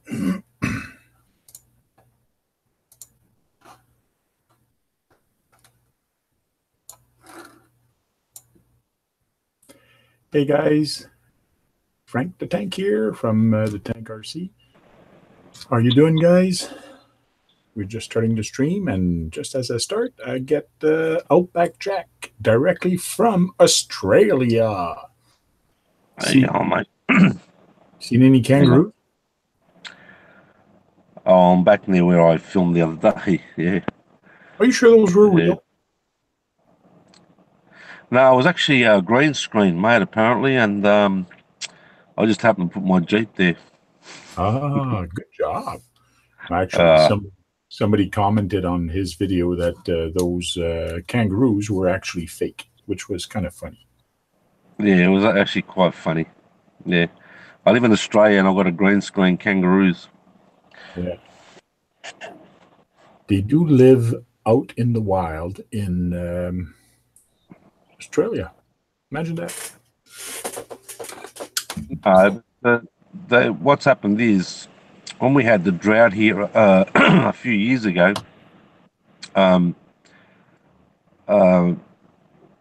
Hey guys, Frank the Tank here from the Tank RC. How are you doing, guys? We're just starting the stream, and just as I start, I get Outback Jack directly from Australia. Yeah, mate. Seen any kangaroos? Oh, I'm back near where I filmed the other day. Yeah. Are you sure those were real? No, it was actually a green screen, mate, apparently, and I just happened to put my Jeep there. Ah, good job. Actually, somebody commented on his video that those kangaroos were actually fake, which was kind of funny. Yeah, it was actually quite funny. Yeah. I live in Australia and I've got a green screen kangaroos. Yeah. They do live out in the wild in Australia. Imagine that. What's happened is when we had the drought here a few years ago,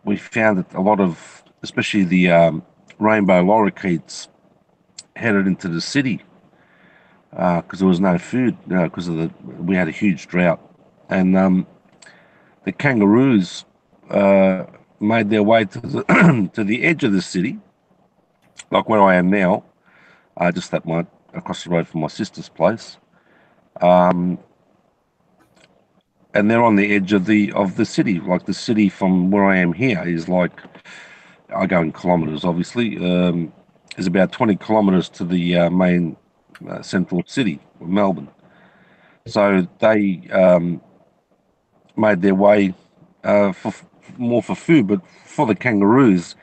we found that a lot of, especially the rainbow lorikeets, headed into the city because there was no food because we had a huge drought, and the kangaroos made their way to the to the edge of the city, like where I am now, just across the road from my sister's place, and they're on the edge of the city. Like the city from where I am here is like, I go in kilometres, obviously. Is about 20 kilometres to the main central city of Melbourne. So they made their way more for food, but for the kangaroos,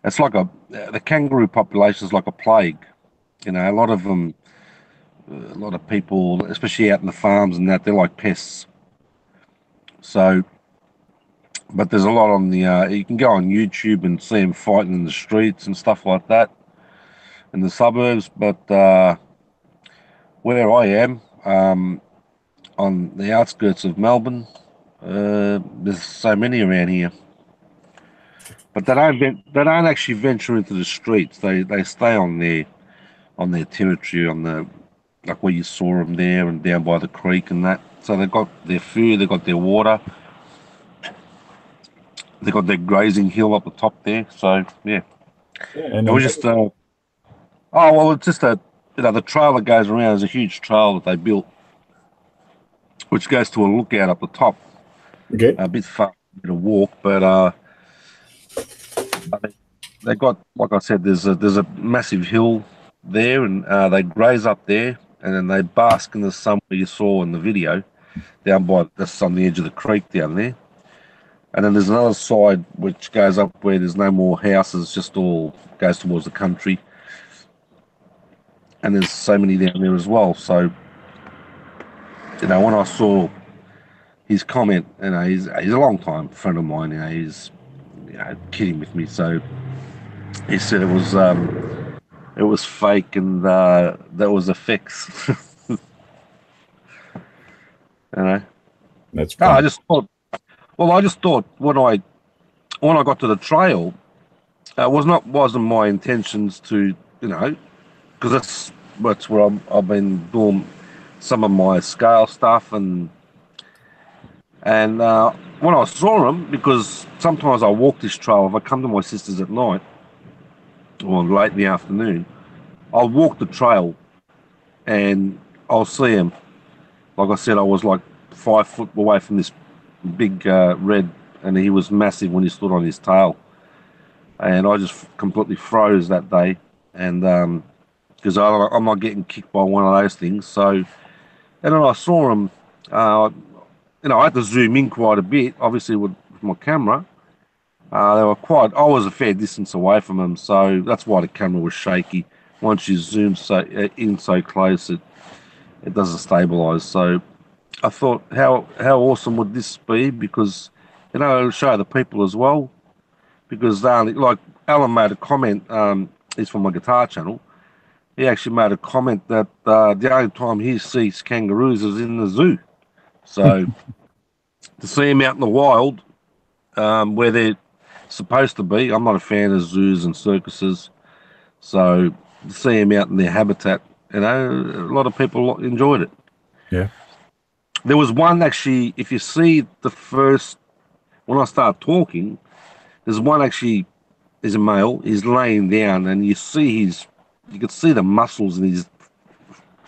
it's like the kangaroo population is like a plague. You know, a lot of them, a lot of people, especially out in the farms and that, they're like pests. So, but there's a lot on the, you can go on YouTube and see them fighting in the streets and stuff like that in the suburbs. But where I am, on the outskirts of Melbourne, there's so many around here. But they don't actually venture into the streets. They stay on their territory, on the, like where you saw them there and down by the creek and that. So they've got their food, they've got their water, they've got their grazing hill up the top there. So yeah, And it was just oh well, it's just the trail that goes around is a huge trail that they built, which goes to a lookout up the top. okay. A bit far to walk, but they got, like I said, there's a massive hill there, and they graze up there, and then they bask in the sun where you saw in the video, that's on the edge of the creek down there. And then there's another side which goes up where there's no more houses, just all goes towards the country. And there's so many down there as well. So, when I saw his comment, he's a long time friend of mine, he's kidding with me. So he said it was fake and that was a fix. That's fine. I just thought when I got to the trail, wasn't my intentions to, because that's where I've been doing some of my scale stuff, and when I saw them, because sometimes I walk this trail, if I come to my sister's at night or late in the afternoon, I'll walk the trail and I'll see them. Like I said, I was like 5 foot away from this big red, and he was massive when he stood on his tail. And I just completely froze that day, and because I'm not getting kicked by one of those things. So, and then I saw him. I had to zoom in quite a bit, obviously with my camera. They were quite. I was a fair distance away from them, so that's why the camera was shaky. Once you zoom in so close, it doesn't stabilize. So I thought, how awesome would this be? Because it'll show the people as well. Because like Alan made a comment, he's from my guitar channel, he actually made a comment that the only time he sees kangaroos is in the zoo. So to see them out in the wild, where they're supposed to be, I'm not a fan of zoos and circuses. So to see them out in their habitat, a lot of people enjoyed it. Yeah. There was one actually, if you see the first, when I start talking, there's one actually, is a male, he's laying down and you can see the muscles in his,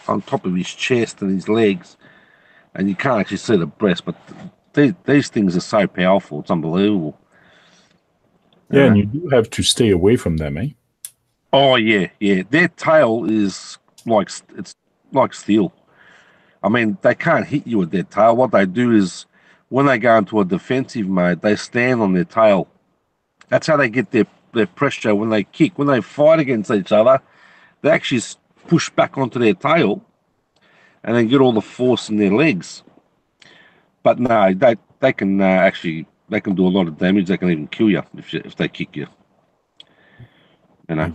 on top of his chest and his legs, and you can't actually see the breast, but these things are so powerful, it's unbelievable. Yeah, and you do have to stay away from them, eh? Oh yeah, yeah. Their tail is it's like steel. I mean, they can't hit you with their tail. What they do is, when they go into a defensive mode, they stand on their tail. That's how they get their pressure when they kick. When they fight against each other, they actually push back onto their tail, and then get all the force in their legs. But no, they can they can do a lot of damage. They can even kill you if they kick you. You know.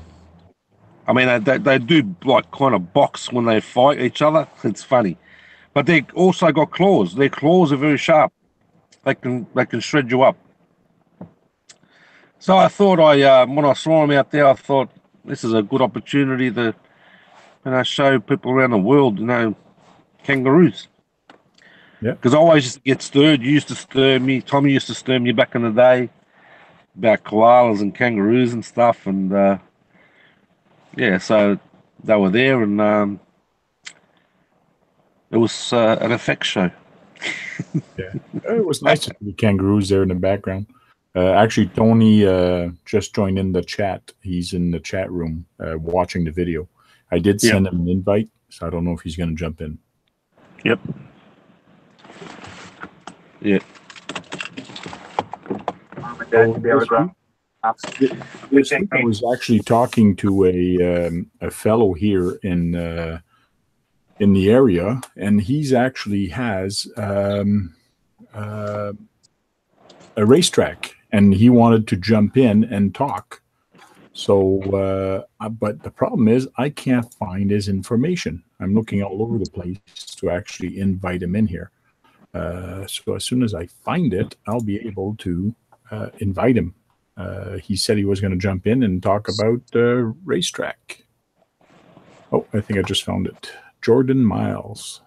I mean, they do like kind of box when they fight each other. It's funny, but they also got claws. Their claws are very sharp. They can shred you up. So I thought when I saw them out there, I thought this is a good opportunity to show people around the world kangaroos. Yeah. Because I always used to get stirred. You used to stir me. Tommy used to stir me back in the day about koalas and kangaroos and stuff. And yeah, so they were there, and it was an effects show. Yeah. It was nice to see the kangaroos there in the background. Actually, Tony just joined in the chat. He's in the chat room watching the video. I did send him an invite, so I don't know if he's going to jump in. Yep. Yeah. This week I was actually talking to a fellow here in the area, and he's actually has a racetrack, and he wanted to jump in and talk. So, but the problem is I can't find his information. I'm looking all over the place to actually invite him in here. So as soon as I find it, I'll be able to invite him. He said he was going to jump in and talk about racetrack. Oh, I think I just found it. Jordan Miles.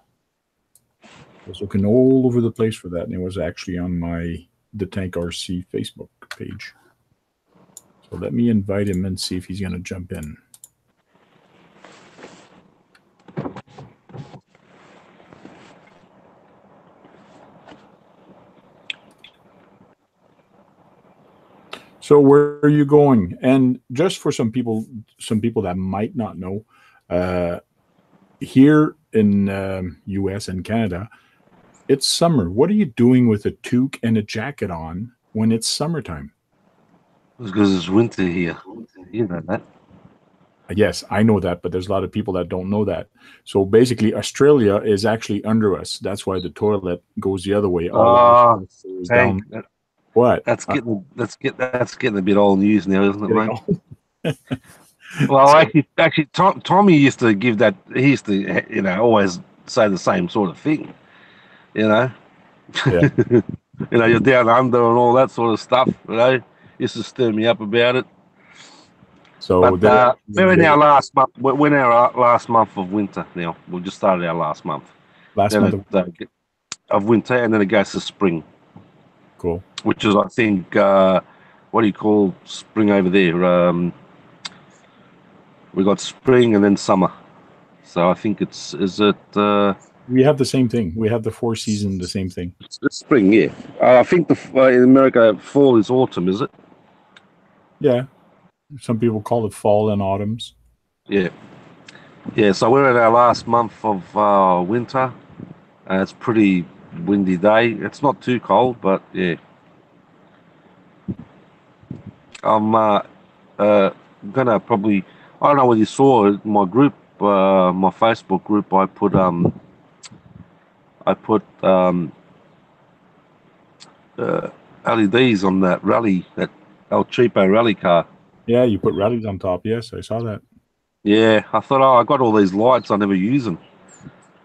I was looking all over the place for that, and it was actually on the Tank RC Facebook page. So let me invite him and see if he's going to jump in. So where are you going? And just for some people that might not know, here in US and Canada, it's summer. What are you doing with a toque and a jacket on when it's summertime? Because it's winter here. You know that. Yes, I know that, but there's a lot of people that don't know that. So basically, Australia is actually under us. That's why the toilet goes the other way. Down. What? That's getting a bit old news now, isn't it, mate? Well, actually, Tommy used to give that. He used to, always say the same sort of thing. Yeah. You're down under and all that sort of stuff. Used to stir me up about it. So, but we're in our last month. We're in our last month of winter now. We just started our last month. Of winter, and then it goes to spring. Cool. Which is, I think, what do you call spring over there? We got spring and then summer. So I think we have the same thing. We have the 4 seasons, the same thing. It's spring, yeah. I think in America, fall is autumn, is it? Yeah. Some people call it fall and autumns. Yeah. Yeah, so we're in our last month of winter. It's pretty windy day. It's not too cold, but yeah. I'm gonna probably, I don't know whether you saw it, my group, my Facebook group, I put LEDs on that rally, that El Cheapo rally car. Yeah, you put rallies on top. Yes, I saw that. Yeah, I thought, oh, I got all these lights, I never use them.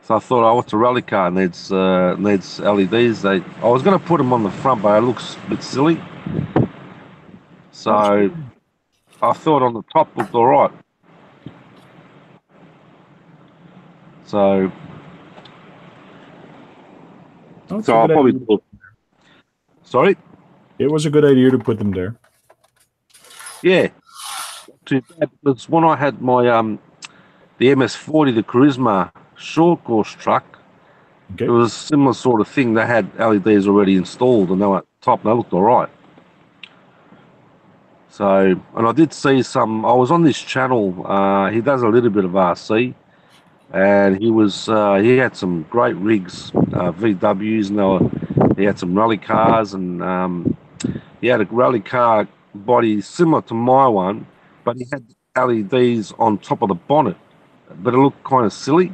So I thought, oh, what's a rally car? Needs LEDs. I was going to put them on the front, but it looks a bit silly. Oh, So I thought on the top looked all right. So, oh, it's so a I'll good probably idea. do. Sorry. It was a good idea to put them there. Yeah, too bad because when I had my the MS40, the Charisma short course truck, it Okay. was a similar sort of thing. They had LEDs already installed, and they were at the top, and they looked all right. So, and I did see some. I was on this channel. He does a little bit of RC, and he had some great rigs, VWs, and he had some rally cars, and he had a rally car body similar to my one, but he had LEDs on top of the bonnet, but it looked kind of silly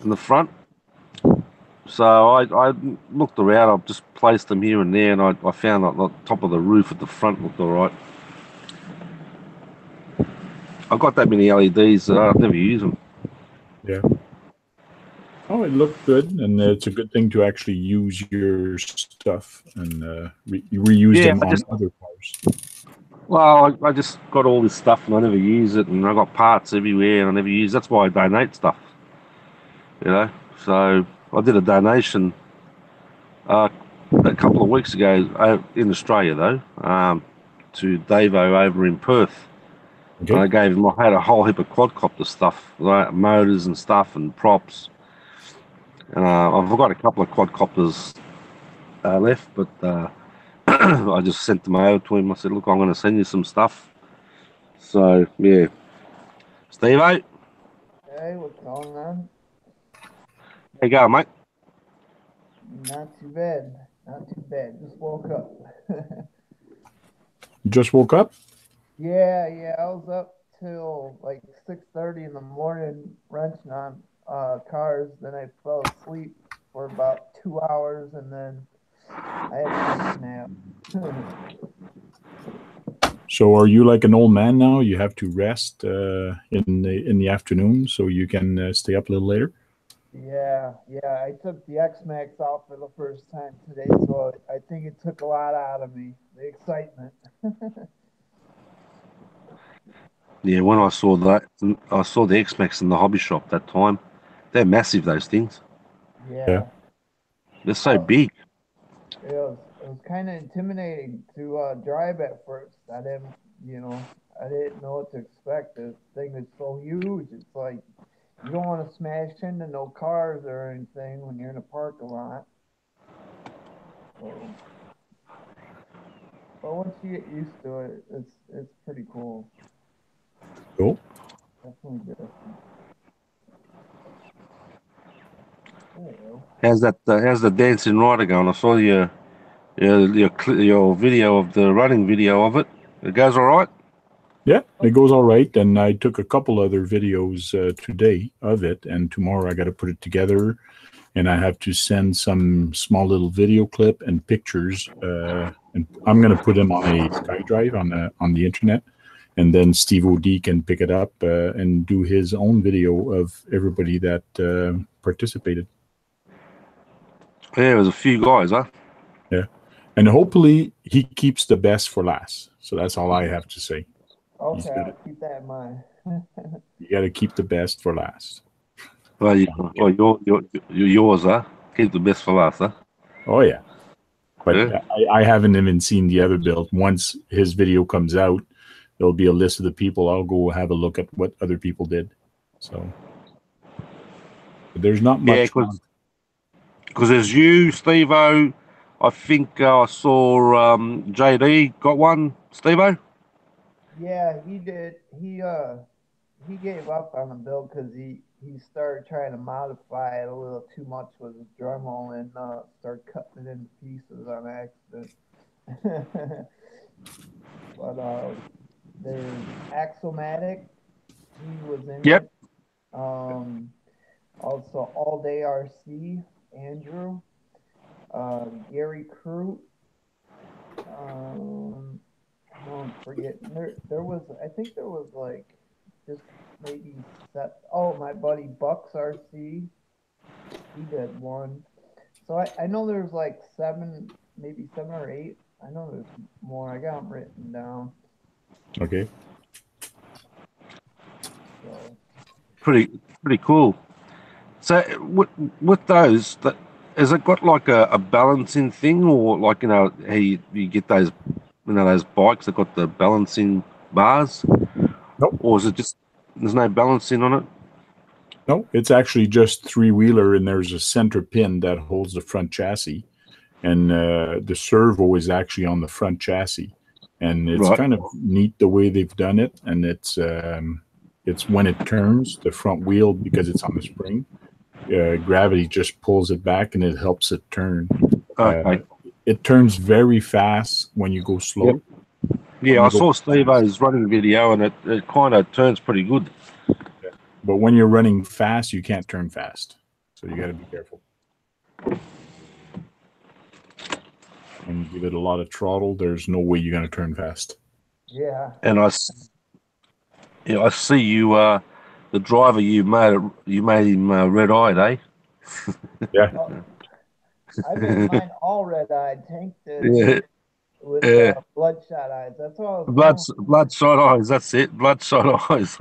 in the front. So I looked around. I just placed them here and there, and I found that the top of the roof at the front looked all right. I've got that many LEDs. I've never used them. Yeah. Oh, it looked good, and it's a good thing to actually use your stuff and reuse Yeah, them on other cars. well, I just got all this stuff and I never use it, and I got parts everywhere and I never use. That's why I donate stuff, you know. So I did a donation uh, a couple of weeks ago in Australia, though, to Davo over in Perth. And Okay. I gave him. I had a whole heap of quadcopter stuff, like motors and stuff and props. And I've got a couple of quadcopters left, but I just sent them over to him. I said, "Look, I'm going to send you some stuff." So yeah, Steve, how Hey, what's going on? you going, mate? Not too bad. Not too bad. Just woke up. You just woke up? Yeah. I was up till like 6:30 in the morning wrenching on cars. Then I fell asleep for about 2 hours, and then I had a nice nap. So are you like an old man now? You have to rest in the afternoon so you can stay up a little later? Yeah. I took the X-Max out for the first time today, so I think it took a lot out of me. The excitement. Yeah, when I saw the X Max in the hobby shop that time. They're massive, those things. Yeah. Yeah. They're so big. It was kind of intimidating to drive at first. I didn't know what to expect. The thing is so huge. It's like you don't want to smash into no cars or anything when you're in a parking lot. So, but once you get used to it, it's pretty cool. Cool. Definitely different. Oh, How's the dancing rider going? I saw your video of the running video of it. It goes all right. Yeah, it goes all right. And I took a couple other videos today of it, and tomorrow I got to put it together, and I have to send some small little video clip and pictures, and I'm going to put them on a SkyDrive on the internet, and then Steve O'D can pick it up and do his own video of everybody that participated. Yeah, there was a few guys, huh? Yeah, and hopefully he keeps the best for last. So that's all I have to say. He's okay. got to, I'll keep that in mind. you got to keep the best for last. Well, you're yours, huh? Keep the best for last, huh? Oh yeah, but Yeah. I haven't even seen the other build. Once his video comes out, there'll be a list of the people. I'll go have a look at what other people did. So but there's not Yeah, much on. because there's you, Steve O. I think I saw JD got one, Steve O. Yeah, he did. He gave up on the build because he started trying to modify it a little too much with his Dremel and started cutting it into pieces on accident. But there's Axomatic, he was in Yep. it. Um, Also All Day RC, Andrew, Gary Crute. Um, I'm forgetting. There was I think there was like just maybe set. Oh, my buddy Bucks RC, he did one. So I know there's like maybe 7 or 8. I know there's more. I got them written down. Okay. So Pretty cool. So with those, that has it got like a balancing thing, or like how you get those those bikes that got the balancing bars? Nope. Or is it just there's no balancing on it? No, it's actually just three-wheeler, and there's a center pin that holds the front chassis, and the servo is actually on the front chassis, and it's Right. kind of neat the way they've done it, and it's when it turns the front wheel, because it's on the spring, gravity just pulls it back and it helps it turn. Okay. It turns very fast when you go slow. Yep. Yeah, I saw Steve-O's running video, and it kind of turns pretty good. But when you're running fast, you can't turn fast. So you got to be careful. When you give it a lot of throttle, there's no way you're going to turn fast. yeah. And I see you, the driver, you made him red-eyed, eh? Yeah. I made mine all red-eyed. Tank did Yeah. with Yeah. bloodshot eyes. That's all I was going. Bloodshot eyes. That's it. Bloodshot eyes.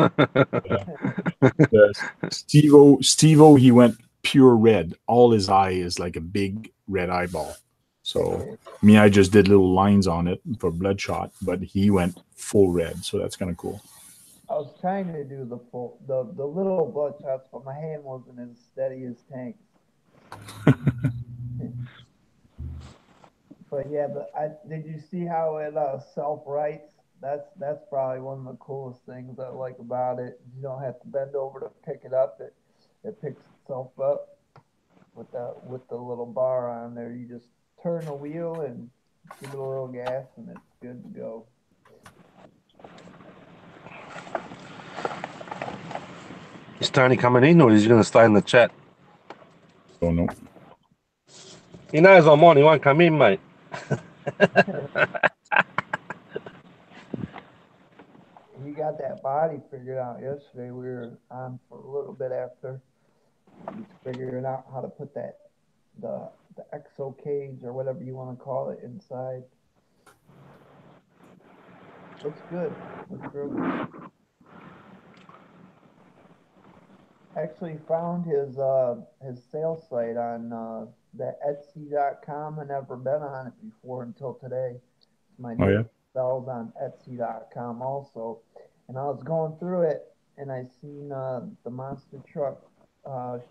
Steve-O, he went pure red. All his eye is like a big red eyeball. So me, I just did little lines on it for bloodshot, but he went full red. So that's kind of cool. I was trying to do the little bloodshots, but my hand wasn't as steady as Tank's. But yeah, did you see how it self-rights? That's probably one of the coolest things I like about it. You don't have to bend over to pick it up. It picks itself up with the little bar on there. You just turn the wheel and give it a little gas, and it's good to go. Is Tony coming in, or is he going to stay in the chat? Don't know. He knows I'm on. He won't come in, mate. He got that body figured out yesterday. We were on for a little bit after. He's figuring out how to put the exo cage or whatever you want to call it inside. Looks good. Looks real good. Actually found his sales site on the Etsy.com. I never been on it before until today. My new sells on Etsy.com also. And I was going through it, and I seen the monster truck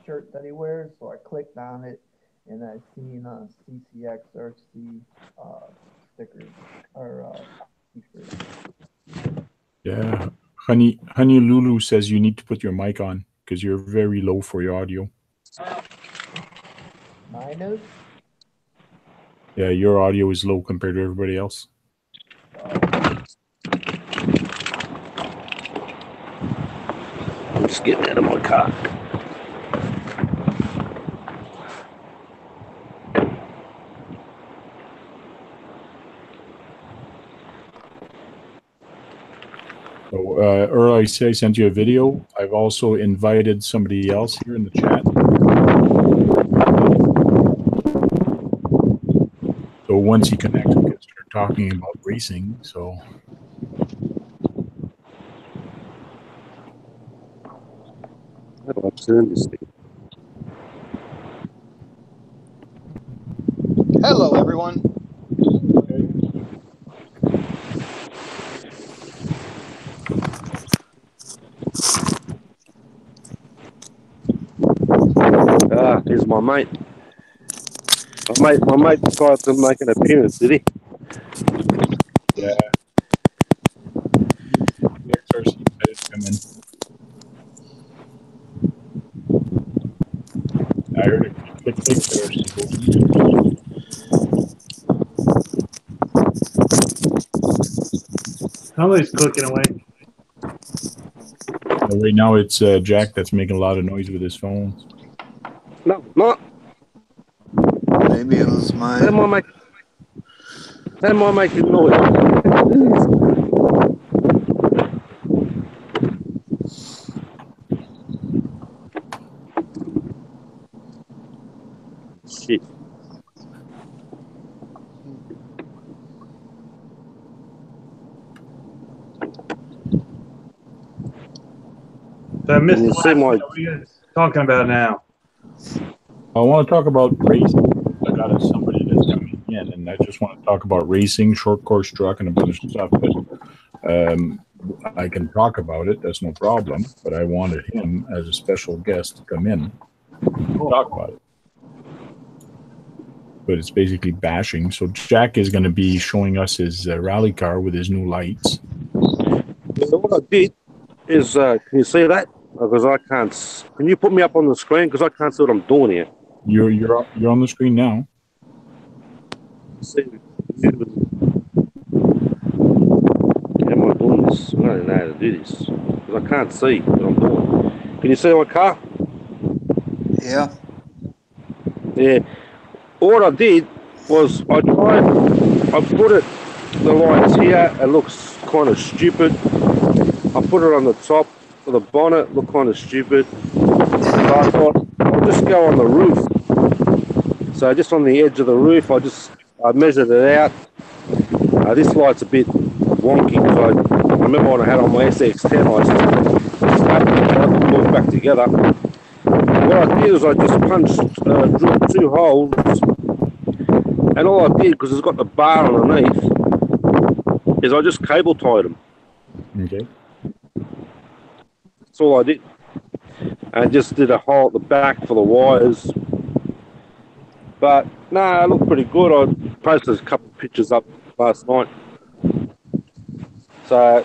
shirt that he wears, so I clicked on it, and I seen CCXRC stickers or t-shirts. Yeah, Honey Lulu says you need to put your mic on because you're very low for your audio. Mine is? Yeah, your audio is low compared to everybody else. I'm just getting out of my car. So, Earl, I sent you a video. I've also invited somebody else here in the chat. So once he connects, we can start talking about racing. So. How do I turn this thing? Hello, everyone. Here's my mate. My mate decided to make an appearance, did he? Yeah. The XRC better come in. I heard it click Somebody's clicking away. Right now it's Jack that's making a lot of noise with his phone. No, not. Maybe it was mine. How am I making noise? shit. So I missed Can you the see last my- bit. What are you guys talking about now? I want to talk about racing. I got somebody that's coming in, and I just want to talk about racing, short course truck, and a bunch of stuff. But I can talk about it. That's no problem. But I wanted him as a special guest to come in and talk about it. But it's basically bashing. So Jack is going to be showing us his rally car with his new lights. So what I did is, can you see that? Because I can't. Can you put me up on the screen? Because I can't see what I'm doing here. You're on the screen now. See, how am I doing this? I don't know how to do this because I can't see what I'm doing. Can you see my car? Yeah. Yeah. What I did was I put it, the lights here, it looks kind of stupid. I put it on the top of the bonnet, looked kind of stupid. So I thought, I'll just go on the roof. So just on the edge of the roof, I measured it out. This light's a bit wonky because I remember when I had on my SX10, I started to put back together. What I did is I just drilled 2 holes, and all I did, because it's got the bar underneath, is I just cable tied them. Okay. That's all I did. And just did a hole at the back for the wires. But no, it looked pretty good. I posted a couple of pictures up last night. So,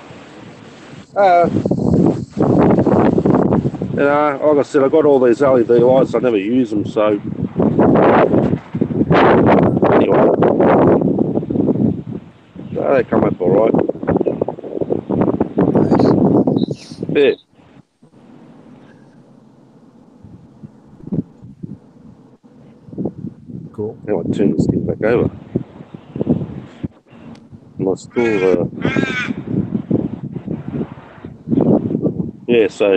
like I said, I got all these LED lights. I never use them, so anyway, they come up all right. Yeah. Cool. Now I turn this thing back over. Am I still? Yeah. So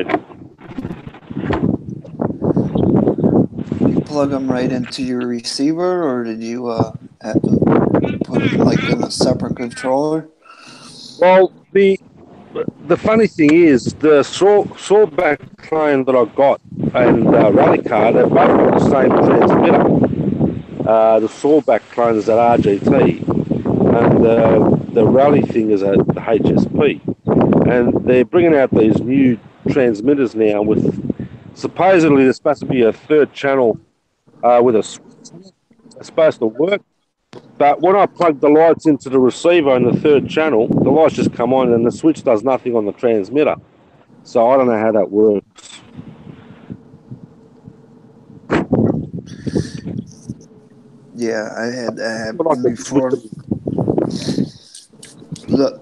You plug them right into your receiver, or did you have to put them like in a separate controller? well, the funny thing is the sawback clone that I got and rally car, they're both got the same transmitter. The sawback clone is at RGT, and the rally thing is at the HSP. And they're bringing out these new transmitters now with supposedly there's supposed to be a 3rd channel with a switch. It's supposed to work. But when I plug the lights into the receiver in the 3rd channel, the lights just come on and the switch does nothing on the transmitter. So I don't know how that works. Yeah, I had that happen But I could before. switch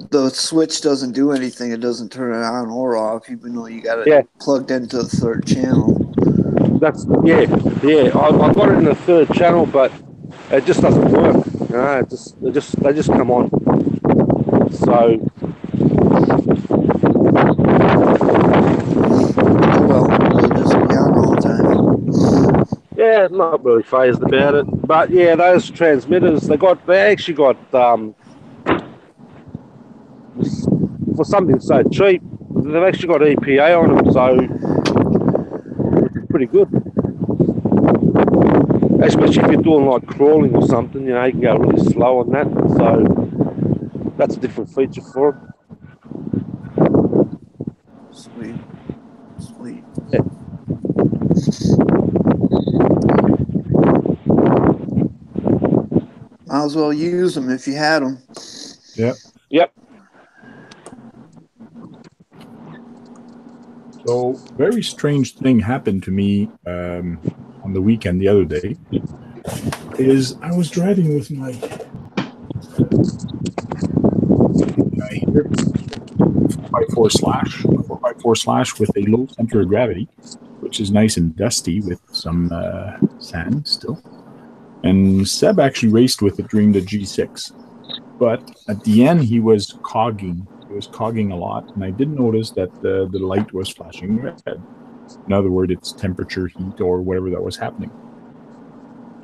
The switch doesn't do anything. It doesn't turn it on or off, even though you got it Yeah. plugged into the 3rd channel. yeah. I got it in the 3rd channel, but it just doesn't work. You know, they just come on. So Oh well, it'll just be on all the time. yeah, not really phased about it. But yeah, those transmitters they actually got for something so cheap, they've actually got EPA on them, so it's pretty good. Especially if you're doing like crawling or something, you know, you can go really slow on that. So that's a different feature for it. Sweet. Yeah. Might as well use them if you had them. Yep. So, very strange thing happened to me on the weekend the other day. Is I was driving with my here 4x4 slash with a low center of gravity, which is nice and dusty with some sand still. And Seb actually raced with it during the G6, but at the end he was cogging. He was cogging a lot, and I did notice that the light was flashing red. In other words, it's temperature, heat, or whatever that was happening.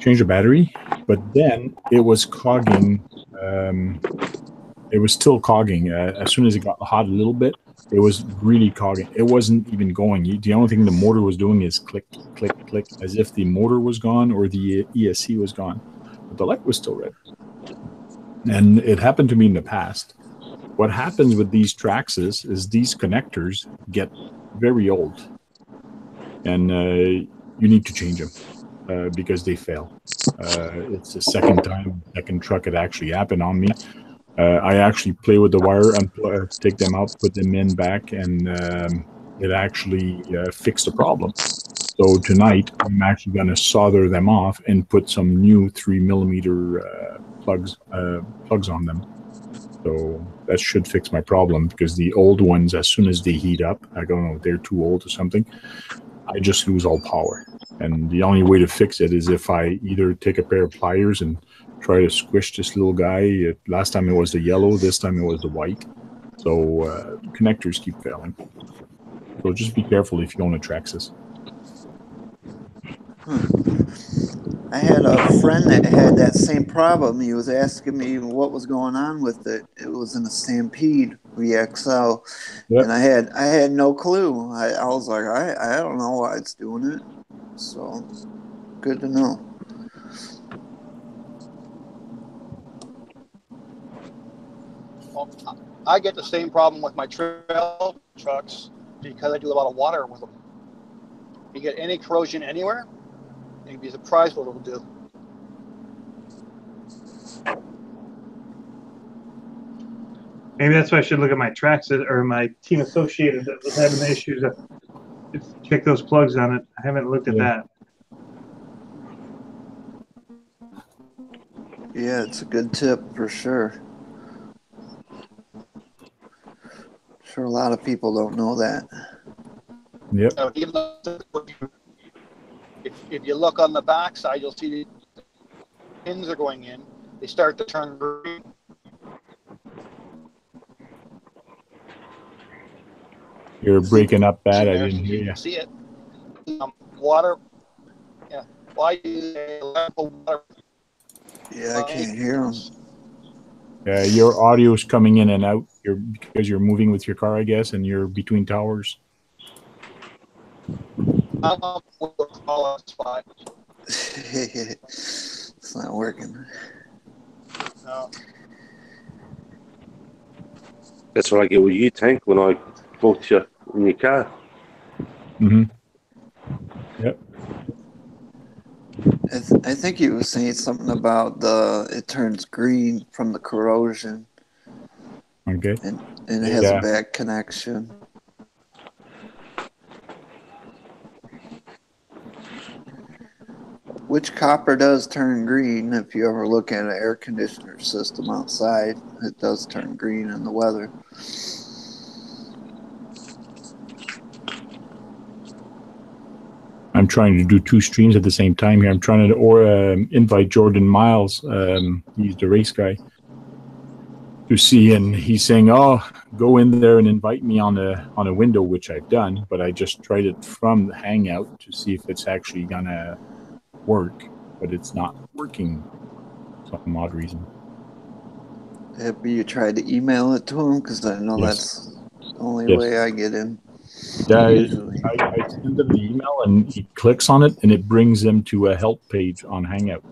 changed the battery, but then it was clogging. It was still clogging. As soon as it got hot a little bit, it was really clogging. It wasn't even going. The only thing the motor was doing is click, click, click, as if the motor was gone or the ESC was gone. But the light was still red. And it happened to me in the past. What happens with these Traxxas is these connectors get very old. And you need to change them because they fail. It's the second truck it actually happened on me. I actually play with the wire and take them out, put them in back, and it actually fixed the problem. So tonight, I'm actually going to solder them off and put some new 3mm plugs on them. So that should fix my problem, because the old ones, as soon as they heat up, I don't know, they're too old or something, I just lose all power. And the only way to fix it is if I either take a pair of pliers and try to squish this little guy. Last time it was the yellow, this time it was the white. So connectors keep failing. So just be careful if you own a Traxxas. I had a friend that had that same problem. He was asking me what was going on with it. It was in a Stampede VXL, Yep. and I had no clue. I was like, I don't know why it's doing it. So good to know. Well, I get the same problem with my trail trucks because I do a lot of water with them. You get any corrosion anywhere, you'd be surprised what it'll do. Maybe that's why I should look at my Traxxas or my Team Associated that was having the issues. Just check those plugs on it. I haven't looked at that. Yeah, it's a good tip for sure. Sure, a lot of people don't know that. Yep. If you look on the back side, you'll see the pins are going in. They start to turn green. You're breaking up bad. I didn't hear You you. can see it. Water. Yeah. Why use electrical water? Yeah, I can't hear them. Your audio is coming in and out. Because you're moving with your car, I guess, and you're between towers. It's not working. No. That's what I get with you, Tank, when I talk to you in your car. Mm-hmm. Yep. I think he was saying something about it turns green from the corrosion. Okay. And it has a bad connection. Which copper does turn green. If you ever look at an air conditioner system outside, it does turn green in the weather. I'm trying to do 2 streams at the same time here. I'm trying to invite Jordan Miles. He's the race guy. To see, and he's saying, "Oh, go in there and invite me on a window," which I've done, but I just tried it from the Hangout to see if it's actually gonna work, but it's not working for some odd reason. Have you tried to email it to him? Because I know that's the only way I get in. Yeah, I send him the email, and he clicks on it, and it brings him to a help page on Hangout.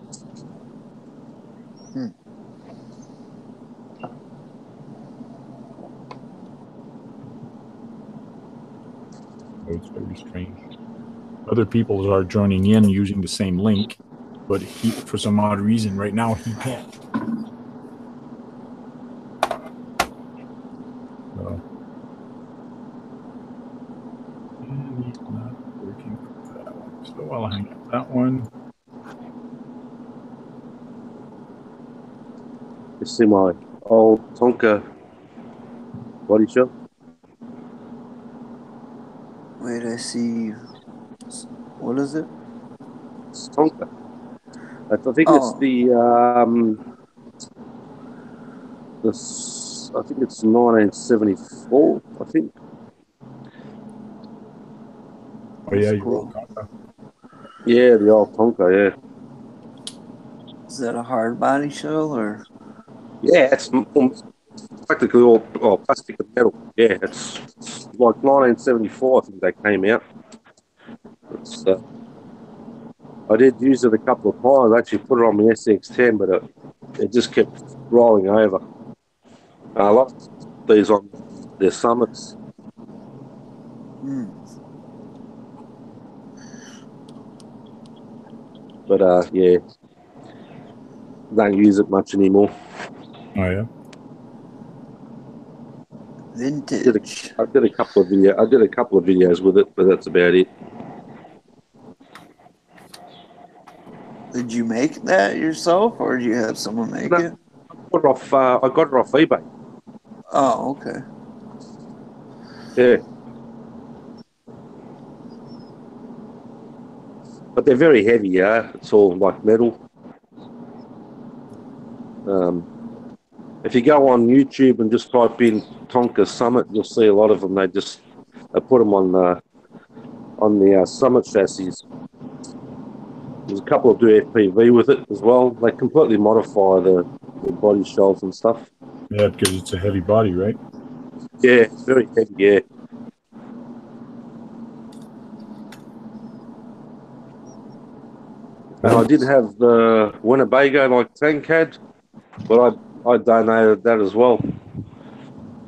It's very strange. Other people are joining in using the same link, but he, for some odd reason, right now he can't. And he's not working for that one. So I'll hang up that one. You see my old Tonka body shop? Wait, I see. What is it? It's Tonka. I think it's I think it's 1974. I think. Oh yeah, your old Tonka. Yeah, the old Tonka. Yeah. Is that a hard body shell or? Yeah, it's practically all plastic and metal. Yeah, it's like 1974, I think they came out. It's, I did use it a couple of times. I actually put it on my SX10, but it just kept rolling over. A lot of these on their summits. But yeah, don't use it much anymore. Oh yeah. Vintage. I did a couple of videos with it, but that's about it. Did you make that yourself, or did you have someone make it? I got it off eBay. Oh, okay. Yeah. But they're very heavy, yeah. It's all like metal. If you go on YouTube and just type in Tonka Summit, you'll see a lot of them. They put them on the Summit chassis. There's a couple of do FPV with it as well. They completely modify the body shells and stuff. Yeah, because it's a heavy body, right? Yeah, it's very heavy, yeah. And I did have the Winnebago like tank had, but I donated that as well.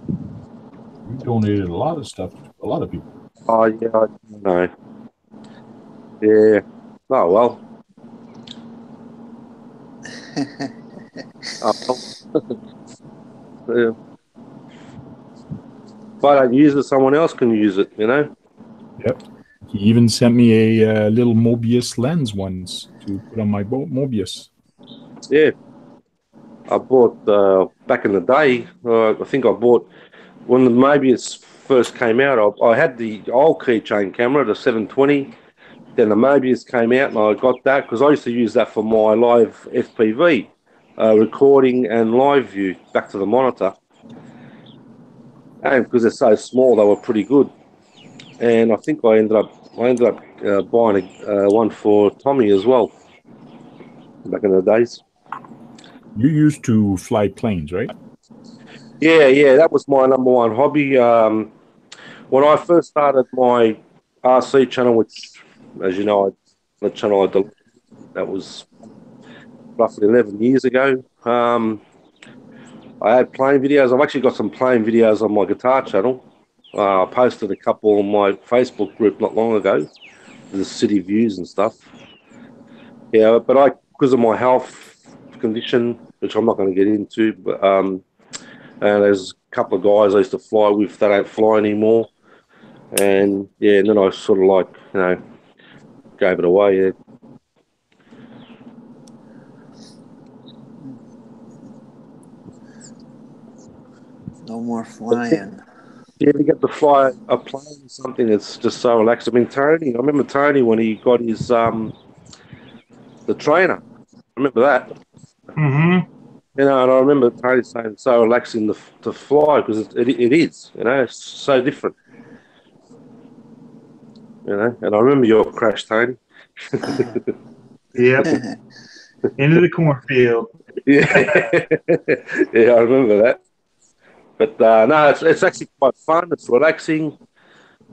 You donated a lot of stuff to a lot of people. Oh yeah, I know. Yeah. Oh well. Yeah. If I don't use it, someone else can use it, you know? Yep. He even sent me a little Mobius lens once to put on my Mobius. Yeah. I bought, back in the day, I think I bought, when the Mobius first came out, I had the old keychain camera, the 720. Then the Mobius came out and I got that because I used to use that for my live FPV, recording and live view back to the monitor. And because they're so small, they were pretty good. And I think I ended up buying one for Tommy as well back in the days. You used to fly planes, right? Yeah, that was my number one hobby. When I first started my RC channel, which, as you know, the channel I deleted, that was roughly 11 years ago. I had plane videos. I've actually got some plane videos on my guitar channel. I posted a couple on my Facebook group not long ago, the city views and stuff. Yeah, but because of my health condition, which I'm not going to get into, but and there's a couple of guys I used to fly with that don't fly anymore, and yeah, and then I sort of like, you know, gave it away. Yeah. No more flying. Yeah, to get to fly a plane or something, it's just so relaxing. I mean, Tony, I remember Tony when he got his the trainer. I remember that. Mm-hmm. You know, and I remember Tony saying it's so relaxing to fly because it is. You know, it's so different. You know, and I remember your crash, Tony. Yep. Into the cornfield. Yeah, yeah, I remember that. But no, it's actually quite fun. It's relaxing.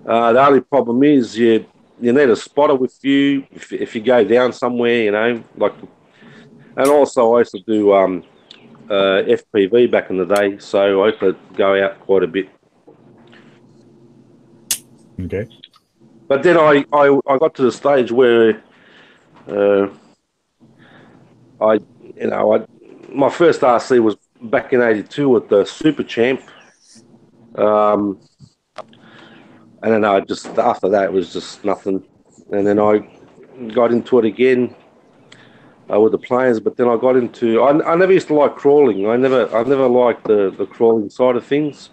The only problem is you need a spotter with you if you go down somewhere. You know, like, and also I used to do FPV back in the day, so I used to go out quite a bit. Okay. But then I got to the stage where my first RC was back in '82 with the Super Champ. And then after that it was just nothing. And then I got into it again with the planes, but then I got into I never used to like crawling. I never liked the crawling side of things.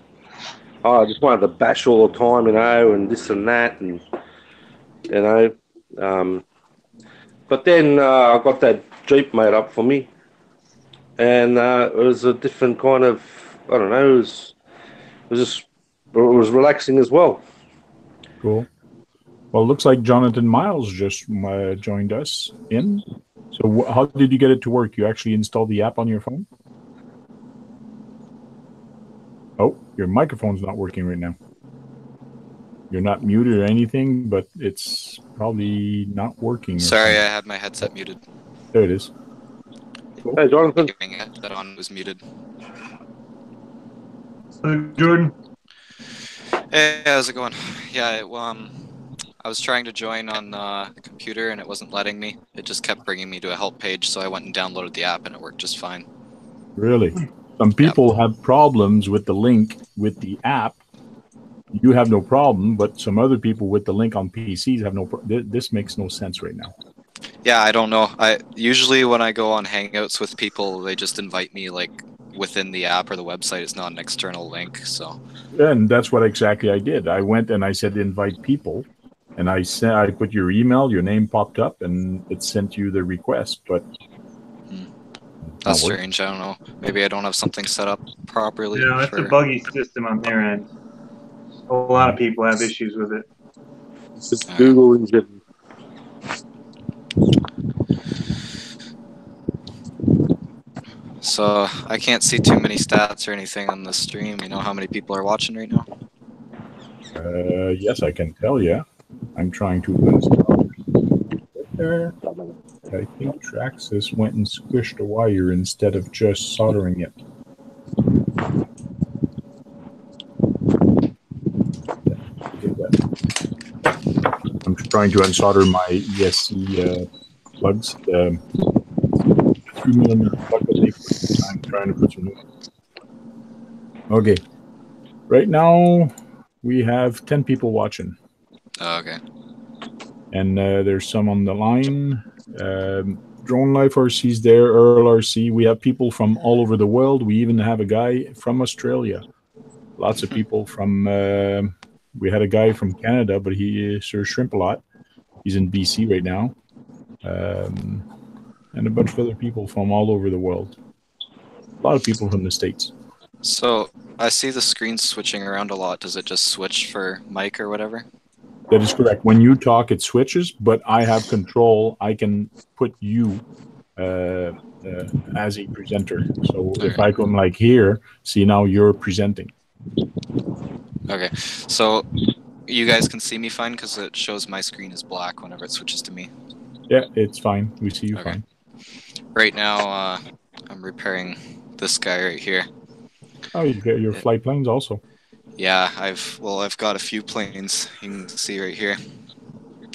I just wanted to bash all the time, you know, and this and that, and you know. But then I got that Jeep made up for me, and it was a different kind of, I don't know, it was relaxing as well. Cool. Well, it looks like Jonathan Miles just joined us in. So how did you get it to work? You actually installed the app on your phone? Oh, your microphone's not working right now. You're not muted or anything, but it's probably not working. or Sorry, I something. had my headset muted. There it is. Hey, Jonathan. Keeping headset on was muted. Jordan. Hey, how's it going? Yeah, I was trying to join on the computer and it wasn't letting me. It just kept bringing me to a help page, so I went and downloaded the app and it worked just fine. Really? Some people have problems with the link with the app. You have no problem, but some other people with the link on PCs have no problem. This makes no sense right now. Yeah, I don't know. I usually when I go on Hangouts with people, they just invite me like within the app or the website. It's not an external link, so. And that's what exactly I did. I went and I said invite people, and I put your email, your name popped up, and it sent you the request. But That's strange. I don't know. Maybe I don't have something set up properly. No, it's a buggy system on their end. A lot of people have issues with it. Just Google and get. So I can't see too many stats or anything on the stream. You know how many people are watching right now? Yes, I can tell you. I'm trying to install it there. I think Traxxas went and squished a wire instead of just soldering it. I'm trying to unsolder my ESC plugs. 3 millimeter plug that they put. I'm trying to put some new ones. Okay. Right now, we have 10 people watching. Oh, okay. And there's some on the line. Drone Life RC's there, Earl RC. We have people from all over the world. We even have a guy from Australia. Lots of people from... we had a guy from Canada, but he serves shrimp a lot. He's in BC right now. And a bunch of other people from all over the world. A lot of people from the States. So I see the screen switching around a lot. Does it just switch for mic or whatever? That is correct. When you talk, it switches, but I have control. I can put you as a presenter. So if I come like here, see now you're presenting. Okay. So you guys can see me fine because it shows my screen is black whenever it switches to me. Yeah, it's fine. We see you fine. Right now, I'm repairing this guy right here. Oh, you get your flight planes also. Yeah, I've got a few planes. You can see right here.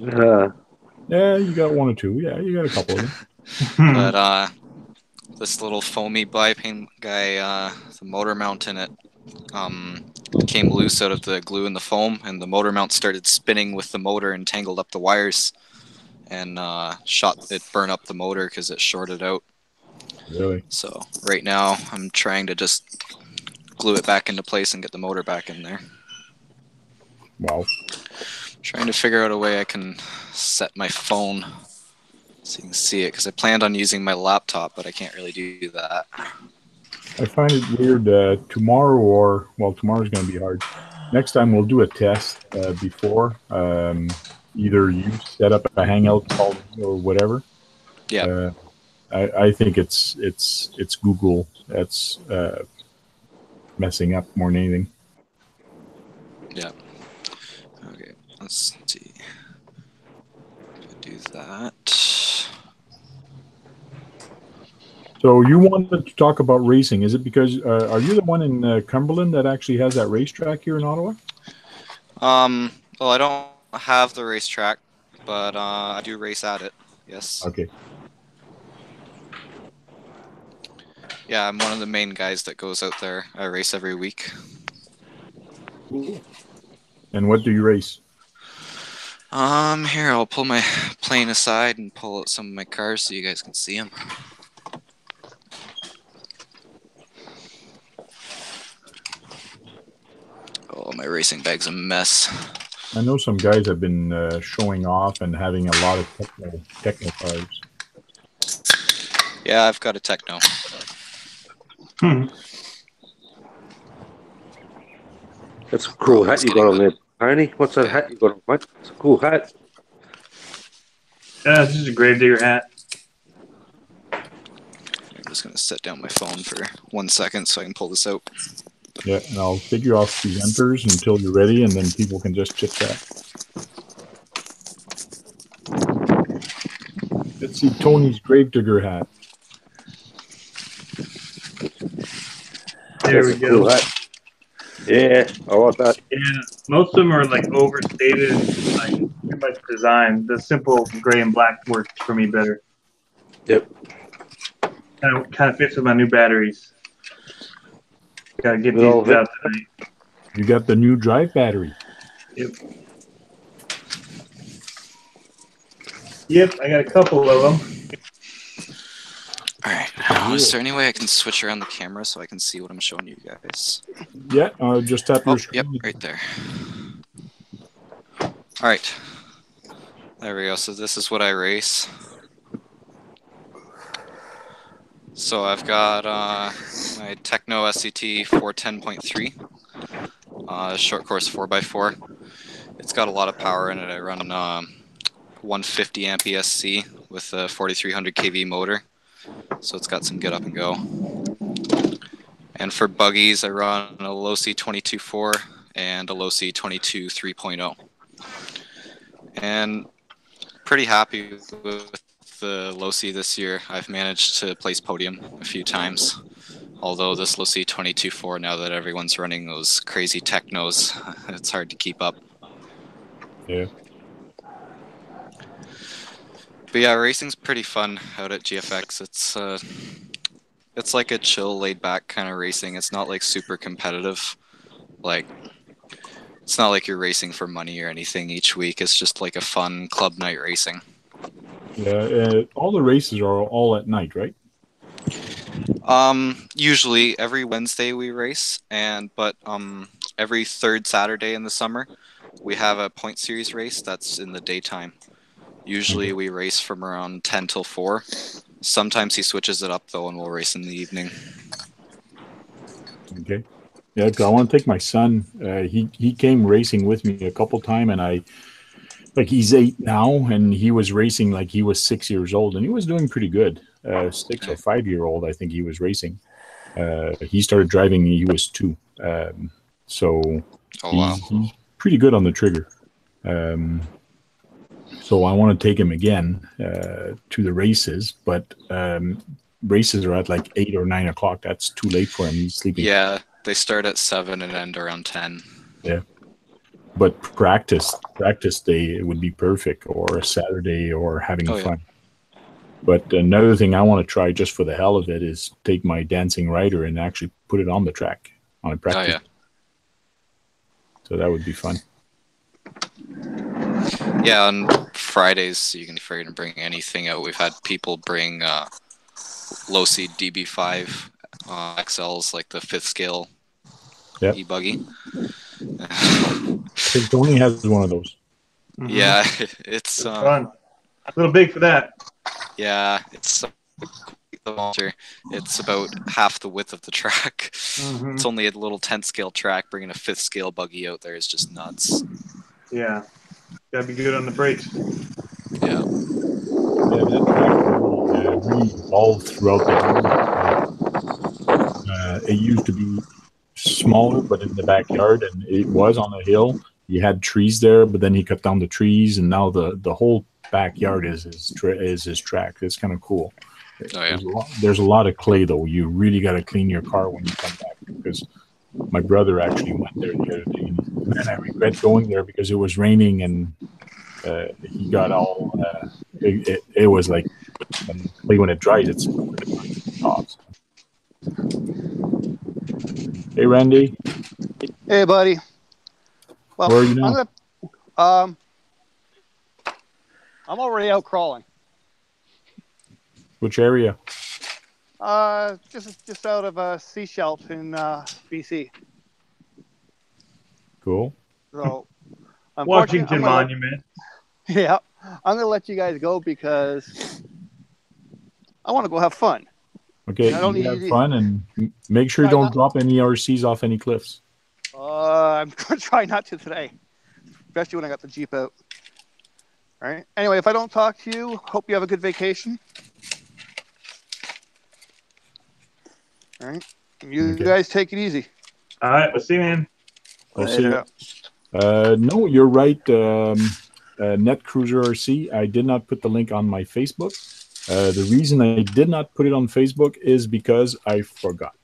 Yeah, you got one or two. Yeah, you got a couple of them. But this little foamy biplane guy, the motor mount in it, came loose out of the glue in the foam, and the motor mount started spinning with the motor and tangled up the wires, and burned up the motor because it shorted out. Really? So right now I'm trying to just glue it back into place and get the motor back in there. Wow. Trying to figure out a way I can set my phone so you can see it, because I planned on using my laptop, but I can't really do that. I find it weird tomorrow tomorrow's going to be hard. Next time we'll do a test before. Either you set up a Hangout call or whatever. Yeah. I think it's Google that's messing up more than anything. Yeah. Okay, let's see. Do that. So you wanted to talk about racing. Is it because are you the one in Cumberland that actually has that racetrack here in Ottawa? Well, I don't have the racetrack, but I do race at it. Yes. Okay. Yeah, I'm one of the main guys that goes out there. I race every week. And what do you race? Here, I'll pull my plane aside and pull out some of my cars so you guys can see them. Oh, my racing bag's a mess. I know some guys have been showing off and having a lot of techno cars. Yeah, I've got a Techno. That's a cool hat you got on there, Tony. What's that hat you got on, mate? It's a cool hat. This is a Gravedigger hat. just going to set down my phone for 1 second so I can pull this out. Yeah, and I'll figure off presenters until you're ready, and then people can just chit chat. Let's see Tony's gravedigger hat. There we That's a go. cool hat. Yeah, I like that. Yeah, most of them are like overstated, like too much design. The simple gray and black works for me better. Yep. Kind of fits with my new batteries. Gotta get Well, these out tonight. You got the new drive battery. Yep, I got a couple of them. All right. Is there any way I can switch around the camera so I can see what I'm showing you guys? Yeah, just tap your screen. Yep, right there. All right. There we go. So this is what I race. So I've got my Techno SCT 410.3, short course 4x4. It's got a lot of power in it. I run 150 amp ESC with a 4300 kV motor. So it's got some get up and go. And for buggies, I run a Losi 22.4 and a Losi 22 3.0. And pretty happy with the Losi this year. I've managed to place podium a few times. Although this Losi 22.4, now that everyone's running those crazy technos, it's hard to keep up. Yeah. But yeah, racing's pretty fun out at GFX. It's like a chill, laid-back kind of racing. It's not like super competitive. Like, it's not like you're racing for money or anything each week. It's just like a fun club night racing. Yeah, all the races are all at night, right? Usually every Wednesday we race, but every third Saturday in the summer we have a point series race that's in the daytime. Usually we race from around 10 till 4. Sometimes he switches it up though and we'll race in the evening. Okay. Yeah, 'cause I want to take my son. He came racing with me a couple times, and he's 8 now, and he was racing like he was 6 years old, and he was doing pretty good. 6 or 5-year-old, I think he was racing. He started driving, he was 2. He's pretty good on the trigger. So I want to take him again to the races, but races are at like 8 or 9 o'clock. That's too late for him. He's sleeping. Yeah, they start at 7 and end around 10. Yeah. But practice day would be perfect, or a Saturday, or having fun. Yeah. But another thing I want to try just for the hell of it is take my dancing rider and actually put it on the track on a practice. Oh, yeah. So that would be fun. Yeah, on Fridays you can freaking bring anything out. We've had people bring Losi DB5 XLs, like the 5th scale e-buggy. Tony has one of those. Mm-hmm. Yeah, it's fun. A little big for that. Yeah, it's it's about half the width of the track. Mm-hmm. It's only a little 10th scale track. Bringing a 5th scale buggy out there is just nuts. Yeah, gotta be good on the brakes. Yeah, that track really evolved throughout the years. It used to be smaller, but in the backyard, and it was on a hill. You had trees there, but then he cut down the trees, and now the whole backyard is his track. It's kind of cool. Oh, yeah. There's a lot of clay, though. You really got to clean your car when you come back, because my brother actually went there the other day, and man, I regret going there because it was raining, and he got all it was like when it dries, it's tops. Hey, Randy. Hey, buddy. Well, where are you now? I'm already out crawling. Which area? Just out of Sea Shelf in BC. Cool. So, Washington Monument. Yeah, I'm gonna let you guys go because I want to go have fun. Okay, you have fun, and make sure you don't drop any RCs off any cliffs. I'm gonna try not to today, especially when I got the Jeep out. All right. Anyway, if I don't talk to you, hope you have a good vacation. All right. You Okay. guys take it easy. All right, we'll see you, man. I'll see Later. you. No, you're right. Net Cruiser RC. I did not put the link on my Facebook. The reason I did not put it on Facebook is because I forgot.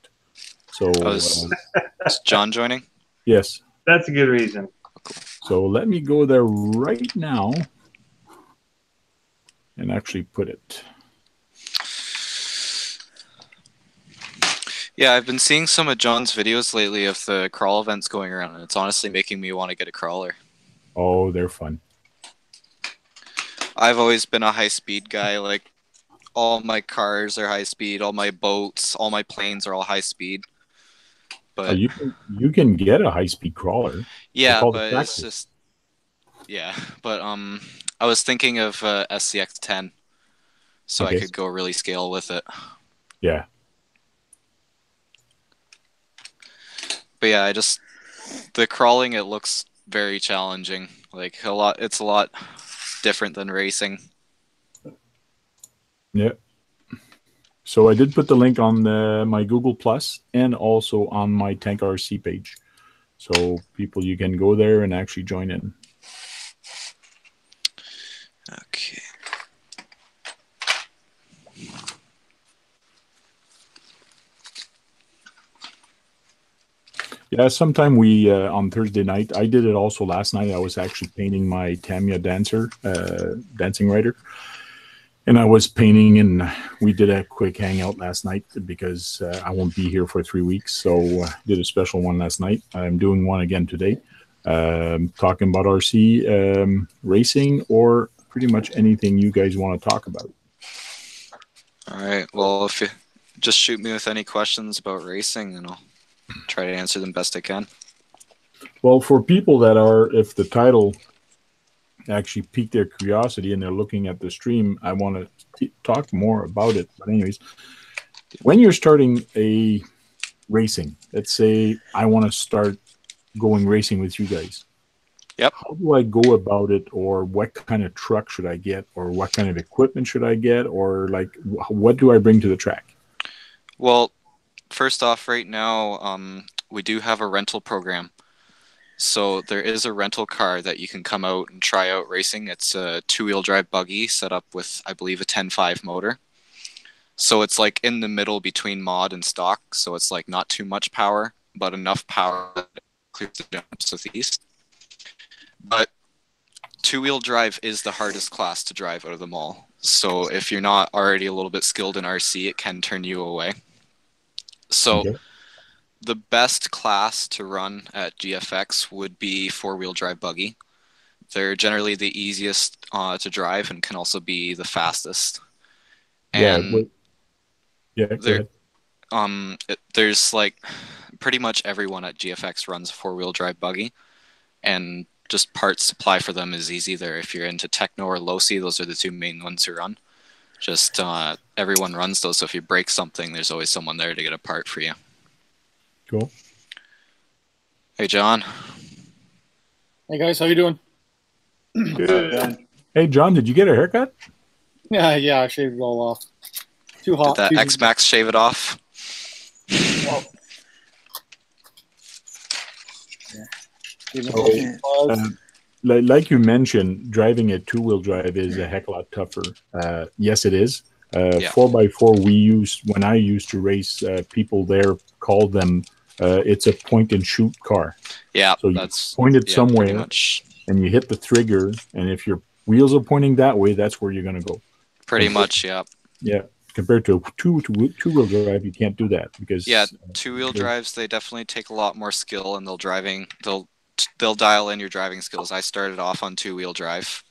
So Is John joining? yes. That's a good reason. So let me go there right now and actually put it. Yeah, I've been seeing some of John's videos lately of the crawl events going around, and it's honestly making me want to get a crawler. Oh, they're fun. I've always been a high-speed guy. Like, all my cars are high-speed, all my boats, all my planes are all high-speed. But you can get a high-speed crawler. yeah, called but the it's just but I was thinking of SCX-10, so I Okay. could go really scale with it. Yeah. But yeah, the crawling, it looks very challenging. Like it's a lot different than racing. Yeah. So I did put the link on my Google Plus and also on my Tank RC page. So people, you can go there and actually join in. Okay. Yeah, sometime we on Thursday night. I did it also last night. I was actually painting my Tamiya Dancer, dancing rider, and I was painting. And we did a quick hangout last night because I won't be here for 3 weeks. So did a special one last night. I'm doing one again today, talking about RC racing or pretty much anything you guys want to talk about. All right. Well, if you just shoot me with any questions about racing, and I'll try to answer them best I can. Well, for people that are, if the title actually piqued their curiosity and they're looking at the stream, I want to talk more about it. But anyways, when you're starting a racing, let's say I want to start going racing with you guys. Yep. How do I go about it, or what kind of truck should I get, or what kind of equipment should I get, or like what do I bring to the track? Well, first off, right now, we do have a rental program. So there is a rental car that you can come out and try out racing. It's a two-wheel drive buggy set up with, I believe, a 10.5 motor. So it's like in the middle between mod and stock. So it's like not too much power, but enough power that it clears the jumps with ease. But two-wheel drive is the hardest class to drive out of them all. So if you're not already a little bit skilled in RC, it can turn you away. So Okay. the best class to run at GFX would be four-wheel drive buggy. They're generally the easiest to drive and can also be the fastest. And go ahead. there's like pretty much everyone at GFX runs a four-wheel drive buggy, and just parts supply for them is easy there. If you're into Techno or Losi, those are the two main ones who run. Just everyone runs those, so if you break something, there's always someone there to get a part for you. Cool. Hey, John. Hey guys, how you doing? Good. Hey, John, did you get a haircut? Yeah, I shaved it all off. Too hot. Did that too- X-Max shave it off? Yeah. Like you mentioned, driving a two-wheel drive is a heck of a lot tougher. Yes, it is. 4x4 when I used to race, people there called them, it's a point and shoot car. Yeah, So you that's point it pretty somewhere much. and you hit the trigger, and if your wheels are pointing that way, that's where you're going to go. Pretty much, yeah. Yeah. Compared to a two-wheel drive, you can't do that because two-wheel drives, they definitely take a lot more skill, and they'll dial in your driving skills. I started off on two-wheel drive,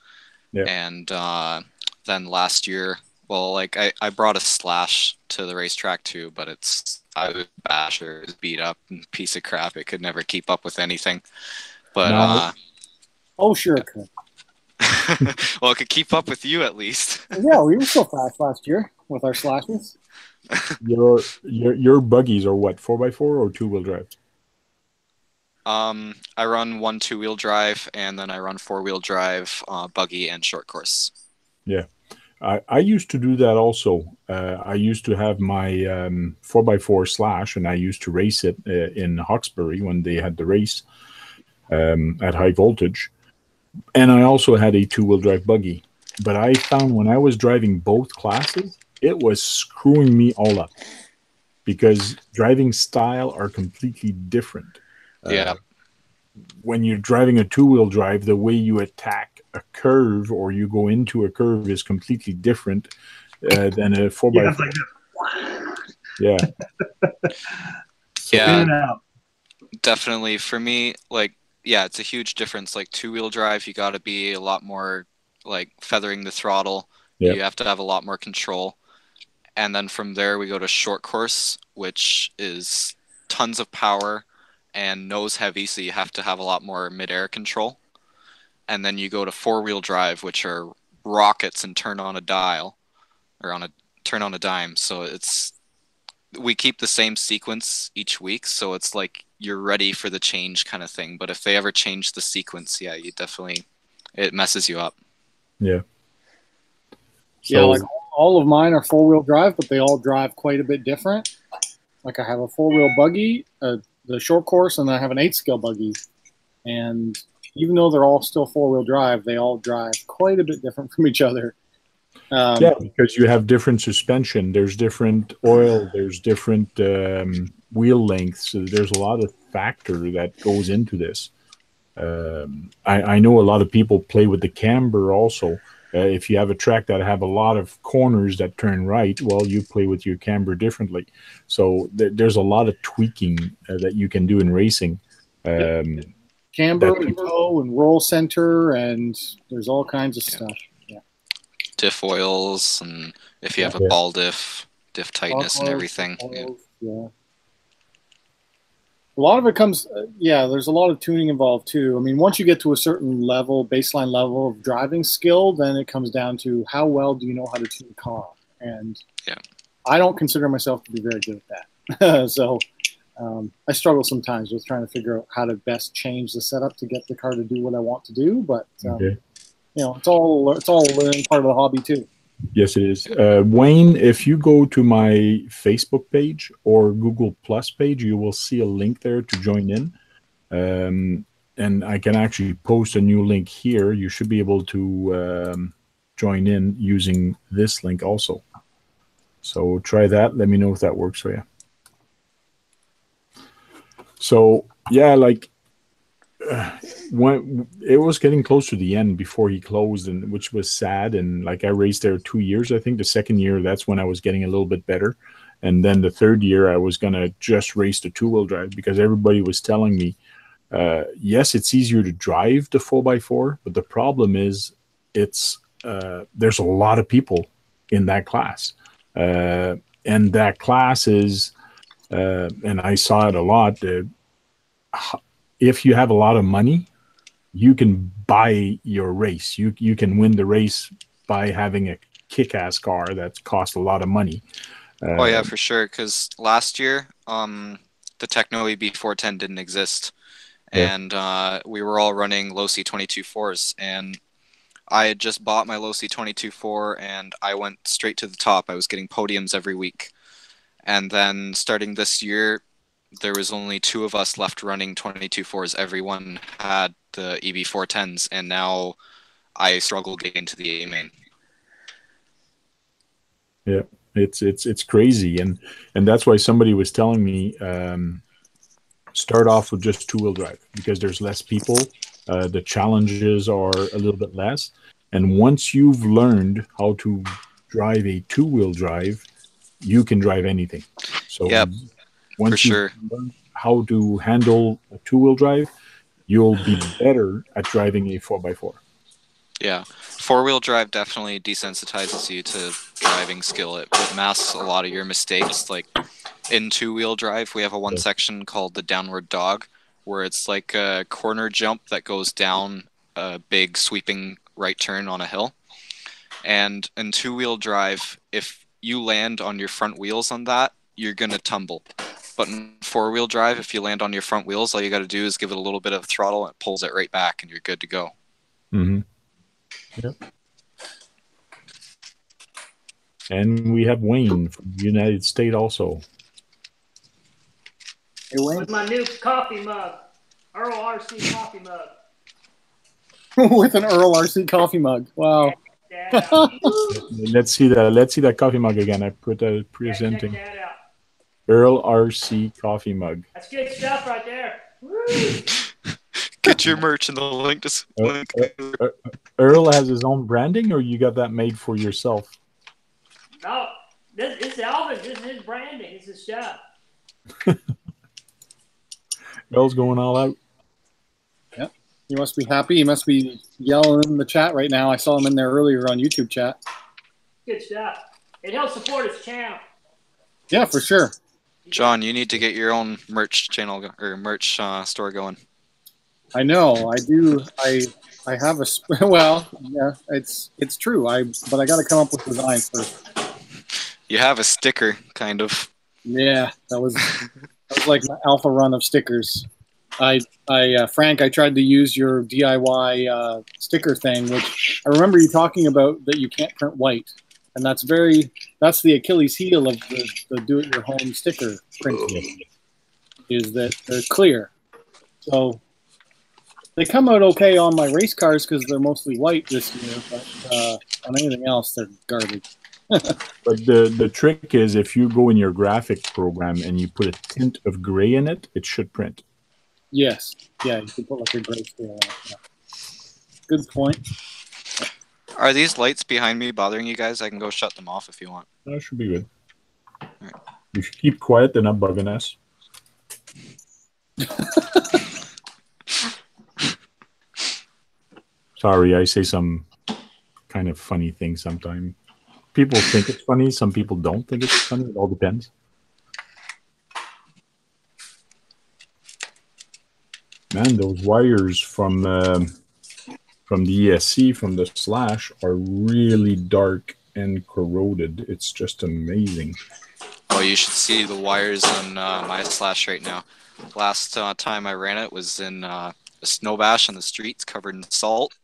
and then last year, I brought a Slash to the racetrack too, but I was a basher, it was beat up and piece of crap. It could never keep up with anything. But oh sure it could. well, it could keep up with you at least. Yeah, we were so fast last year with our Slashes. Your buggies are what, 4x4 or two-wheel drive? I run one two-wheel drive, and then I run four-wheel drive, buggy, and short course. Yeah. I used to do that also. I used to have my 4x4 Slash, and I used to race it in Hawkesbury when they had the race at high voltage. And I also had a two-wheel drive buggy. But I found when I was driving both classes, it was screwing me all up because driving style are completely different. Yeah. When you're driving a two-wheel drive, the way you attack a curve or you go into a curve is completely different than a 4x4. Yeah, it's like this. Yeah. Yeah. In and out. Definitely for me, like, yeah, it's a huge difference. Like two-wheel drive, you got to be a lot more like feathering the throttle. Yeah. You have to have a lot more control. And then from there we go to short course, which is tons of power and nose heavy, so you have to have a lot more mid-air control. And then you go to four-wheel drive, which are rockets and turn on a dial or turn on a dime. So we keep the same sequence each week, so it's like you're ready for the change kind of thing. But if they ever change the sequence, yeah, it messes you up. Yeah. Yeah, like all of mine are four-wheel drive, but they all drive quite a bit different. Like I have a four-wheel buggy, the short course, and I have an 8-scale buggy. And even though they're all still four-wheel drive, they all drive quite a bit different from each other. Yeah, because you have different suspension. There's different oil. There's different wheel lengths. So there's a lot of factor that goes into this. I know a lot of people play with the camber also. If you have a track that have a lot of corners that turn right, well, you play with your camber differently. So there's a lot of tweaking that you can do in racing. Camber and toe and roll center, and there's all kinds of stuff. Yeah. Diff oils, and if you have a ball diff tightness and everything. Yeah. A lot of it comes, there's a lot of tuning involved too. I mean, once you get to a certain level, baseline level of driving skill, then it comes down to how well do you know how to tune a car. And I don't consider myself to be very good at that. So I struggle sometimes with trying to figure out how to best change the setup to get the car to do what I want to do. But, it's all learning part of the hobby too. Yes, it is. Wayne, if you go to my Facebook page or Google Plus page, you will see a link there to join in. And I can actually post a new link here. You should be able to join in using this link also. So try that. Let me know if that works for you. So, yeah, like when it was getting close to the end before he closed, and which was sad. And like I raced there 2 years. I think the second year, that's when I was getting a little bit better. And then the third year, I was going to just race the two-wheel drive because everybody was telling me, yes, it's easier to drive the 4x4, but the problem is there's a lot of people in that class. And that class is, and I saw it a lot, if you have a lot of money, you can buy your race. You can win the race by having a kick-ass car that costs a lot of money. Oh yeah, for sure. Because last year, the Techno EB410 didn't exist, and we were all running low C 22.4s, and I had just bought my low C 22.4, and I went straight to the top. I was getting podiums every week, and then starting this year, there was only 2 of us left running 22.4s. Everyone had the EB410s, and now I struggle getting into the A main. Yeah, it's crazy, and that's why somebody was telling me start off with just two-wheel drive because there's less people. The challenges are a little bit less, and once you've learned how to drive a two-wheel drive, you can drive anything. So once you learn how to handle a two-wheel drive, you'll be better at driving a 4x4. Yeah, four-wheel drive definitely desensitizes you to driving skill. It masks a lot of your mistakes. Like in two-wheel drive, we have a one section called the downward dog, where it's like a corner jump that goes down a big sweeping right turn on a hill. And in two-wheel drive, if you land on your front wheels on that, you're going to tumble. But in four-wheel drive, if you land on your front wheels, all you got to do is give it a little bit of throttle and it pulls it right back and you're good to go. Mm-hmm. Yep. And we have Wayne from the United States also. Hey, Wayne. With my new coffee mug, Earl RC coffee mug. With an Earl RC coffee mug. Wow. Let's see that coffee mug again. I put a presenting check that out. Earl RC coffee mug. That's good stuff right there. Woo. Get your merch in the link. Earl has his own branding, or you got that made for yourself? No, this is Elvis. This is his branding. It's his stuff. Earl's going all out. Yep. He must be happy. He must be yelling in the chat right now. I saw him in there earlier on YouTube chat. Good stuff. It helps support his channel. Yeah, for sure. John, you need to get your own merch channel or merch store going. I know. I do. I have a well. Yeah, it's true. But I got to come up with designs first. You have a sticker, kind of. Yeah, that was like my alpha run of stickers. Frank, I tried to use your DIY sticker thing, which I remember you talking about that you can't print white, and that's the Achilles heel of the do-it-your-home sticker printing, is that they're clear. So they come out okay on my race cars because they're mostly white this year, but on anything else, they're garbage. But the trick is, if you go in your graphic program and you put a tint of gray in it, it should print. Yes. Yeah, you can put like a gray scale on it. Yeah. Good point. Are these lights behind me bothering you guys? I can go shut them off if you want. That should be good. Right. You should keep quiet. They're not bugging us. Sorry, I say some kind of funny things sometimes. People think it's funny. Some people don't think it's funny. It all depends. Man, those wires from the ESC, from the Slash, are really dark and corroded. It's just amazing. Oh, you should see the wires on my Slash right now. Last time I ran it was in a snow bash on the streets covered in salt.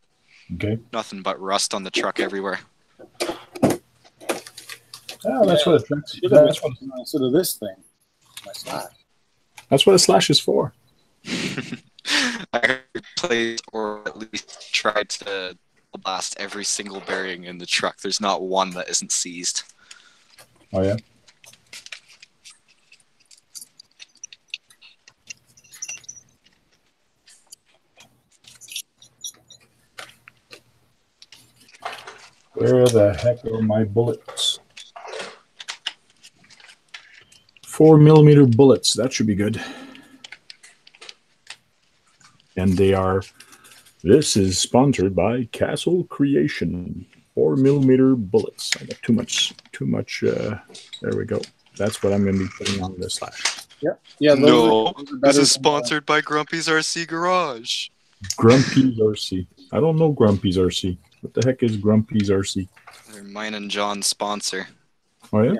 Okay. Nothing but rust on the truck everywhere. Oh, that's what Instead of this thing, my Slash. That's what a Slash is for. I replaced or at least tried to blast every single bearing in the truck. There's not one that isn't seized. Oh, yeah? Where the heck are my bullets? 4mm bullets. That should be good. And they are. This is sponsored by Castle Creation. 4mm bullets. I got too much. There we go. That's what I'm going to be putting on the Slash. Yeah. Yeah. No, this is sponsored by Grumpy's RC Garage. Grumpy's RC. I don't know Grumpy's RC. What the heck is Grumpy's RC? They're mine and John's sponsor. Oh, yeah?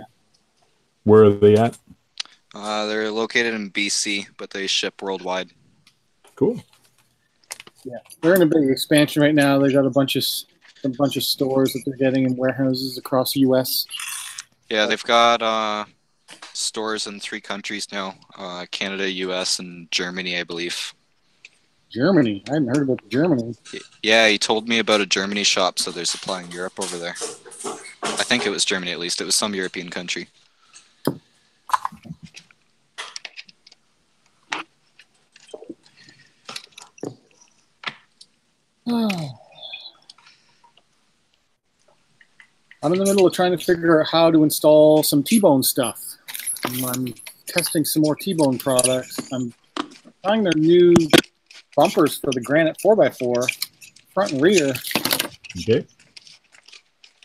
Where are they at? They're located in BC, but they ship worldwide. Cool. Yeah, they're in a big expansion right now. They got a bunch of stores that they're getting in warehouses across the U.S. Yeah, they've got stores in 3 countries now: Canada, U.S., and Germany, I believe. Germany? I hadn't heard about Germany. Yeah, he told me about a Germany shop, so they're supplying Europe over there. I think it was Germany, at least. It was some European country. I'm in the middle of trying to figure out how to install some T-Bone stuff. I'm testing some more T-Bone products. I'm trying their new bumpers for the Granite 4x4, front and rear. Okay.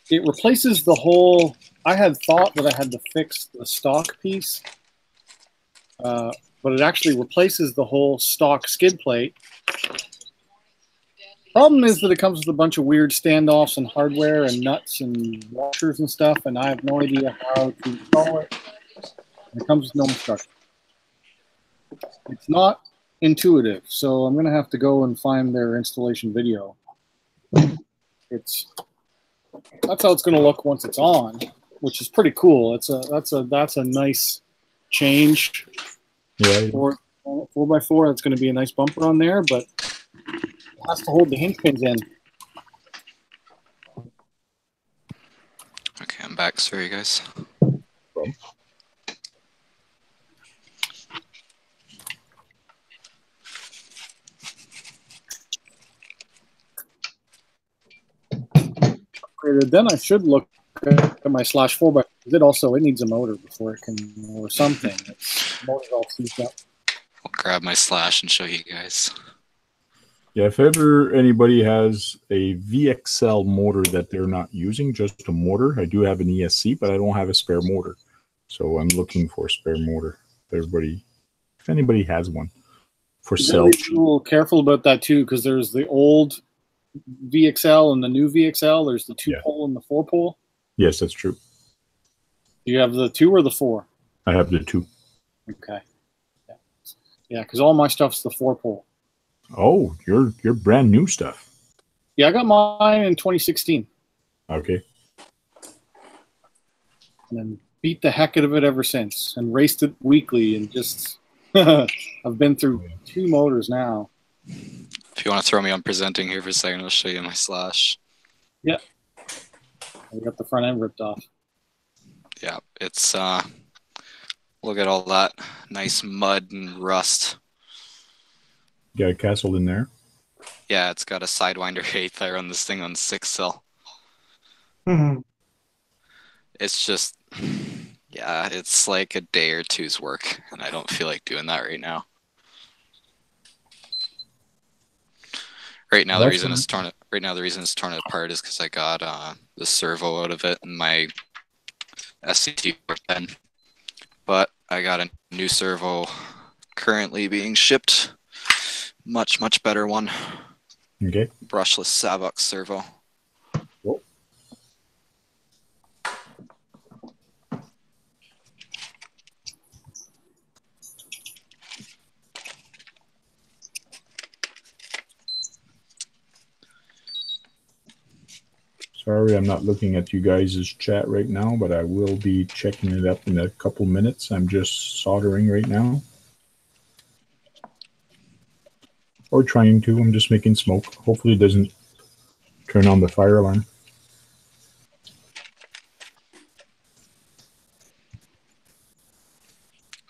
It replaces the whole... I had thought that I had to fix the stock piece, but it actually replaces the whole stock skid plate. Problem is that it comes with a bunch of weird standoffs and hardware and nuts and washers and stuff, and I have no idea how to install it. It comes with no instructions. It's not intuitive, so I'm going to have to go and find their installation video. That's how it's going to look once it's on. which is pretty cool. That's a nice change. Yeah. 4x4. That's going to be a nice bumper on there, but it has to hold the hinge pins in. Okay, I'm back. Sorry, guys. Then I should look at my slash 4x. It needs a motor before it can, or something. The motor's all seized up. I'll grab my slash and show you guys. Yeah, if ever anybody has a VXL motor that they're not using, just a motor, I do have an ESC, but I don't have a spare motor. So I'm looking for a spare motor. If anybody has one for sale. Be a little careful about that too, because there's the old VXL and the new VXL. There's the 2-pole and the 4-pole. Yes, that's true. Do you have the 2 or the 4? I have the 2. Okay. Yeah, because all my stuff's the 4-pole. Oh, you're brand new stuff. Yeah, I got mine in 2016. Okay. And then beat the heck out of it ever since, and raced it weekly, and just I've been through 2 motors now. If you want to throw me on presenting here for a second, I'll show you my slash. Yeah. I got the front end ripped off. Yeah, it's look at all that nice mud and rust. Got a castle in there? Yeah, it's got a Sidewinder 8th. I run this thing on 6-cell. Mm-hmm. It's just, yeah, it's like a day or two's work, and I don't feel like doing that right now. Right now, the reason it's torn apart is because I got the servo out of it and my SCT 410. But I got a new servo currently being shipped. Much better one. Okay. Brushless Savox servo. Cool. Sorry, I'm not looking at you guys' chat right now, but I will be checking it up in a couple minutes. I'm just soldering right now. Or trying to. I'm just making smoke. Hopefully it doesn't turn on the fire alarm.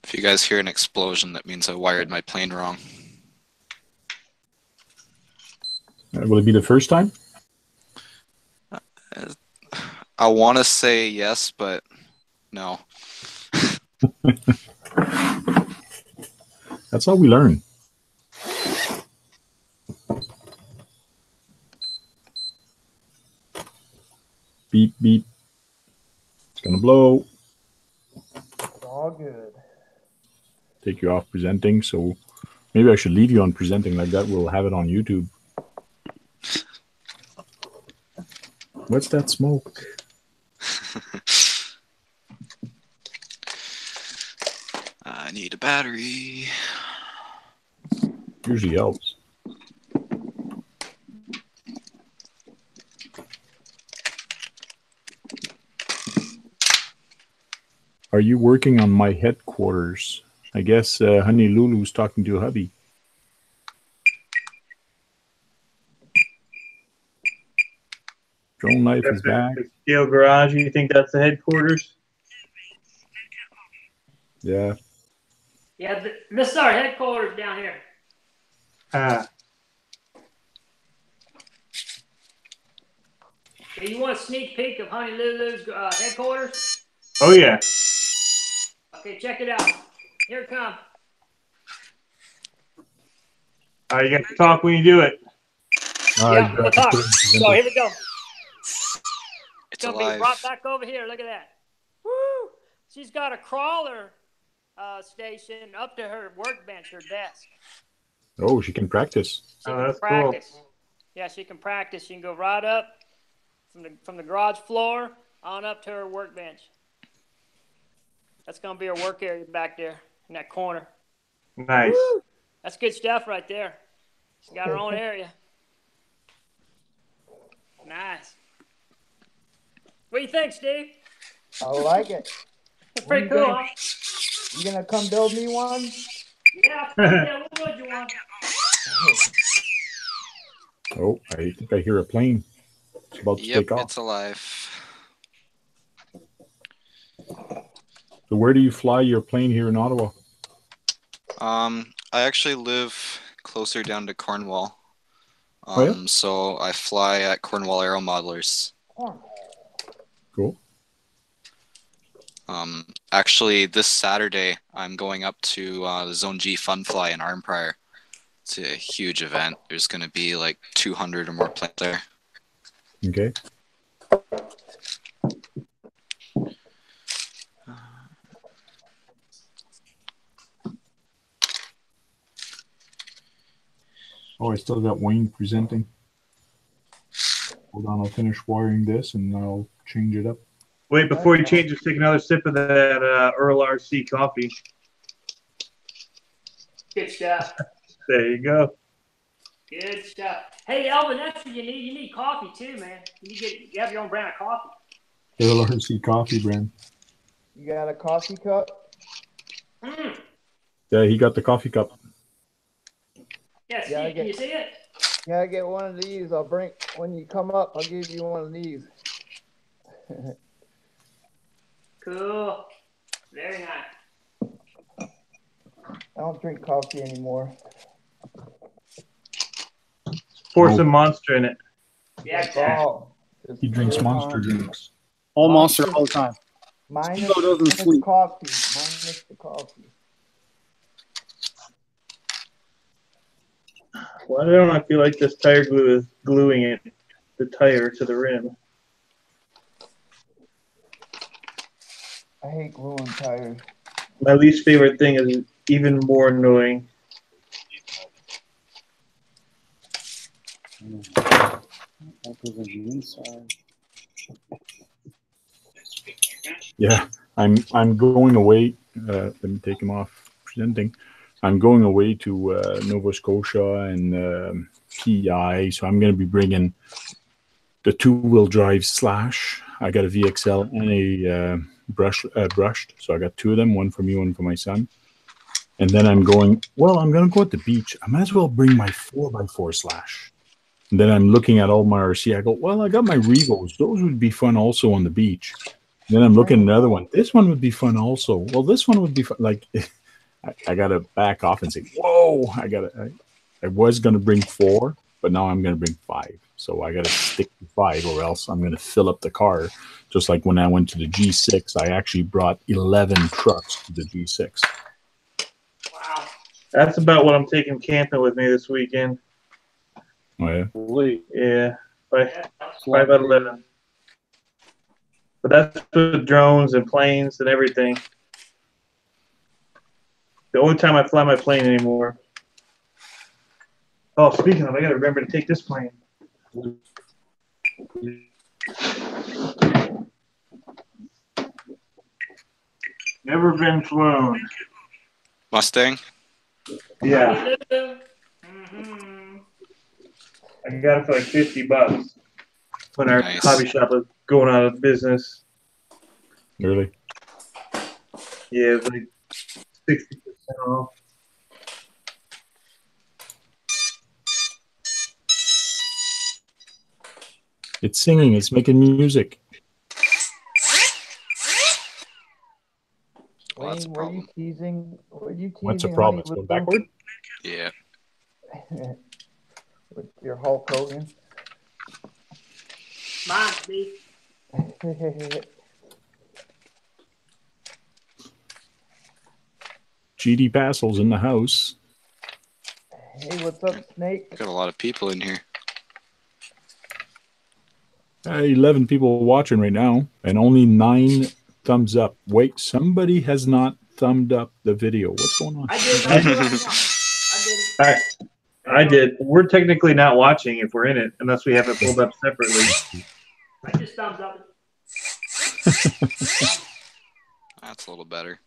If you guys hear an explosion, that means I wired my plane wrong. Will it be the first time? I want to say yes, but no. That's how we learn. Beep, beep. It's going to blow. It's all good. Take you off presenting, so maybe I should leave you on presenting like that. We'll have it on YouTube. What's that smoke? I need a battery. Usually helps. Are you working on my headquarters? I guess Honey Lulu's talking to hubby. Drone Life is back. The Scale Garage, you think that's the headquarters? Yeah. Yeah, this is our headquarters down here. Okay, you want a sneak peek of Honey Lulu's headquarters? Oh, yeah. Okay, check it out. Here it comes. You got to talk when you do it. Yeah, we'll talk. So here we go. It's gonna alive. be brought back over here. Look at that. Woo! She's got a crawler station up to her workbench, her desk. Oh, she can practice. She Oh, can that's practice. cool. Yeah, she can practice. She can go right up from the garage floor on up to her workbench. That's gonna be her work area back there in that corner. Nice. Woo! That's good stuff right there. She's got her own area. Nice. What do you think, Steve? I like it. It's When pretty cool, huh? You gonna come build me one? Yeah, we'll build you one. Oh, I think I hear a plane. It's about to take off. It's alive. So where do you fly your plane here in Ottawa? I actually live closer down to Cornwall. Oh, yeah? So I fly at Cornwall Aero Modelers. Cool. Actually, this Saturday, I'm going up to the Zone G Fun Fly in Arnprior. It's a huge event. There's going to be like 200 or more planes there. Okay. Oh, I still got Wayne presenting. Hold on, I'll finish wiring this and I'll change it up. Wait, before you change, just take another sip of that Earl RC coffee. Good stuff. There you go. Good stuff. Hey, Elvin, that's what you need. You need coffee too, man. You have your own brand of coffee. Earl RC coffee brand. You got a coffee cup? Yeah, he got the coffee cup. Yes, can you see it? Gotta get one of these. I'll bring, when you come up, I'll give you one of these. Cool. Very nice. I don't drink coffee anymore. Pour some Monster in it. Yeah, he drinks Monster drinks. All Monster all the time. Minus doesn't sleep. coffee. Minus the coffee. Why don't I feel like this tire glue is gluing it, the tire to the rim? I hate gluing tires. My least favorite thing is even more annoying. That goes on the inside. Yeah, I'm going away. Let me take him off presenting. I'm going away to Nova Scotia and PEI, so I'm going to be bringing the two-wheel drive Slash. I got a VXL and a brushed, so I got two of them, one for me, one for my son. And then I'm going to go at the beach. I might as well bring my 4x4 Slash. And then I'm looking at all my RC. I go, well, I got my Revos. Those would be fun also on the beach. And then I'm looking at another one. This one would be fun also. Well, this one would be fun. Like, I got to back off and say, whoa, I was going to bring 4, but now I'm going to bring 5. So I got to stick to 5 or else I'm going to fill up the car. Just like when I went to the G6, I actually brought 11 trucks to the G6. Wow. That's about what I'm taking camping with me this weekend. Oh, yeah? Yeah, 5 out of 11. But that's with drones and planes and everything. The only time I fly my plane anymore. Oh, speaking of, I gotta remember to take this plane. Never been flown. Mustang? Yeah. Mm-hmm. I got it for like $50 when our hobby shop was going out of business. Really? Yeah, it was like 60% off. It's singing. It's making music. Well, that's a problem. Were you teasing? What's the problem? It's going backward? Yeah. With your Hulk Hogan? Mine, me. GD Passel's in the house. Hey, what's up, Snake? Got a lot of people in here. 11 people watching right now, and only 9 thumbs up. Wait, somebody has not thumbed up the video. What's going on? I did. We're technically not watching if we're in it, unless we have it pulled up separately. I just thumbs up. That's a little better.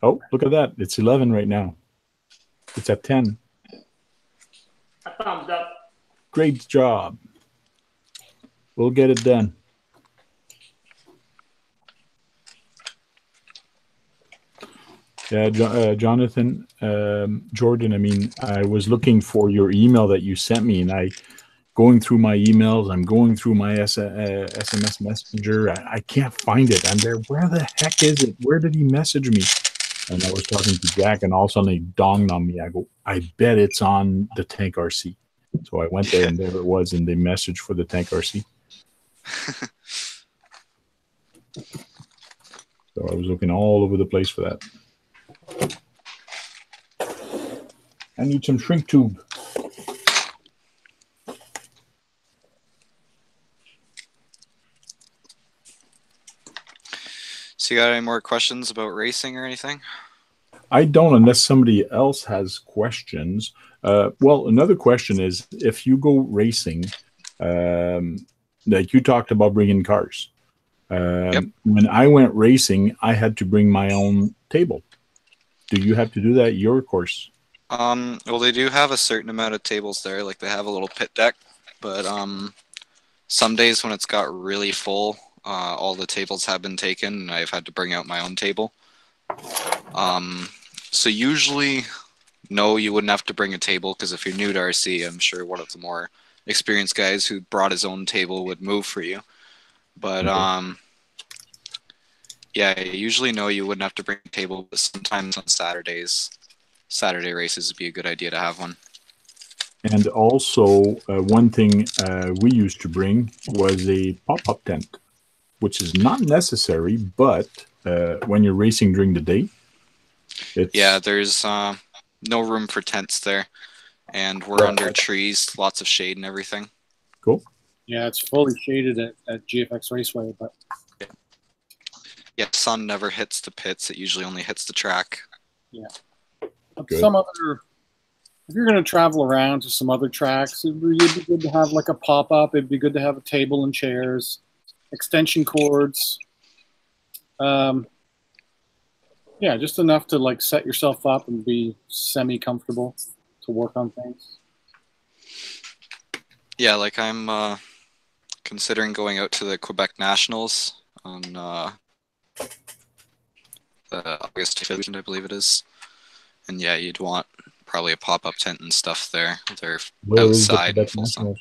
Oh, look at that. It's 11 right now. It's at 10. I thumbs up. Great job. We'll get it done. Yeah, Jonathan, Jordan, I mean, I was looking for your email that you sent me, and going through my emails, I'm going through my SMS Messenger. I can't find it. I'm there. Where the heck is it? Where did he message me? And I was talking to Jack, and all of a sudden it dawned on me. I go, I bet it's on the Tank RC. So I went there, and there it was in the message for the Tank RC. So I was looking all over the place for that. I need some shrink tube. So you got any more questions about racing or anything? I don't, unless somebody else has questions. Well, another question is, if you go racing, like you talked about bringing cars. Yep. When I went racing, I had to bring my own table. Do you have to do that at your course? Well, they do have a certain amount of tables there. Like they have a little pit deck, but some days when it's got really full, all the tables have been taken, and I've had to bring out my own table. So usually, no, you wouldn't have to bring a table, because if you're new to RC, I'm sure one of the more experienced guys who brought his own table would move for you. But yeah, usually no, you wouldn't have to bring a table, but sometimes on Saturday races would be a good idea to have one. And also, one thing we used to bring was a pop-up tent, which is not necessary, but when you're racing during the day, yeah, there's no room for tents there, and we're under trees, lots of shade and everything. Cool. Yeah, it's fully shaded at GFX Raceway, but yeah, sun never hits the pits. It usually only hits the track. Yeah. Some other, if you're going to travel around to some other tracks, it'd be good to have like a pop-up. It'd be good to have a table and chairs, extension cords. Yeah, just enough to like set yourself up and be semi-comfortable to work on things. Yeah, like I'm considering going out to the Quebec Nationals on August 5th, I believe it is. And yeah, you'd want probably a pop-up tent and stuff there. They're outside in full sun.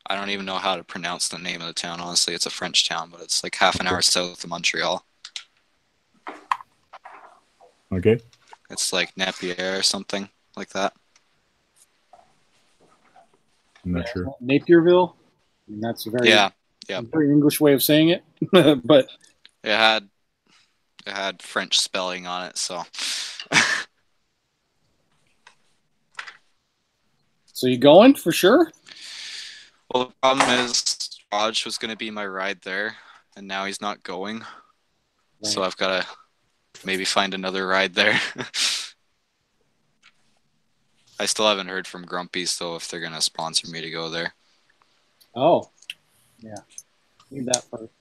I don't even know how to pronounce the name of the town, honestly. It's a French town, but it's like half an hour south of Montreal. Okay. It's like Napier or something like that. I'm not sure. Napierville? I mean, that's a very, very English way of saying it. But it had French spelling on it, so. So you going for sure? Well, the problem is Raj was going to be my ride there, and now he's not going. Right. So I've got to maybe find another ride there. I still haven't heard from Grumpy's, though, if they're going to sponsor me to go there. Oh, yeah. Need that first.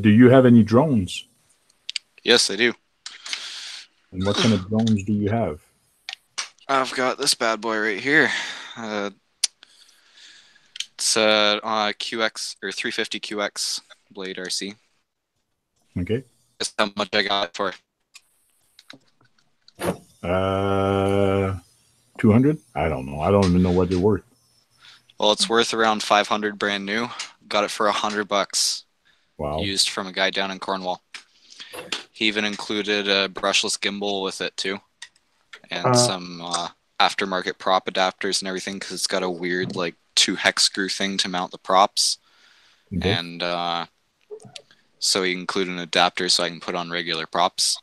Do you have any drones? Yes, I do. And what kind of drones do you have? I've got this bad boy right here. It's a QX or 350 QX Blade RC. Okay. That's how much I got it for. 200? I don't know. I don't even know what they're worth. Well, it's worth around 500 brand new. Got it for $100. Wow. Used from a guy down in Cornwall. He even included a brushless gimbal with it too, and some aftermarket prop adapters and everything, because it's got a weird like 2 hex screw thing to mount the props. Okay. And so he included an adapter so I can put on regular props.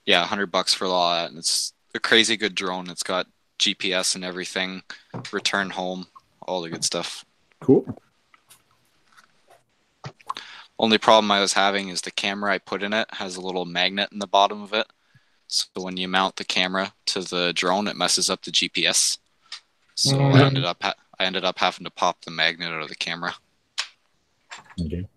Yeah, $100 for all that, and it's a crazy good drone. It's got GPS and everything, return home, all the good stuff. Cool. Only problem I was having is the camera I put in it has a little magnet in the bottom of it. So when you mount the camera to the drone, it messes up the GPS. So I ended up having to pop the magnet out of the camera. Okay.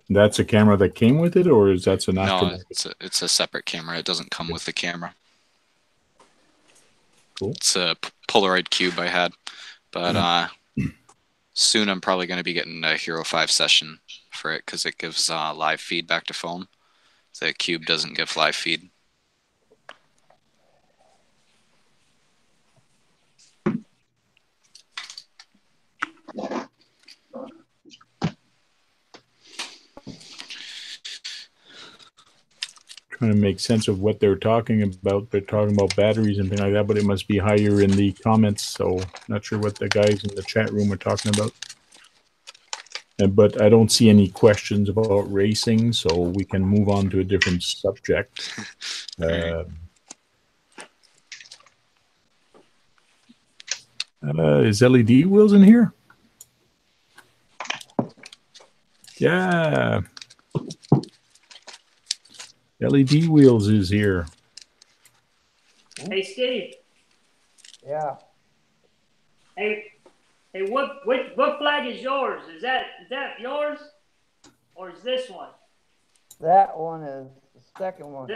That's a camera that came with it, or is that an No, aftermarket? it's a separate camera. It doesn't come with the camera. Cool. It's a Polaroid Cube I had, but soon I'm probably going to be getting a Hero 5 session for it because it gives live feed back to phone. The Cube doesn't give live feed. Trying to make sense of what they're talking about. They're talking about batteries and things like that, but it must be higher in the comments. So not sure what the guys in the chat room are talking about. But I don't see any questions about racing, so we can move on to a different subject. Is LED wheels in here? Yeah. LED wheels is here. Hey, Steve. Yeah. Hey, what flag is yours? Is that yours, or is this one? That one is the second one.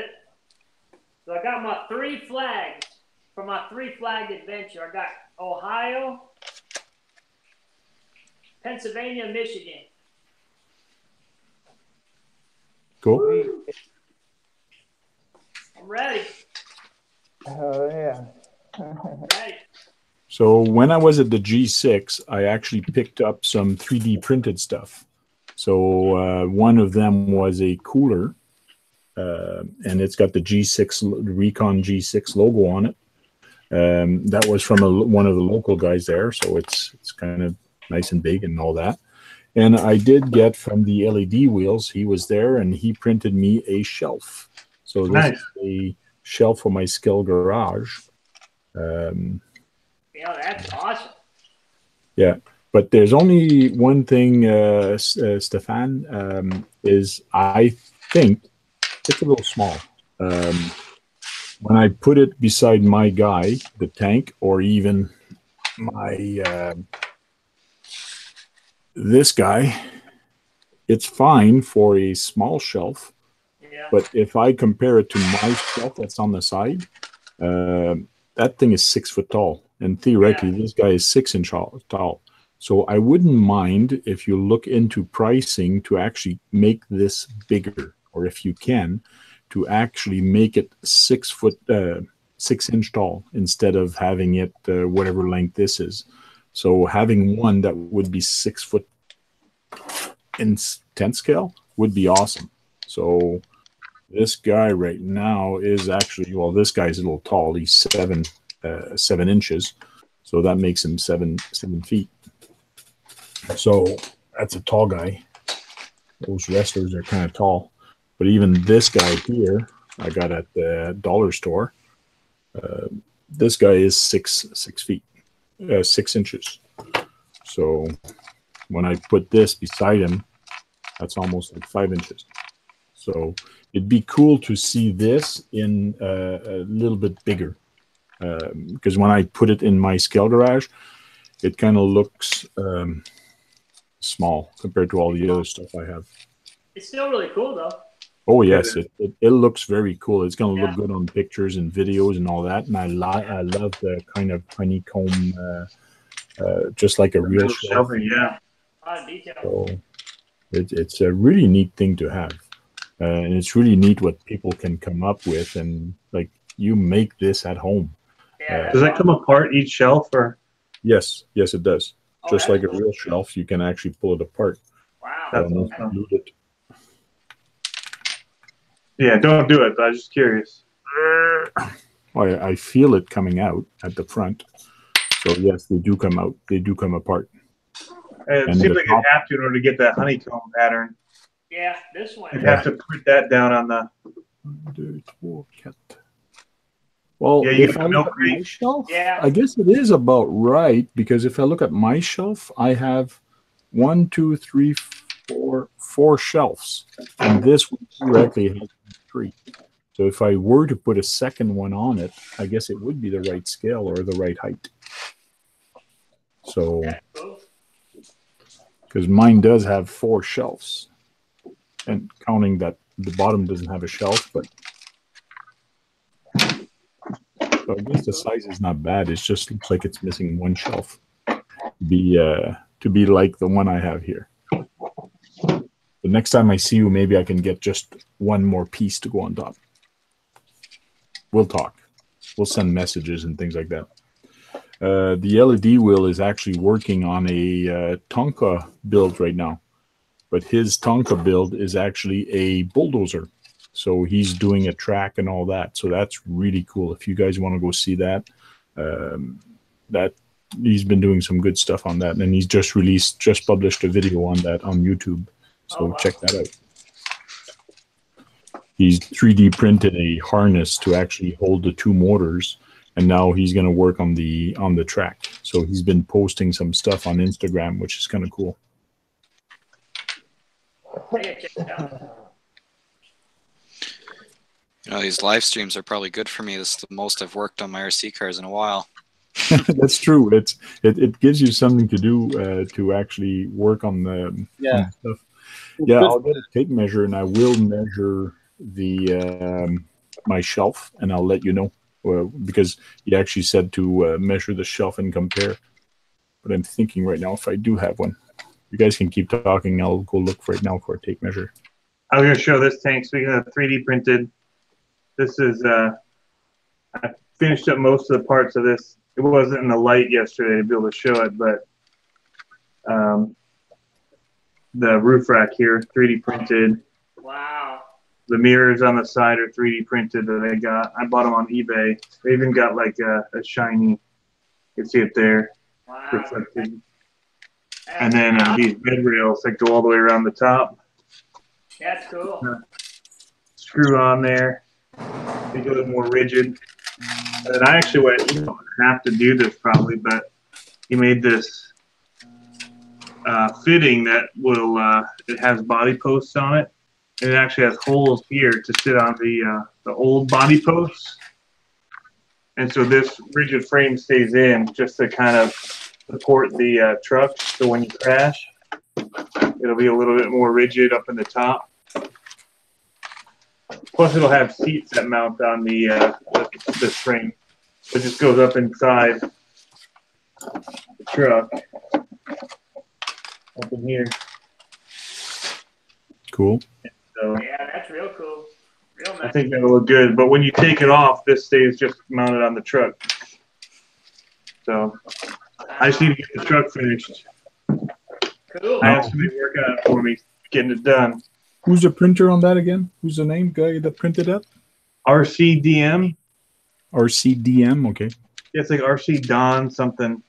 So I got my 3 flags for my 3-flag adventure. I got Ohio, Pennsylvania, Michigan. Cool. I'm ready. Oh yeah. Ready. So when I was at the G6, I actually picked up some 3D printed stuff. So one of them was a cooler, and it's got the G6 Recon G6 logo on it. That was from one of the local guys there, so it's kind of nice and big and all that. And I did get from the LED wheels. He was there, and he printed me a shelf. So this is a shelf for my Skill Garage. Yeah, that's awesome. Yeah, but there's only one thing, Stefan, is I think it's a little small. When I put it beside my guy, the tank, or even my this guy, it's fine for a small shelf. Yeah. But if I compare it to my shelf that's on the side, that thing is 6 foot tall. And theoretically, this guy is 6 inch tall. So I wouldn't mind if you look into pricing to actually make this bigger, or if you can, to actually make it 6 inch tall instead of having it whatever length this is. So having one that would be 6 foot in 10 scale would be awesome. So this guy right now is actually, well, this guy's a little tall. He's 7 inches. So that makes him 7 feet. So that's a tall guy. Those wrestlers are kind of tall. But even this guy here, I got at the dollar store. This guy is 6 feet, 6 inches. So when I put this beside him, that's almost like 5 inches. So it'd be cool to see this in a little bit bigger. Because when I put it in my Scale Garage, it kind of looks small compared to all the other stuff I have. It's still really cool, though. Oh, yes. It looks very cool. It's going to look good on pictures and videos and all that. And I love the kind of honeycomb, just like a real shelf. Yeah. A lot of detail. So it's a really neat thing to have. And it's really neat what people can come up with. And, like, you make this at home. Yeah, does that come apart each shelf, or? Yes, it does. Oh, Just like a cool. real shelf, you can actually pull it apart. Wow. That's awesome. Loot it. Yeah, don't do it. I was just curious. Well, I feel it coming out at the front. So yes, they do come out. They do come apart. It And seems the like top- you have to in order to get that honeycomb pattern. Yeah, this one. You have to print that down on the. Well, Yeah, you if get I the look milk at my crate. shelf, Yeah. I guess it is about right, because if I look at my shelf, I have 1, 2, 3, 4 shelves, and this one directly has 3. So if I were to put a second one on it, I guess it would be the right scale or the right height. So, because mine does have 4 shelves. and counting that the bottom doesn't have a shelf, but so I guess the size is not bad. It just looks like it's missing one shelf to be like the one I have here. The next time I see you, maybe I can get just one more piece to go on top. We'll talk. We'll send messages and things like that. The LED wheel is actually working on a Tonka build right now, but his Tonka build is actually a bulldozer. So he's doing a track and all that. So that's really cool. If you guys want to go see that, that he's been doing some good stuff on that, and he's just published a video on that on YouTube. So check that out. He's 3D printed a harness to actually hold the two motors, and now he's going to work on the track. So he's been posting some stuff on Instagram, which is kind of cool. You know, these live streams are probably good for me. This is the most I've worked on my RC cars in a while. That's true. It gives you something to do to actually work on the stuff. Yeah, I'll get a tape measure and I will measure the my shelf, and I'll let you know because he actually said to measure the shelf and compare. But I'm thinking right now if I do have one. You guys can keep talking. I'll go look right now for a tape measure. I was going to show this tank. Speaking of 3D printed, this is I finished up most of the parts of this. It wasn't in the light yesterday to be able to show it, but the roof rack here, 3D printed. Wow. The mirrors on the side are 3D printed that I got. I bought them on eBay. They even got like a shiny, you can see it there, reflected. And then these bed rails that go all the way around the top. That's cool. Screw on there. Make it a little more rigid. And then I actually went, you don't have to do this probably, but he made this fitting that will, it has body posts on it. And it actually has holes here to sit on the old body posts. And so this rigid frame stays in just to kind of support the truck. So when you crash, it'll be a little bit more rigid up in the top. Plus, it'll have seats that mount on the frame. It just goes up inside the truck. Up in here. Cool. So, yeah, that's real cool. Real nice. I think that'll look good. But when you take it off, this stays just mounted on the truck. So I just need to get the truck finished. Cool. I have somebody working on it for me, getting it done. Who's the printer on that again? Who's the name guy that printed it? RCDM. RCDM, okay. Yeah, it's like RC Don something.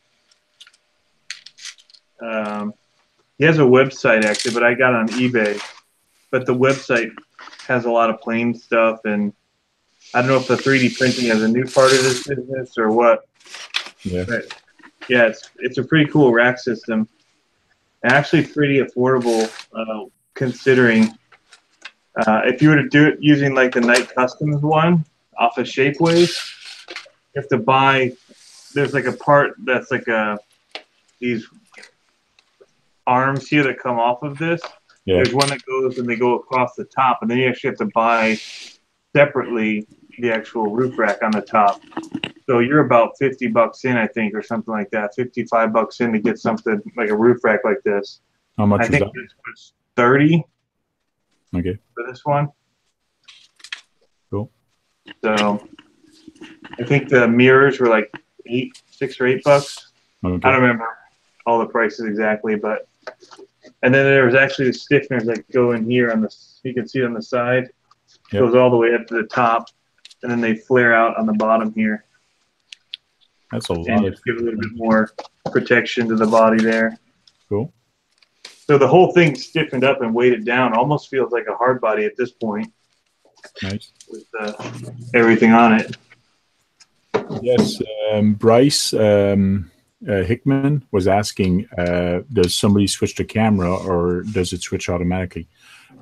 He has a website actually, but I got it on eBay. But the website has a lot of plain stuff, and I don't know if the 3D printing is a new part of this business or what. Yeah. But yeah, it's a pretty cool rack system. And actually pretty affordable considering if you were to do it using like the Night Customs one off of Shapeways, you have to buy, there's like a part that's like these arms here that come off of this. Yeah. There's one that goes and they go across the top, and then you actually have to buy separately the actual roof rack on the top. So you're about $50 in, I think, or something like that. $55 in to get something like a roof rack like this. How much is that? I think this was $30. Okay. For this one. Cool. So I think the mirrors were like $6 or $8. Okay. I don't remember all the prices exactly, but and then there was actually the stiffeners that go in here on this. You can see it on the side. Yep. Goes all the way up to the top, and then they flare out on the bottom here. That's a lot. And give a little bit more protection to the body there. Cool. So the whole thing stiffened up and weighted down. Almost feels like a hard body at this point. Nice. With everything on it. Yes, Bryce Hickman was asking, does somebody switch the camera or does it switch automatically?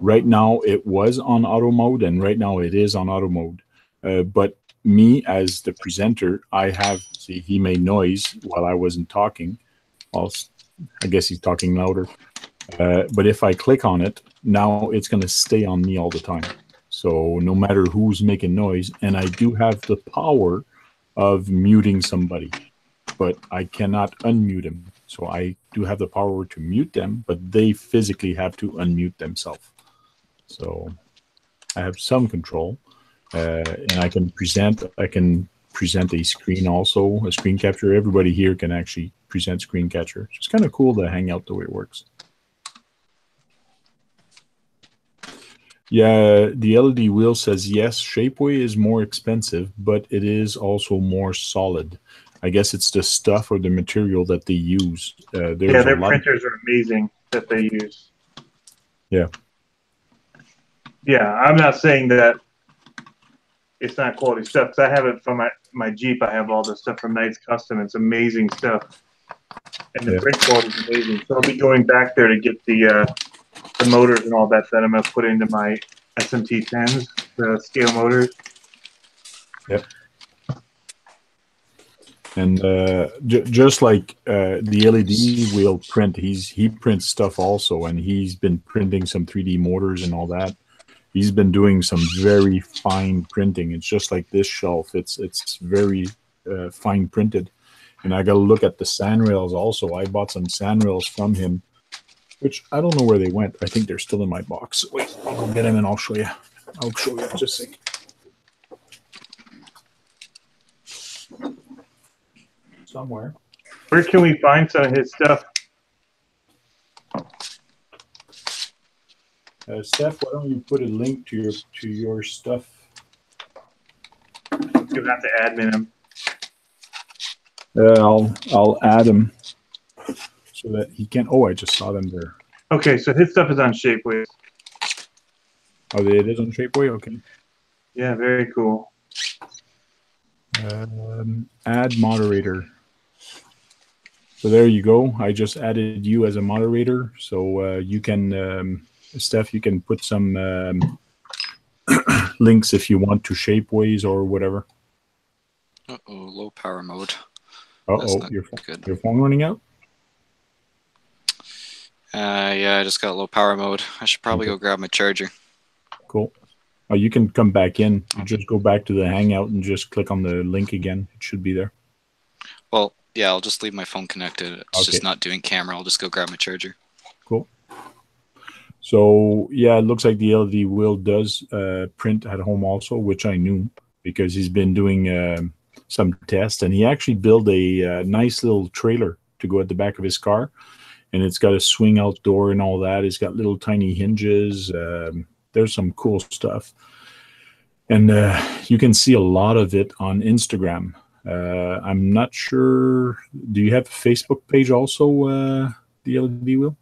Right now it was on auto mode, and right now it is on auto mode. But me as the presenter, see, he made noise while I wasn't talking. I guess he's talking louder. But if I click on it, now it's going to stay on me all the time. So no matter who's making noise, and I do have the power of muting somebody, but I cannot unmute them. So I do have the power to mute them, but they physically have to unmute themselves. So I have some control, and I can present a screen also, a screen capture. Everybody here can actually present screen capture. It's kind of cool to hang out the way it works. Yeah, the LED wheel says yes, Shapeway is more expensive, but it is also more solid. I guess it's the stuff or the material that they use. Yeah, their printers are amazing that they use. Yeah. Yeah, I'm not saying that it's not quality stuff, because I have it from my Jeep. I have all the stuff from Knight's Custom. It's amazing stuff. And the print quality is amazing. So I'll be going back there to get the motors and all that I'm going to put into my SMT10s, the scale motors. Yep. And just like the LED wheel print, he prints stuff also, and he's been printing some 3D motors and all that. He's been doing some very fine printing. It's just like this shelf. It's very fine printed. And I got to look at the sand rails also. I bought some sand rails from him, which I don't know where they went. I think they're still in my box. Wait, I'll go get them and I'll show you. I'll show you just a second. Somewhere. Where can we find some of his stuff? Steph, why don't you put a link to your stuff? You'll have to admin him. I'll add him so that he can. Oh, I just saw them there. Okay, so his stuff is on Shapeway. Oh, it is on Shapeway. Okay. Yeah, very cool. Add moderator. So there you go. I just added you as a moderator, so you can, Steph, you can put some links if you want to Shapeways or whatever. Uh-oh, low power mode. Uh-oh, your phone running out? Yeah, I just got low power mode. I should probably go grab my charger. Cool. Oh, you can come back in. You just go back to the Hangout and just click on the link again. It should be there. Well, yeah, I'll just leave my phone connected. It's just not doing camera. I'll just go grab my charger. Cool. So, yeah, it looks like the LED wheel does print at home also, which I knew because he's been doing some tests. And he actually built a nice little trailer to go at the back of his car. And it's got a swing out door and all that. It's got little tiny hinges. There's some cool stuff. And you can see a lot of it on Instagram. I'm not sure. Do you have a Facebook page also, the LED wheel?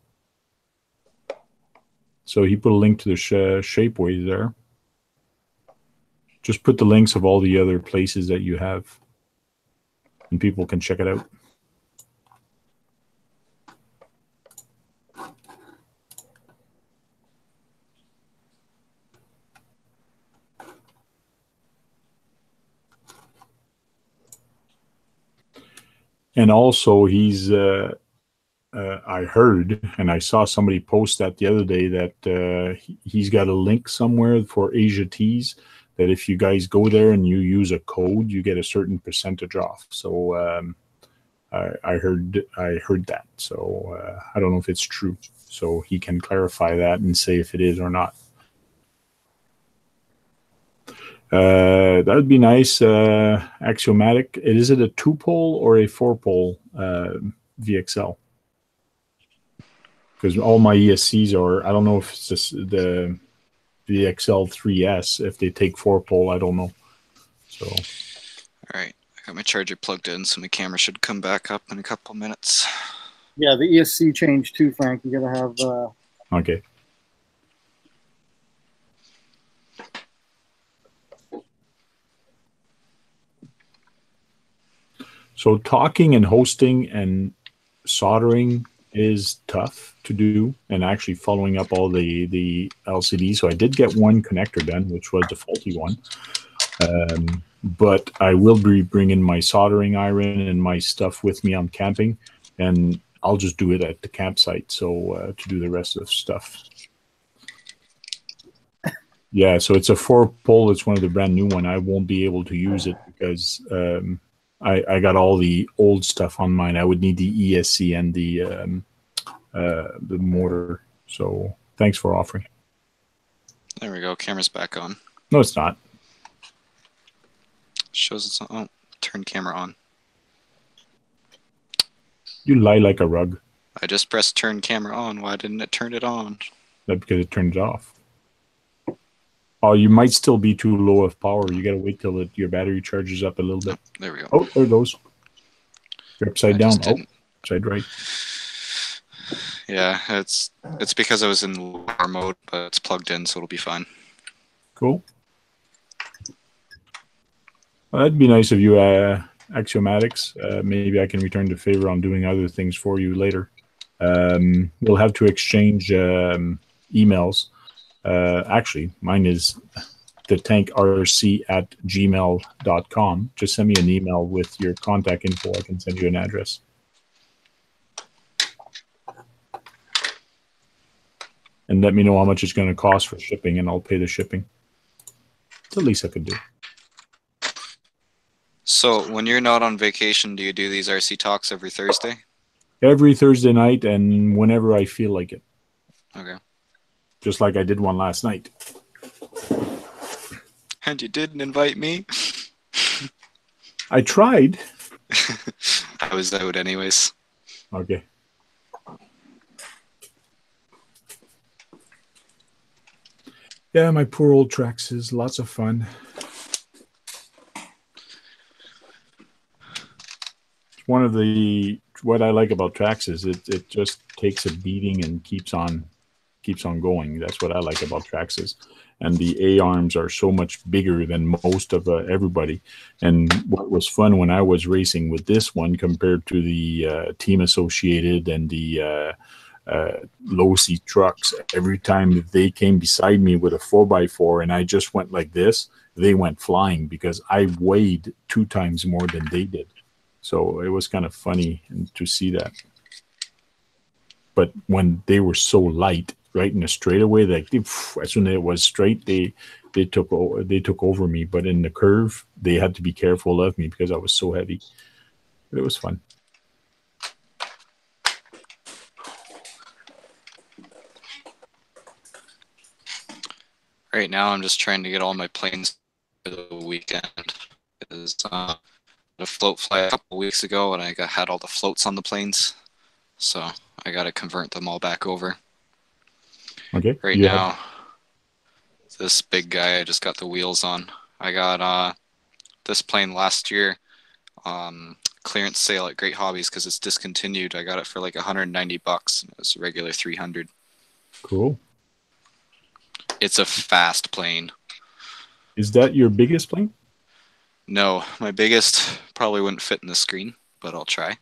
So he put a link to the Shapeway there. Just put the links of all the other places that you have, and people can check it out. And also, he's, I heard, and I saw somebody post that the other day, that he's got a link somewhere for Asia Tees, that if you guys go there and you use a code, you get a certain percentage off. So I heard that. So I don't know if it's true. So he can clarify that and say if it is or not. That would be nice. Axiomatic. Is it a 2-pole or a 4-pole VXL? Because all my ESCs are, I don't know if it's just the VXL 3S. If they take 4-pole, I don't know. So. All right. I got my charger plugged in, so my camera should come back up in a couple minutes. Yeah, the ESC changed too, Frank. You got to have... Okay. So talking and hosting and soldering is tough to do, and actually following up all the LCDs. So I did get one connector done, which was the faulty one. But I will be bringing my soldering iron and my stuff with me on camping. And I'll just do it at the campsite. So to do the rest of the stuff. Yeah, so it's a 4-pole. It's one of the brand new one. I won't be able to use it because I got all the old stuff on mine. I would need the ESC and the motor. So thanks for offering. There we go. Camera's back on. No, it's not. Shows it's on. Oh, turn camera on. You lie like a rug. I just pressed turn camera on. Why didn't it turn it on? That's because it turned it off. Oh, you might still be too low of power. You got to wait till your battery charges up a little bit. There we go. Oh, there it goes. You're upside down. Oh, Didn't. upside right. Yeah, it's because I was in lower mode, but it's plugged in, so it'll be fine. Cool. Well, that'd be nice of you, Axiomatics. Maybe I can return the favor on doing other things for you later. We'll have to exchange emails. Actually, mine is thetankrc@gmail.com. Just send me an email with your contact info. I can send you an address. And let me know how much it's going to cost for shipping, and I'll pay the shipping. It's the least I could do. So when you're not on vacation, do you do these RC talks every Thursday? Every Thursday night and whenever I feel like it. Okay. Just like I did one last night. And you didn't invite me? I tried. I was out anyways. Okay. Yeah, my poor old Trax is lots of fun. One of what I like about Trax is it just takes a beating and keeps on going. That's what I like about Traxes. And the A-arms are so much bigger than most of everybody. And what was fun when I was racing with this one compared to the Team Associated and the low-seat trucks, every time they came beside me with a 4x4 and I just went like this, they went flying because I weighed 2 times more than they did. So it was kind of funny to see that. But when they were so light, right in the straightaway, like as soon as it was straight, they took over me. But in the curve, they had to be careful of me because I was so heavy. But it was fun. Right now, I'm just trying to get all my planes for the weekend. Because the float fly a couple weeks ago, and I had all the floats on the planes, so I got to convert them all back over. Okay. Right now, this big guy, I just got the wheels on. I got this plane last year, clearance sale at Great Hobbies because it's discontinued. I got it for like $190, and it was a regular $300. Cool. It's a fast plane. Is that your biggest plane? No, my biggest probably wouldn't fit in the screen, but I'll try.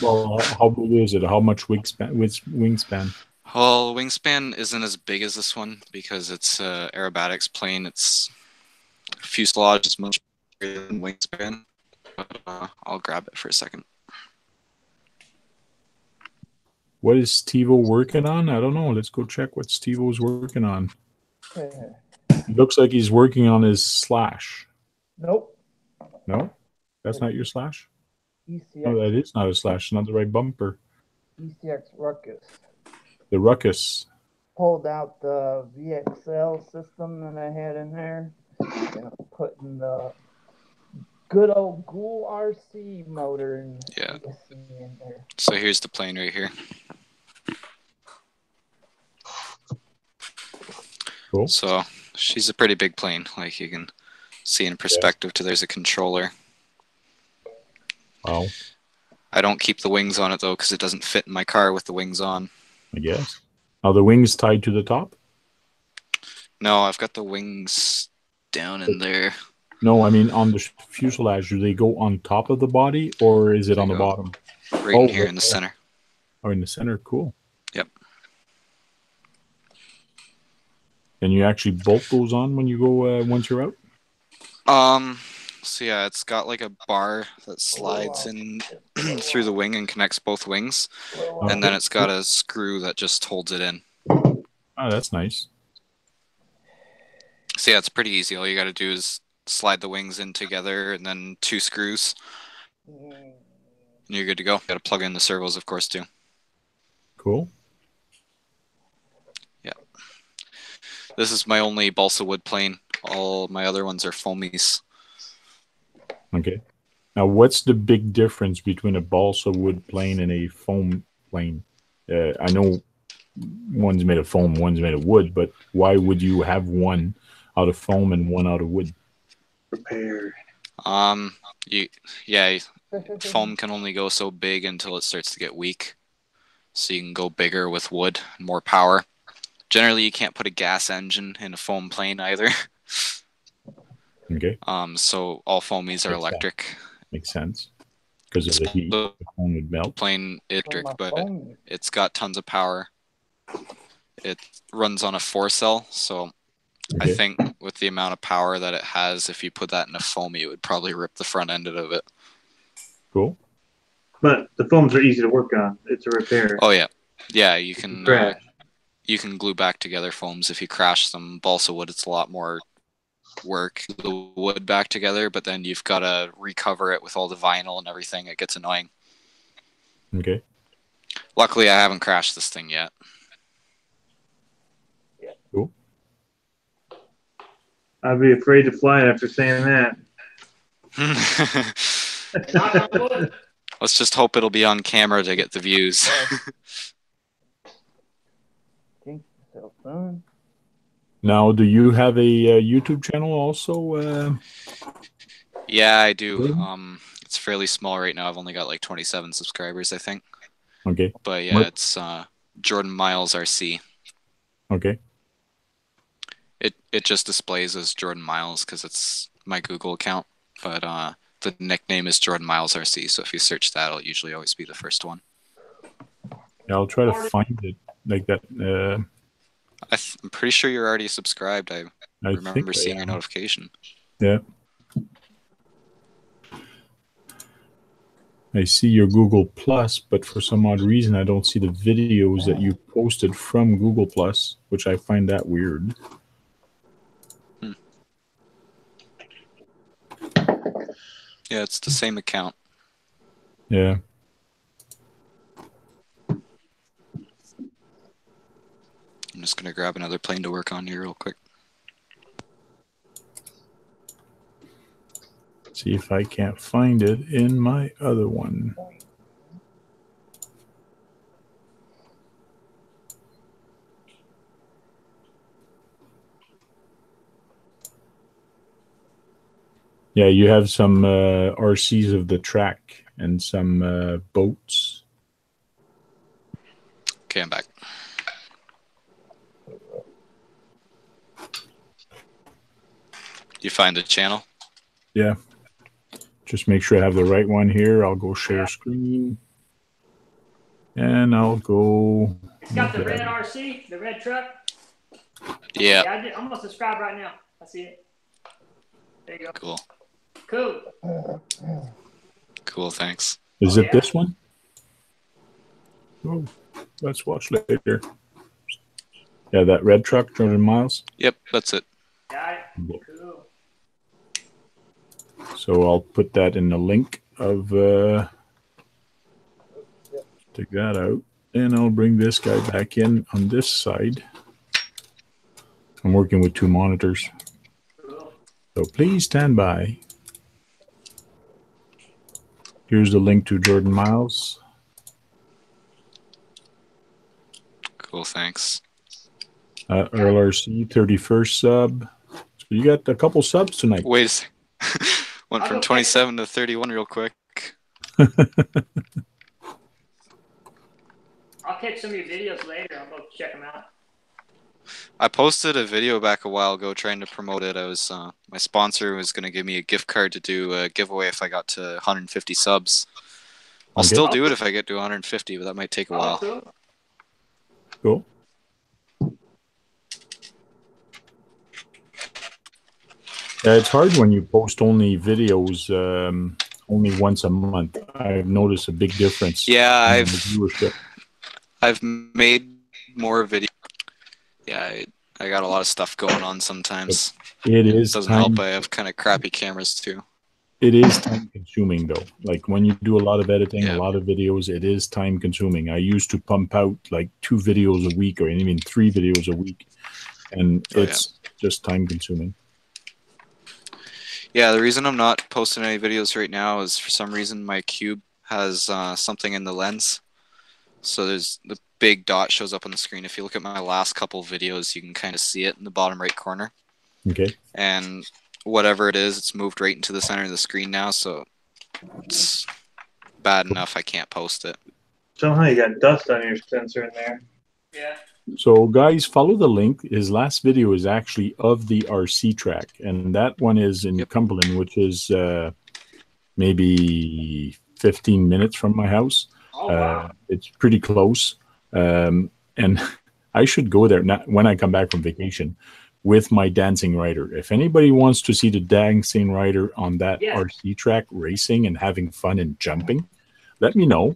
Well, how big is it? How much wingspan? Well, wingspan isn't as big as this one because it's aerobatics plane. Its fuselage is much bigger than wingspan. But I'll grab it for a second. What is Stevo working on? I don't know. Let's go check what Stevo's working on. It looks like he's working on his slash. Nope. No? That's not your slash? ECX. No, that is not a slash. It's not the right bumper. ECX Ruckus. The Ruckus. Pulled out the VXL system that I had in there. And putting the good old Ghoul RC motor and in there. So here's the plane right here. Cool. So she's a pretty big plane. Like you can see in perspective to there's a controller. Wow. I don't keep the wings on it though because it doesn't fit in my car with the wings on. I guess. Are the wings tied to the top? No, I've got the wings down in there. No, I mean on the fuselage. Do they go on top of the body or is it on the bottom? Right in here in the center. Oh, in the center. Cool. Yep. And you actually bolt those on when you go once you're out? So yeah, it's got like a bar that slides in through the wing and connects both wings, and then it's got a screw that just holds it in. Oh, that's nice. So yeah, it's pretty easy. All you got to do is slide the wings in together, and then 2 screws, and you're good to go. Got to plug in the servos, of course, too. Cool. Yeah. This is my only balsa wood plane. All my other ones are foamies. Okay. Now, what's the big difference between a balsa wood plane and a foam plane? I know one's made of foam, one's made of wood, but why would you have one out of foam and one out of wood? Repair. Foam can only go so big until it starts to get weak. So you can go bigger with wood, more power. Generally, you can't put a gas engine in a foam plane either. Okay. So all foamies are electric. Makes sense. Because of the heat, the foam would melt. Plane electric, but it's got tons of power. It runs on a 4-cell, so I think with the amount of power that it has, if you put that in a foamy, it would probably rip the front end of it. Cool. But the foams are easy to work on. It's a repair. Oh yeah, you can glue back together foams if you crash them. Balsa wood, it's a lot more work. The wood back together, but then you've got to recover it with all the vinyl and everything. It gets annoying. Okay. Luckily, I haven't crashed this thing yet. Cool. I'd be afraid to fly it after saying that. Let's just hope it'll be on camera to get the views. Now, do you have a YouTube channel also? Yeah, I do. It's fairly small right now. I've only got like 27 subscribers, I think. Okay. But yeah, it's Jordan Miles RC. Okay. It just displays as Jordan Miles because it's my Google account, but the nickname is Jordan Miles RC. So if you search that, it'll usually always be the first one. Yeah, I'll try to find it like that. I'm pretty sure you're already subscribed. I remember seeing a notification. Yeah. I see your Google Plus, but for some odd reason, I don't see the videos that you posted from Google Plus, which I find that weird. Yeah, it's the same account. Yeah. I'm just going to grab another plane to work on here real quick. See if I can't find it in my other one. Yeah, you have some RCs of the track and some boats. Okay, I'm back. You find the channel? Yeah. Just make sure I have the right one here. I'll go share screen. And I'll go... It's got the red RC, the red truck. Yeah. I'm going to subscribe right now. I see it. There you go. Cool. Cool. Cool, thanks. Is it this one? Oh, let's watch later. Yeah, that red truck, Jordan Miles? Yep, that's it. Got it. Cool. So I'll put that in the link of... take that out. And I'll bring this guy back in on this side. I'm working with 2 monitors. So please stand by. Here's the link to Jordan Miles. Cool, thanks. Earl RC, 31st sub. So you got a couple subs tonight. Wait a second. Went from 27 to 31 real quick. I'll catch some of your videos later. I'll go check them out. I posted a video back a while ago trying to promote it. I was my sponsor was going to give me a gift card to do a giveaway if I got to 150 subs. I'll still do it if I get to 150, but that might take a while. It's hard when you post only videos only once a month. I've noticed a big difference. Yeah, in the viewership. I've made more videos. Yeah, I got a lot of stuff going on sometimes. It is Doesn't time. help. I have kind of crappy cameras too. It is time consuming though. Like when you do a lot of editing, Yeah. a lot of videos, it is time consuming. I used to pump out like 2 videos a week or even 3 videos a week. And it's just time consuming. Yeah, the reason I'm not posting any videos right now is for some reason my cube has something in the lens. So there's the big dot shows up on the screen. If you look at my last couple videos, you can kind of see it in the bottom right corner. Okay. And whatever it is, it's moved right into the center of the screen now, so it's bad enough I can't post it. Somehow you got dust on your sensor in there. Yeah. So guys, follow the link. His last video is actually of the RC track, and that one is in Cumberland, which is maybe 15 minutes from my house. Oh, wow. It's pretty close. And I should go there when I come back from vacation with my dancing rider. If anybody wants to see the dancing rider on that RC track racing and having fun and jumping, let me know.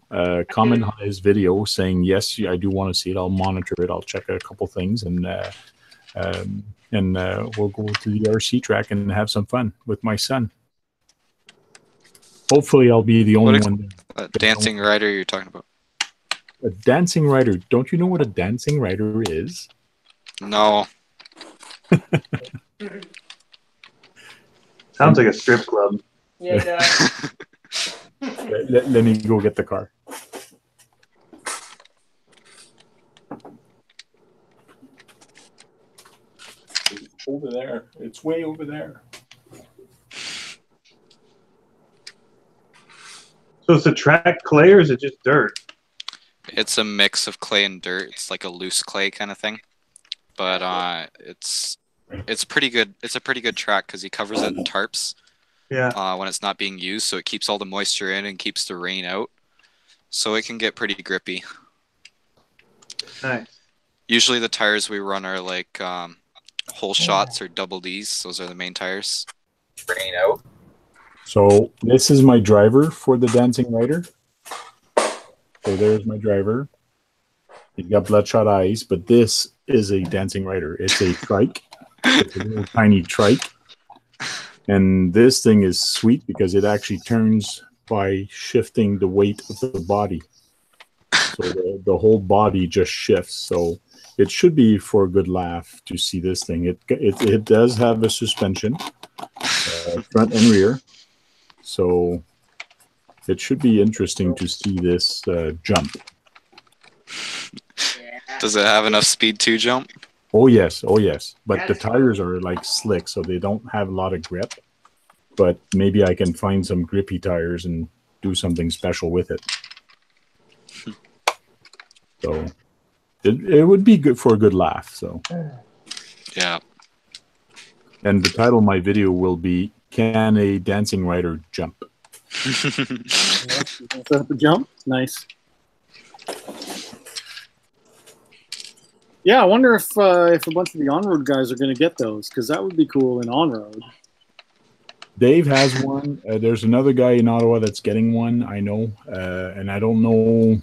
Comment on his video saying, yes, I do want to see it. I'll monitor it. I'll check a couple things, and we'll go to the RC track and have some fun with my son. Hopefully, I'll be the only one. A dancing rider you're talking about? A dancing rider. Don't you know what a dancing rider is? No. Sounds like a strip club. Yeah, it does. Let me go get the car. It's over there. It's way over there. So it's a track clay or is it just dirt? It's a mix of clay and dirt. It's like a loose clay kind of thing. But it's pretty good. It's a pretty good track because he covers it in tarps. Yeah. When it's not being used, so it keeps all the moisture in and keeps the rain out. So it can get pretty grippy. Nice. Usually the tires we run are like whole shots or double Ds. Those are the main tires. Rain out. So this is my driver for the dancing rider. So there's my driver. He's got bloodshot eyes, but this is a dancing rider. It's a trike. It's a little tiny trike. And this thing is sweet because it actually turns by shifting the weight of the body. So the whole body just shifts. So it should be for a good laugh to see this thing. It does have a suspension, front and rear. So it should be interesting to see this jump. Does it have enough speed to jump? Oh yes, oh yes. But the tires are like slick, so they don't have a lot of grip. But maybe I can find some grippy tires and do something special with it. So it would be good for a good laugh. So yeah. And the title of my video will be, "Can a dancing rider jump?" Set up a jump. Nice. Yeah, I wonder if a bunch of the on-road guys are going to get those, because that would be cool in on-road. Dave has one. There's another guy in Ottawa that's getting one, I know. And I don't know,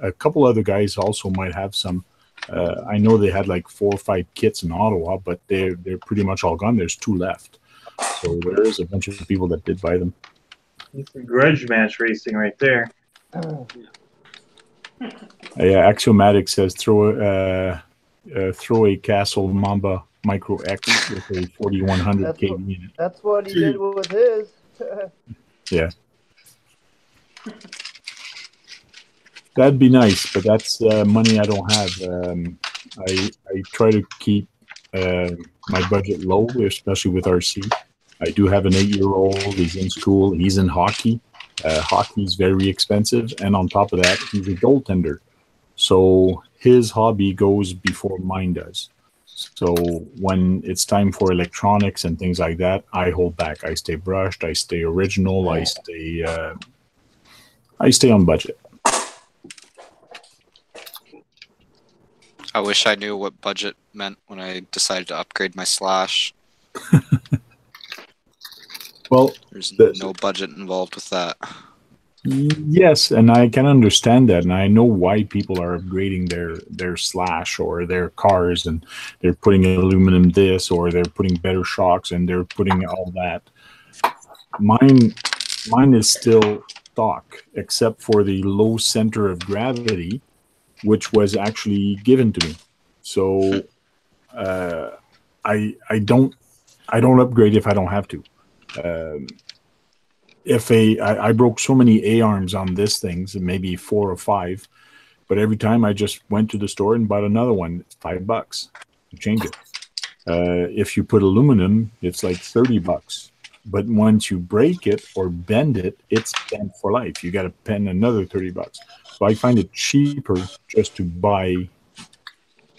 a couple other guys also might have some. I know they had like 4 or 5 kits in Ottawa, but they're pretty much all gone. There's 2 left. So there is a bunch of people that did buy them. It's a grudge match racing right there. Yeah, Axiomatic says throw a Castle Mamba Micro X with a 4100 kV in it. That's what he did with his. Yeah. That'd be nice, but that's money I don't have. I try to keep my budget low, especially with RC. I do have an 8-year-old. He's in school. He's in hockey. Hockey's very expensive, and on top of that, he's a goaltender. So his hobby goes before mine does. So when it's time for electronics and things like that, I hold back. I stay brushed. I stay original. I stay on budget. I wish I knew what budget meant when I decided to upgrade my Slash. Well, There's no budget involved with that. yes, and I can understand that, and I know why people are upgrading their Slash or their cars, and they're putting aluminum this, or they're putting better shocks, and they're putting all that. Mine is still stock, except for the low center of gravity, which was actually given to me. So I don't upgrade if I don't have to. If I broke so many A arms on this thing, maybe 4 or 5, but every time I just went to the store and bought another one. It's $5 to change it. If you put aluminum, it's like $30. But once you break it or bend it, it's bent for life. You got to spend another $30. So I find it cheaper just to buy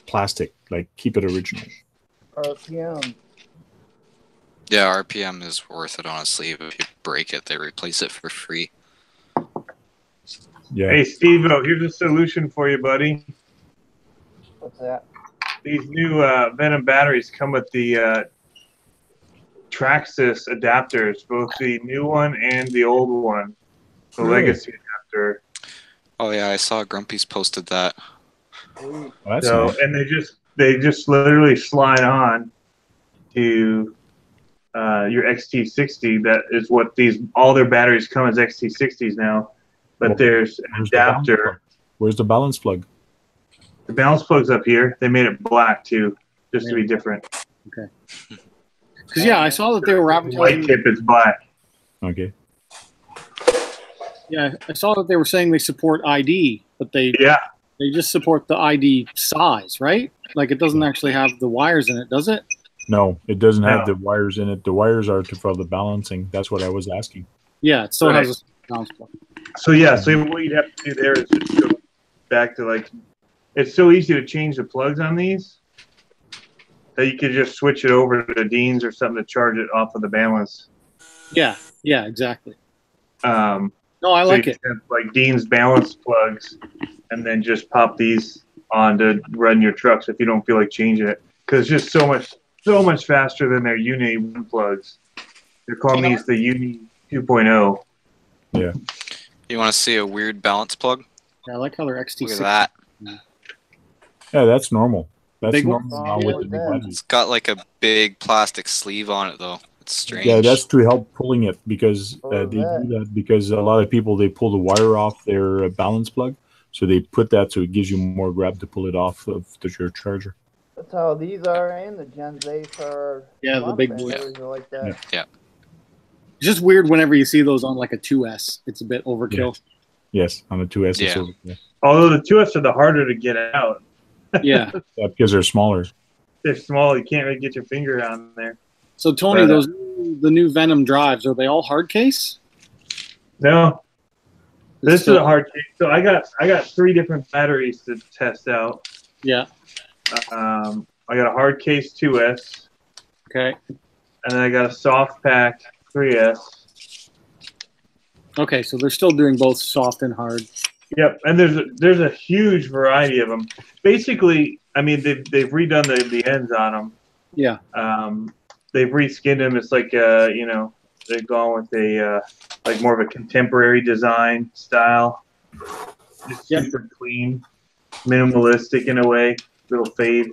plastic, like keep it original. RPM. Yeah, RPM is worth it on a sleeve. If you break it, they replace it for free. Yeah. Hey, Steve-O, here's a solution for you, buddy. What's that? These new Venom batteries come with the Traxxas adapters, both the new one and the old one, the legacy adapter. Oh yeah, I saw Grumpy's posted that. Oh, that's So, nice. and they just literally slide on to your XT60. That is what all their batteries come as XT60s now. But Well, there's an adapter. Where's the balance plug? The balance plug's up here. They made it black too, just to be different. Okay. Because yeah, I saw that they were advertising. White tip is black. Okay. Yeah, I saw that they were saying they support ID, but they just support the ID size, right? Like it doesn't actually have the wires in it, does it? No, it doesn't have the wires in it. The wires are for the balancing. That's what I was asking. Yeah, it still has a balance plug. So yeah, so what you'd have to do there is just go back to like, it's so easy to change the plugs on these that you could just switch it over to Dean's or something to charge it off of the balance. Yeah, yeah, exactly. No, I like it. Have, like Dean's balance plugs, and then just pop these on to run your trucks if you don't feel like changing it, because it's just so much faster than their Uni 1 plugs. They're calling these the Uni 2.0. Yeah. You want to see a weird balance plug? Yeah, I like how they're XT60. Look at that. Yeah, that's normal. That's Big normal now with the new batteries. It's got like a big plastic sleeve on it, though. It's strange. Yeah, that's to help pulling it, because they do that because a lot of people, they pull the wire off their balance plug. So they put that so it gives you more grab to pull it off of your charger. That's how these are, and the Gens 8 are. Yeah, the big boys. Are like that. Yeah. It's just weird whenever you see those on like a 2S. It's a bit overkill. Yes, on the 2S. Yeah. It's overkill. Although the 2S are the harder to get out. Yeah. Yeah, because they're smaller. They're small. You can't really get your finger on there. So Tony, the new Venom drives, are they all hard case? No. This is a hard case. So I got 3 different batteries to test out. Yeah. I got a hard case 2S. Okay. And then I got a soft pack 3S. Okay, so they're still doing both soft and hard. Yep, and there's a huge variety of them. Basically, I mean they've redone the ends on them. Yeah. They've reskinned them. It's like they've gone with a like more of a contemporary design style. Just super clean, minimalistic in a way, little fade.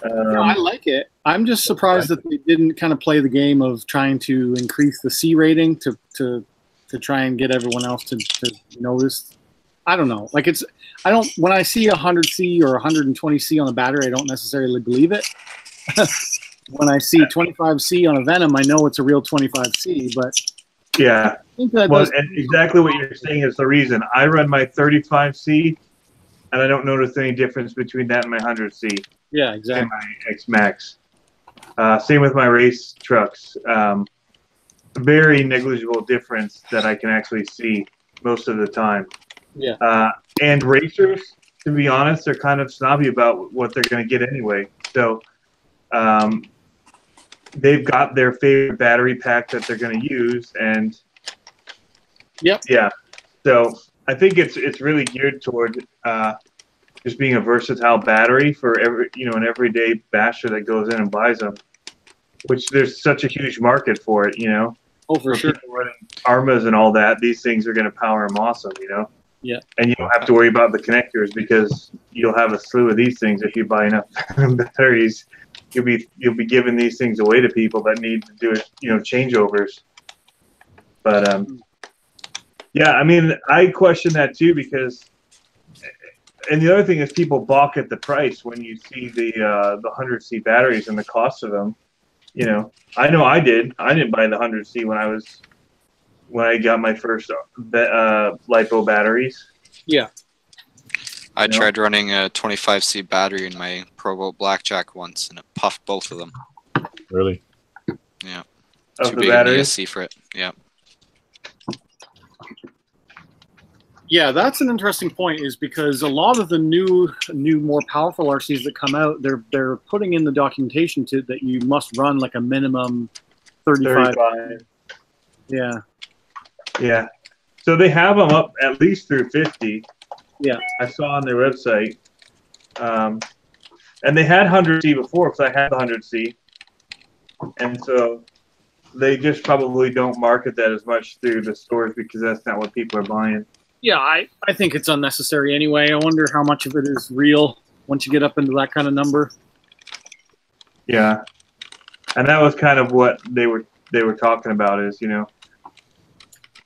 No, I like it. I'm just surprised that they didn't kind of play the game of trying to increase the C rating to try and get everyone else to notice. I don't know. Like when I see 100C or 120C on a battery, I don't necessarily believe it. When I see 25C on a Venom, I know it's a real 25C, but yeah. I think that and exactly what you're saying is the reason. I run my 35C, and I don't notice any difference between that and my 100C. Yeah, exactly. And my X-Max. Same with my race trucks. Very negligible difference that I can actually see most of the time. Yeah. And racers, to be honest, they're kind of snobby about what they're going to get anyway. So they've got their favorite battery pack that they're going to use, and yeah. So I think it's really geared toward just being a versatile battery for an everyday basher that goes in and buys them. which there's such a huge market for it, you know. Oh, for sure. People running Armas and all that, these things are going to power them awesome, you know. Yeah. And you don't have to worry about the connectors because you'll have a slew of these things if you buy enough batteries. You'll be giving these things away to people that need to do it, you know, changeovers. But yeah, I mean, I question that too because, and the other thing is people balk at the price when you see the 100C batteries and the cost of them. You know I did. I didn't buy the 100C when I got my first LiPo batteries. Yeah. I tried running a 25C battery in my ProBoat Blackjack once, and it puffed both of them. Really? Yeah. Of Too the big battery? an ESC for it. Yeah. Yeah, that's an interesting point. Is because a lot of the new, more powerful RCs that come out, they're putting in the documentation that you must run like a minimum 35. Yeah. Yeah. So they have them up at least through 50. Yeah. I saw on their website. And they had 100C before because I had the 100C. And so they just probably don't market that as much through the stores because that's not what people are buying. Yeah, I think it's unnecessary anyway. I wonder how much of it is real once you get up into that kind of number. Yeah. And that was kind of what they were talking about is, you know,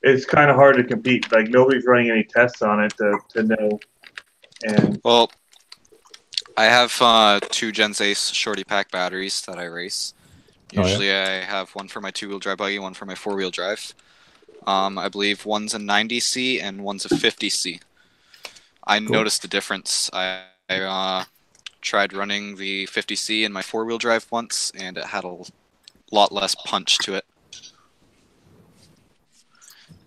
it's kind of hard to compete. Like nobody's running any tests on it to know. And well, I have 2 Gens Ace Shorty Pack batteries that I race. Usually I have one for my 2-wheel drive buggy, one for my 4-wheel drive. I believe one's a 90C and one's a 50C. I noticed the difference. I tried running the 50C in my 4-wheel drive once, and it had a lot less punch to it.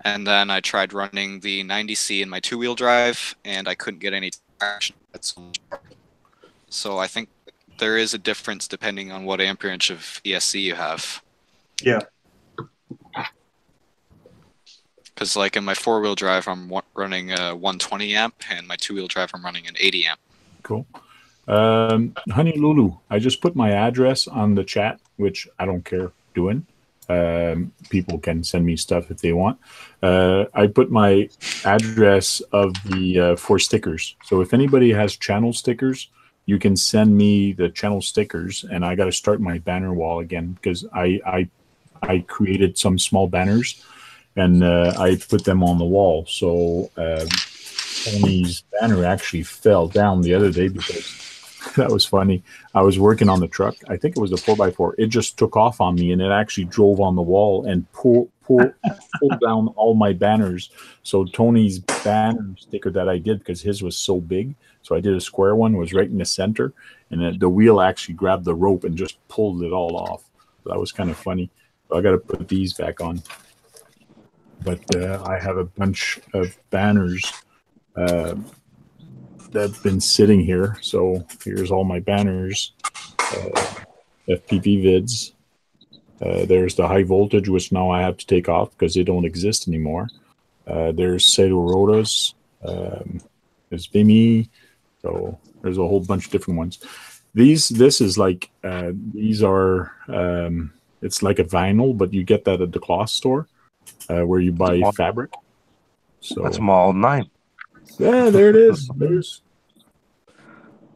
And then I tried running the 90C in my 2-wheel drive, and I couldn't get any traction. So I think there is a difference depending on what amperage of ESC you have. Yeah. Because like in my 4-wheel drive, I'm running a 120 amp, and my 2-wheel drive, I'm running an 80 amp. Cool. Honey Lulu, I just put my address on the chat, which I don't care doing. People can send me stuff if they want. I put my address of the for stickers. So if anybody has channel stickers, you can send me the channel stickers, and I got to start my banner wall again because I created some small banners. And I put them on the wall. So Tony's banner actually fell down the other day because that was funny. I was working on the truck. I think it was a 4x4. It just took off on me, and it actually drove on the wall and pulled down all my banners. So Tony's banner sticker that I did, because his was so big, so I did a square one, was right in the center, and the wheel actually grabbed the rope and just pulled it all off. So that was kind of funny. So I got to put these back on. But I have a bunch of banners that have been sitting here. So here's all my banners. FPV vids. There's the high voltage, which now I have to take off because they don't exist anymore. There's Sato Rotas. There's Vimy. So there's a whole bunch of different ones. This is like, these are, it's like a vinyl, but you get that at the cloth store. Where you buy fabric. So that's my old name. Yeah, there it is.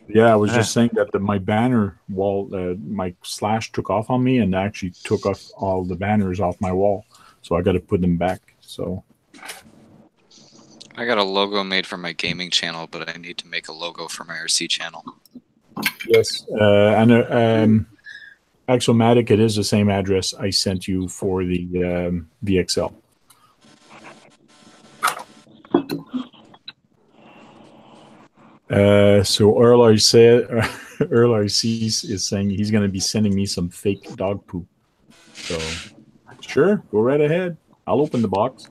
Yeah, I was just saying that my banner wall, my slash took off on me and actually took off all the banners off my wall. So I got to put them back. So I got a logo made for my gaming channel, but I need to make a logo for my RC channel. Yes, and Axomatic, it is the same address I sent you for the VXL. So Earl RC is saying he's going to be sending me some fake dog poop. So sure, go right ahead. I'll open the box.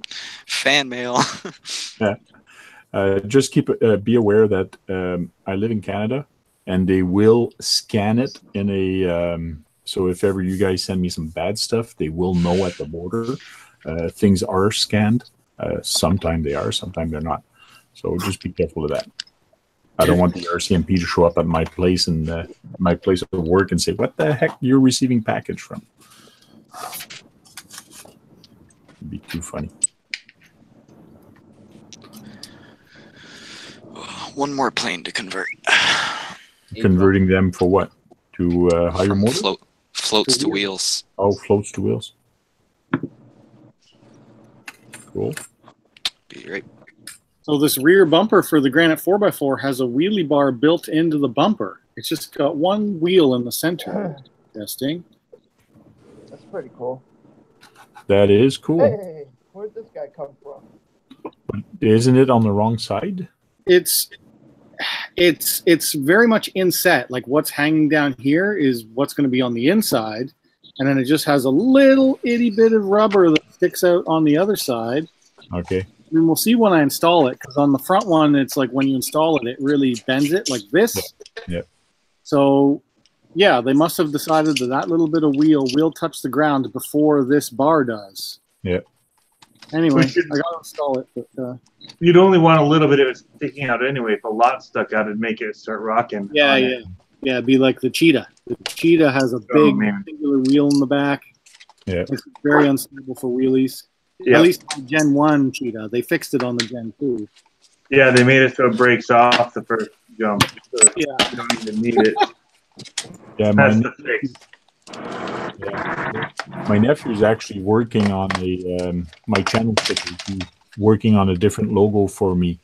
Fan mail. Yeah. Just be aware that I live in Canada, and they will scan it in a. So if ever you guys send me some bad stuff, they will know at the border. Things are scanned. Sometimes they are, sometimes they're not. So just be careful of that. I don't want the RCMP to show up at my place and my place of work and say, "What the heck you're receiving package from?" It'd be too funny. One more plane to convert. Converting them for what? To higher From motor? Floats to wheels. Oh, floats to wheels. Cool. Be right. So this rear bumper for the Granite 4x4 has a wheelie bar built into the bumper. It's just got one wheel in the center. Testing. That's pretty cool. That is cool. Hey, where'd this guy come from? But isn't it on the wrong side? It's very much inset. Like what's hanging down here is what's going to be on the inside, and then it just has a little itty bit of rubber that sticks out on the other side. Okay. And we'll see when I install it, because on the front one, it's like when you install it, it really bends it like this. Yeah. So, yeah, they must have decided that that little bit of wheel will touch the ground before this bar does. Yeah. Anyway, I got to install it. But, you'd only want a little bit of it sticking out anyway. If a lot stuck out, it'd make it start rocking. Yeah, yeah. Yeah, it'd be like the Cheetah. The Cheetah has a big singular wheel in the back. Yeah. It's very unstable for wheelies. Yeah. At least on Gen 1 Cheetah. They fixed it on the Gen 2. Yeah, they made it so it breaks off the first jump. So Yeah. you don't even need it. Yeah, That's the fix. Yeah. My nephew's actually working on my channel sticker. He's working on a different logo for me.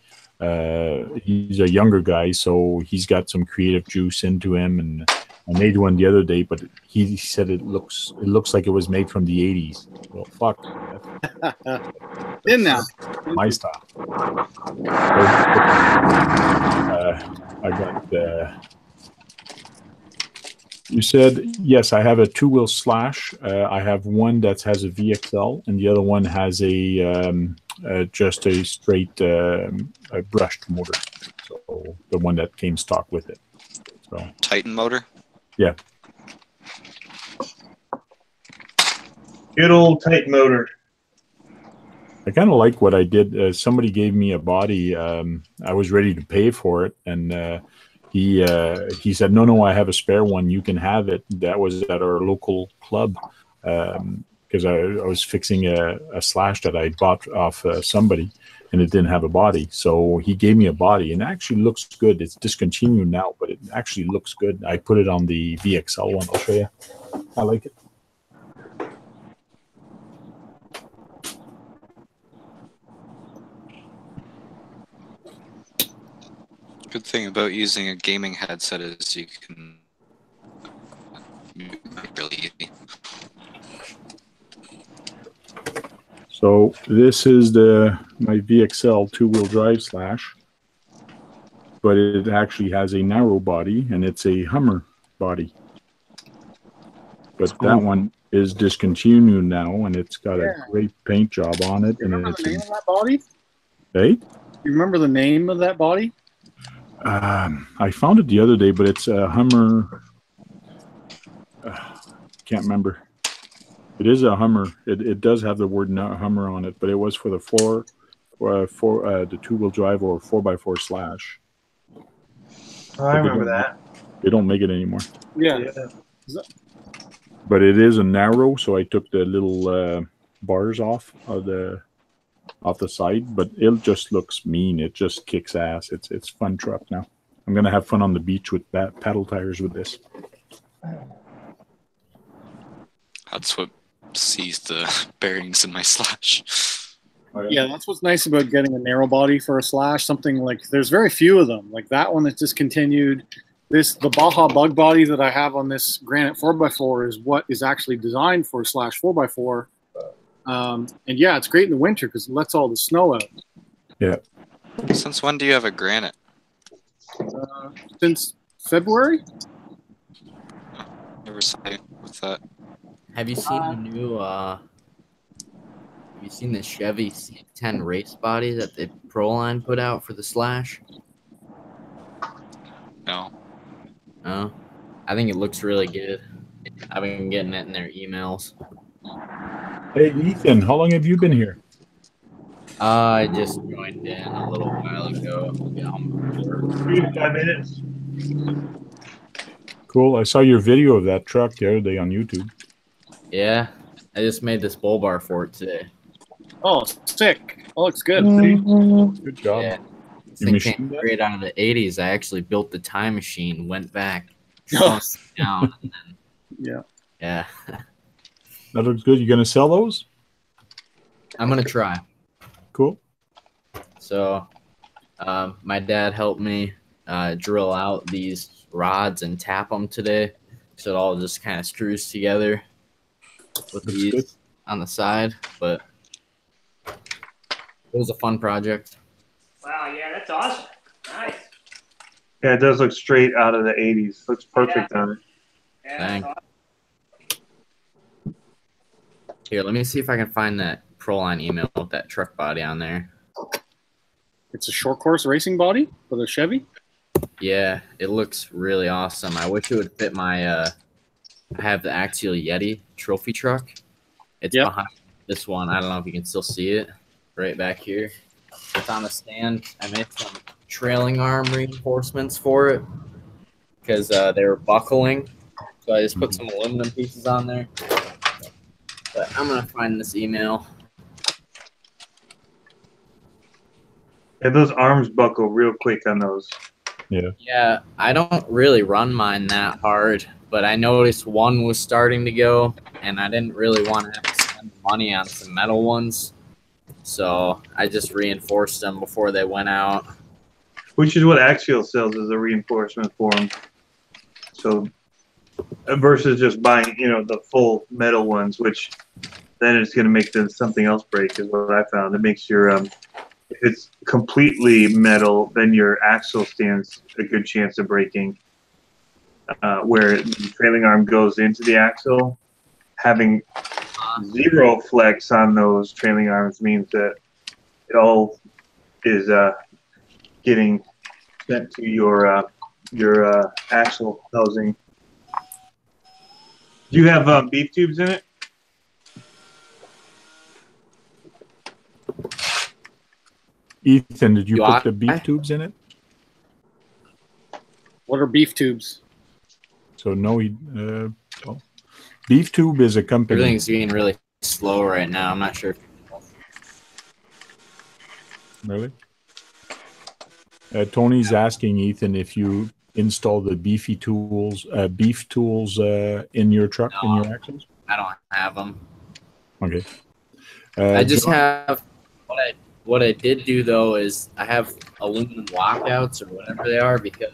He's a younger guy, so he's got some creative juice into him, and I made one the other day, but he said it looks like it was made from the 80s. Well, fuck. In now. My style. I got... You said, yes, I have a two-wheel slash. I have one that has a VXL, and the other one has a just a straight a brushed motor. So the one that came stock with it. So Titan motor? Yeah. Good old Titan motor. I kind of like what I did. Somebody gave me a body. I was ready to pay for it, and he said, no, I have a spare one. You can have it. That was at our local club because I was fixing a slash that I bought off somebody, and it didn't have a body. So he gave me a body, and it actually looks good. It's discontinued now, but it actually looks good. I put it on the VXL one. I'll show you. I like it. Good thing about using a gaming headset is you can move it really easy. So this is my VXL two-wheel drive slash, but it actually has a narrow body, and it's a Hummer body. But that one is discontinued now, and it's got a great paint job on it. You remember the name of that body? Hey? You remember the name of that body? I found it the other day, but it's a Hummer. Can't remember. It is a Hummer. It does have the word Hummer on it, but it was for the the two-wheel drive or 4x4 slash. I remember that. They don't make it anymore. Yeah. But it is a narrow, so I took the little bars off of the side, but it just looks mean. It just kicks ass. It's fun truck now. I'm gonna have fun on the beach with that paddle tires with this. That's what seized the bearings in my slash. Yeah, that's what's nice about getting a narrow body for a slash. Something like there's very few of them. Like that one that's discontinued. The Baja bug body that I have on this Granite 4x4 is what is actually designed for a slash 4x4. And yeah, it's great in the winter because it lets all the snow out. Yeah. Since when do you have a Granite? Since February. Never saw you with that. Have you seen the new? Have you seen the Chevy C10 race body that the Pro Line put out for the Slash? No. No, I think it looks really good. I've been getting it in their emails. Hey, Ethan, how long have you been here? I just joined in a little while ago. Get home from work. 3 to 5 minutes. Cool. I saw your video of that truck the other day on YouTube. Yeah, I just made this bull bar for it today. Oh, sick. Oh, looks good. Good job. Yeah. This You thing machined came that? straight out of the 80s. I actually built the time machine, went back, slowed it down, and then, Yeah. yeah. That looks good. You gonna sell those? I'm going to try. Cool. So, my dad helped me drill out these rods and tap them today. So it all just kind of screws together with Looks these good. on the side. But it was a fun project. Wow, yeah, that's awesome. Nice. Yeah, it does look straight out of the 80s. Looks perfect on it. Yeah, Dang. that's awesome. Here, let me see if I can find that Proline email with that truck body on there. It's a short course racing body for the Chevy. Yeah, it looks really awesome. I wish it would fit my I have the Axial Yeti trophy truck. It's Yep. behind this one. I don't know if you can still see it right back here. It's on the stand. I made some trailing arm reinforcements for it because they were buckling. So I just put some aluminum pieces on there. But I'm going to find this email. Yeah, those arms buckle real quick on those. Yeah. Yeah, I don't really run mine that hard, but I noticed one was starting to go, and I didn't really want to have to spend money on some metal ones. So I just reinforced them before they went out. Which is what Axial sells as a reinforcement for them. So versus just buying, the full metal ones, which then it's going to make something else break, is what I found. It makes your if it's completely metal, then your axle stands a good chance of breaking. Where the trailing arm goes into the axle, having zero flex on those trailing arms means that it all is getting sent to your axle housing. Do you have beef tubes in it? Ethan, did you Do put the I? beef tubes in it? What are beef tubes? So no, Beef Tube is a company. Everything's being really slow right now. I'm not sure. Really? Tony's asking Ethan if you install the beef tools in your truck, in your axles. I don't have them. Okay. I just John- have what I did do though is I have aluminum lockouts or whatever they are because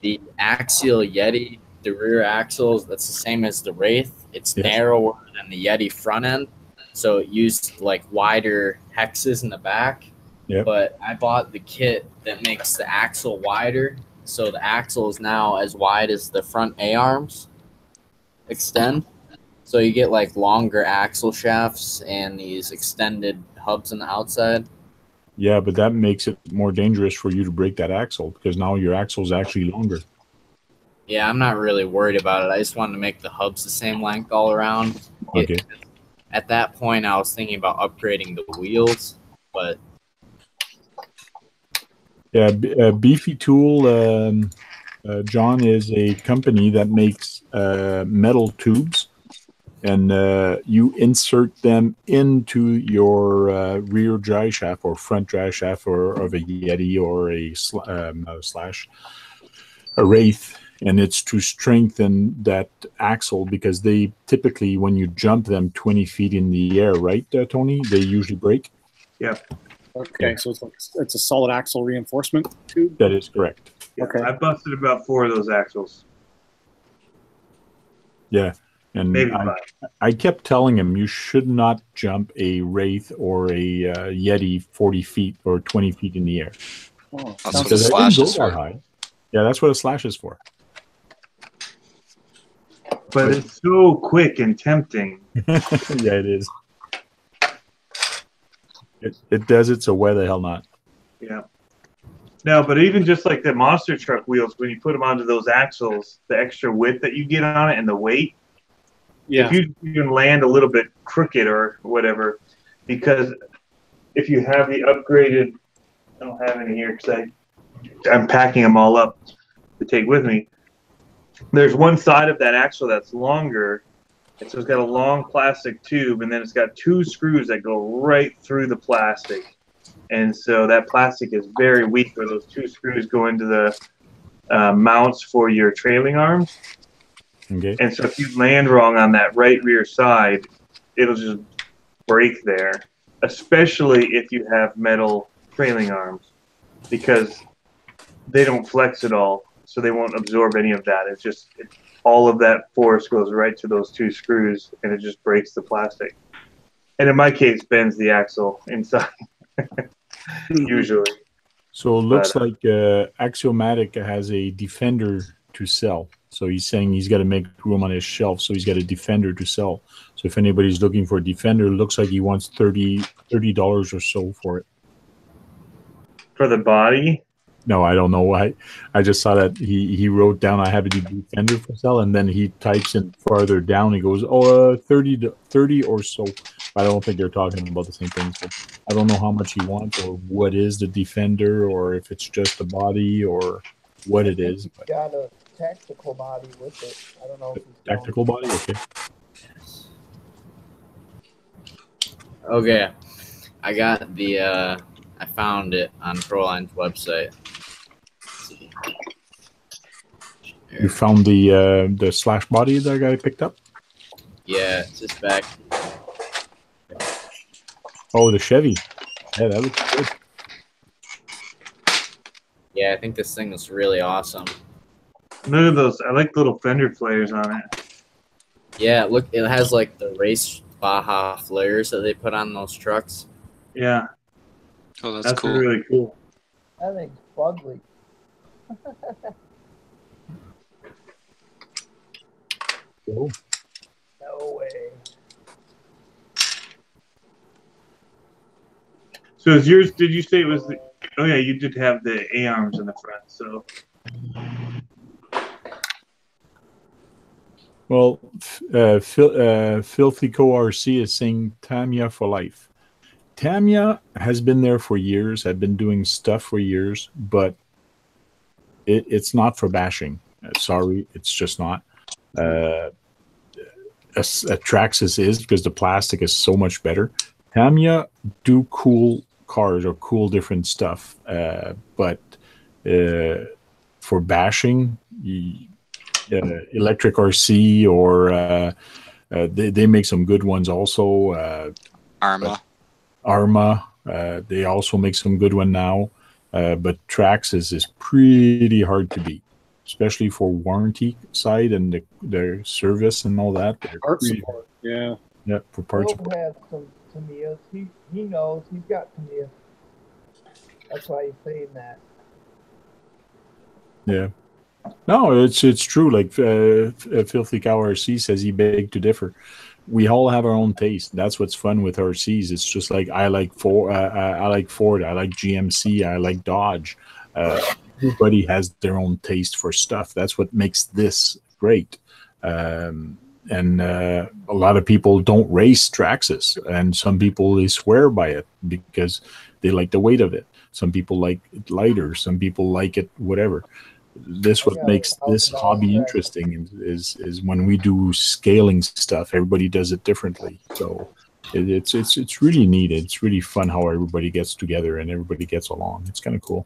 the Axial Yeti, the rear axles, that's the same as the Wraith. It's Yes. narrower than the Yeti front end, so it used like wider hexes in the back. Yep. But I bought the kit that makes the axle wider, so the axle is now as wide as the front A arms extend. So you get like longer axle shafts and these extended hubs on the outside. Yeah, but that makes it more dangerous for you to break that axle because now your axle is actually longer. Yeah, I'm not really worried about it. I just wanted to make the hubs the same length all around. Okay. At that point, I was thinking about upgrading the wheels, but Yeah, Beefy Tool, John, is a company that makes metal tubes, and you insert them into your rear drive shaft or front drive shaft of a Yeti or a Wraith, and it's to strengthen that axle because they typically, when you jump them 20 feet in the air, right, Tony, they usually break. Yeah. Okay, so it's a solid axle reinforcement tube. That is correct. Yeah, Okay. I busted about 4 of those axles. Yeah. And Maybe 5. I kept telling him you should not jump a Wraith or a Yeti 40 feet or 20 feet in the air. Oh, That's what sounds the Because I slash didn't is go that for. high. Yeah, that's what a slash is for. But it's so quick and tempting. Yeah, it is. It does it, so why the hell not? Yeah. No, but even just like the monster truck wheels, when you put them onto those axles, the extra width that you get on it and the weight, yeah. if you can land a little bit crooked or whatever, because if you have the upgraded, I don't have any here because I'm packing them all up to take with me. There's one side of that axle that's longer, and so it's got a long plastic tube, and then it's got 2 screws that go right through the plastic. And so that plastic is very weak where those 2 screws go into the mounts for your trailing arms. Okay. And so if you land wrong on that right rear side, it'll just break there, especially if you have metal trailing arms, because they don't flex at all, so they won't absorb any of that. It's just all of that force goes right to those 2 screws, and it just breaks the plastic. And in my case, bends the axle inside, usually. So it looks like Axiomatic has a Defender to sell. So he's saying he's got to make room on his shelf, so he's got a Defender to sell. So if anybody's looking for a Defender, it looks like he wants $30 or so for it. For the body? No, I don't know why. I just saw that he wrote down, I have a Defender for sale, and then he types in farther down. He goes, 30 or so. I don't think they're talking about the same thing. So I don't know how much he wants or what is the Defender, or if it's just the body or what it is. He's got a tactical body with it. I don't know if he's Tactical body? Okay. Okay. I got the, I found it on Proline's website. You found the slash body that I picked up? Yeah, it's just back. Oh, the Chevy. Yeah, that looks good. Yeah, I think this thing is really awesome. Look at those. I like the little fender flares on it. Yeah, look, it has like the race Baja flares that they put on those trucks. Yeah. Oh, that's cool. Really cool. That thing's fugly. Cool. No way. So is yours, did you say it was the, oh yeah, you did have the A-arms in the front, so. Well, Filthy Co RC is saying Tamiya for life. Tamiya has been there for years. I've been doing stuff for years, but it's not for bashing. Sorry, it's just not. A Traxxas is, because the plastic is so much better. Tamiya do cool cars or cool different stuff, but for bashing, Electric RC or they make some good ones also. Arma, they also make some good one now, but Traxxas is pretty hard to beat, especially for warranty side and their service and all that. Part support, yeah. Yeah, for parts support. Has some Tamiyas. He knows he's got Tamiya. That's why he's saying that. Yeah. No, it's true. Like Filthy Cow RC says, he begged to differ. We all have our own taste. That's what's fun with RCs. It's just like I like Ford, I like GMC, I like Dodge. Everybody has their own taste for stuff. That's what makes this great. And a lot of people don't race Traxxas, and some people, they swear by it because they like the weight of it. Some people like it lighter. Some people like it whatever. This what makes this hobby interesting is when we do scaling stuff, everybody does it differently. So it's really neat. It's really fun how everybody gets together and everybody gets along. It's kind of cool.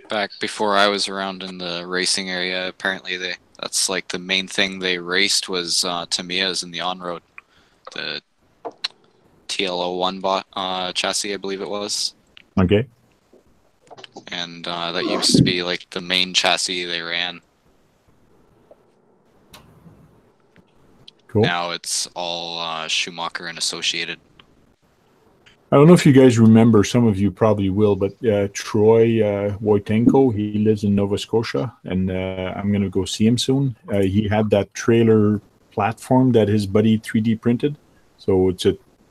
Back before I was around in the racing area, apparently that's like the main thing they raced was Tamiyas in the on-road. The TL01 chassis, I believe it was. Okay. And that used to be like the main chassis they ran. Cool. Now it's all Schumacher and Associated. I don't know if you guys remember, some of you probably will, but Troy Wojtenko, he lives in Nova Scotia, and I'm going to go see him soon. He had that trailer platform that his buddy 3D printed. So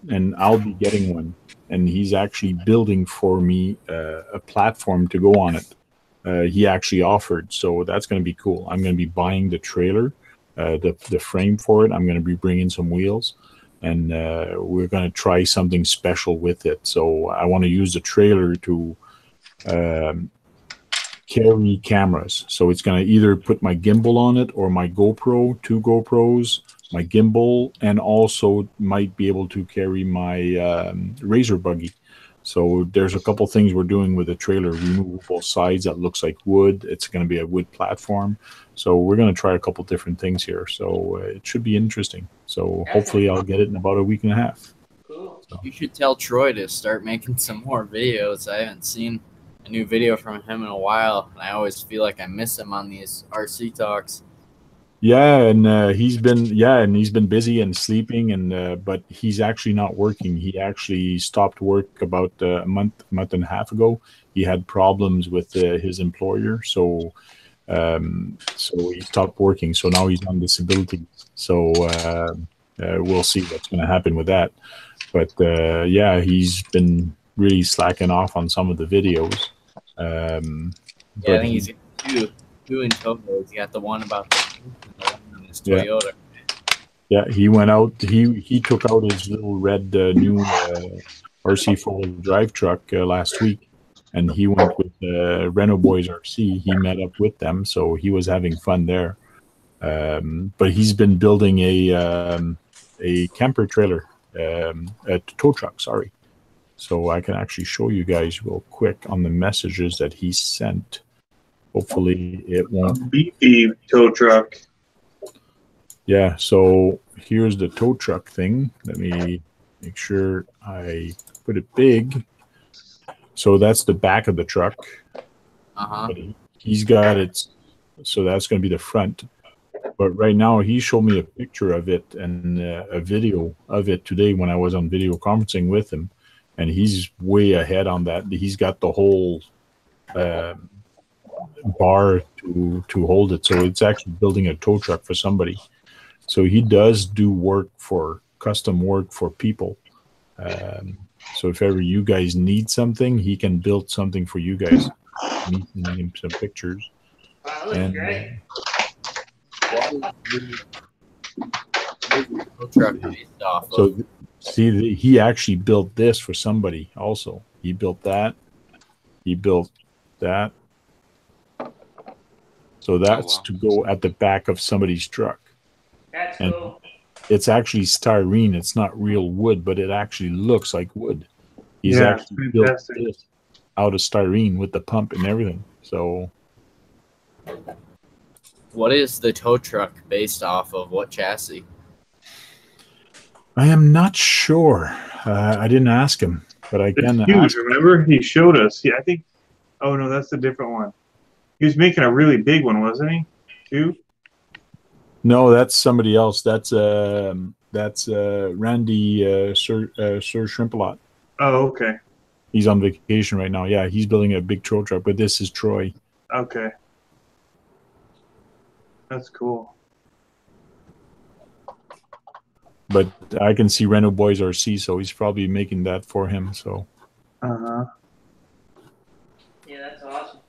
and I'll be getting one. And he's actually building for me a platform to go on it. He actually offered, so that's going to be cool. I'm going to be buying the trailer, the frame for it. I'm going to be bringing some wheels. and we're going to try something special with it. So I want to use the trailer to carry cameras. So it's going to either put my gimbal on it or my GoPro, 2 GoPros, my gimbal, and also might be able to carry my Razor buggy. So there's a couple things we're doing with the trailer. Removable sides that looks like wood. It's going to be a wood platform. So we're going to try a couple different things here. So it should be interesting. So hopefully I'll get it in about a week and a half. Cool. So. You should tell Troy to start making some more videos. I haven't seen a new video from him in a while, and I always feel like I miss him on these RC talks. Yeah, and he's been busy and sleeping, and but he's actually not working. He actually stopped work about a month and a half ago. He had problems with his employer, so he stopped working. So now he's on disability. So we'll see what's going to happen with that. But yeah, he's been really slacking off on some of the videos. Yeah, I think he's got two in total. He's got the one about the one on his Toyota. Yeah, he went out. He took out his little red new RC 4-wheel drive truck last week, and he went with Renault Boys RC. He met up with them, so he was having fun there. But he's been building a camper trailer, a tow truck. Sorry. So I can actually show you guys real quick on the messages that he sent. Hopefully it won't. A beefy tow truck. Yeah, so here's the tow truck thing. Let me make sure I put it big. So that's the back of the truck. But he's got it. So that's going to be the front. But right now he showed me a picture of it and a video of it today when I was on video conferencing with him. And he's way ahead on that. He's got the whole bar to hold it. So it's actually building a tow truck for somebody. So he does do custom work for people. So if ever you guys need something, he can build something for you guys. Me sending him some pictures. Wow, that looks great. So see, he actually built this for somebody also. He built that. He built that. So that's to go at the back of somebody's truck. That's cool. It's actually styrene. It's not real wood, but it actually looks like wood. He's actually built this out of styrene with the pump and everything. So, what is the tow truck based off of? What chassis? I am not sure. I didn't ask him, but I can ask. Remember, he showed us. Yeah, I think. Oh no, that's a different one. He was making a really big one, wasn't he? Too. No, that's somebody else. That's Randy Sir Shrimpalot. Oh, okay. He's on vacation right now. Yeah, he's building a big tow truck, but this is Troy. Okay. That's cool. But I can see Renault Boys RC, so he's probably making that for him. So. Uh-huh. Yeah, that's awesome.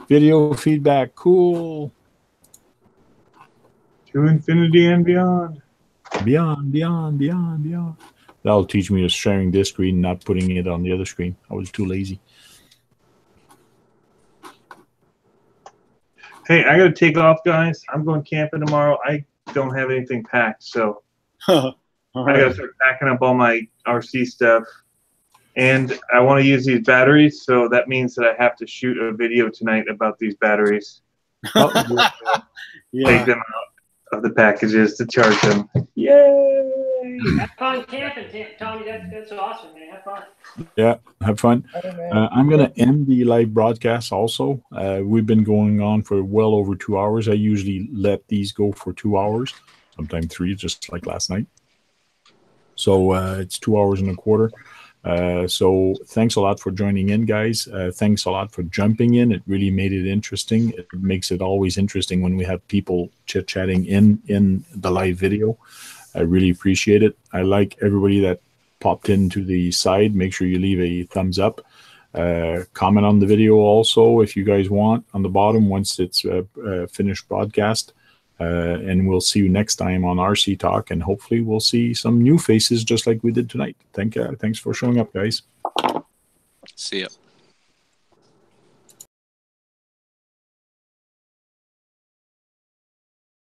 Video feedback, cool. To infinity and beyond. Beyond, beyond, beyond, beyond. That'll teach me to sharing this screen, not putting it on the other screen. I was too lazy. Hey, I got to take off, guys. I'm going camping tomorrow. I don't have anything packed, so I got to start packing up all my RC stuff. And I want to use these batteries, so that means that I have to shoot a video tonight about these batteries. Take them out of the packages to charge them. Yay! Have fun camping, Tommy. That's awesome, man. Have fun. Yeah, have fun. I'm going to end the live broadcast also. We've been going on for well over 2 hours. I usually let these go for 2 hours, sometimes 3, just like last night. So it's 2 hours and a quarter. So thanks a lot for joining in, guys. Thanks a lot for jumping in. It really made it interesting. It makes it always interesting when we have people chit-chatting in the live video. I really appreciate it. I like everybody that popped into the side. Make sure you leave a thumbs up. Comment on the video also if you guys want on the bottom once it's finished broadcast. And we'll see you next time on RC Talk, and hopefully we'll see some new faces just like we did tonight. Thanks for showing up, guys. See ya.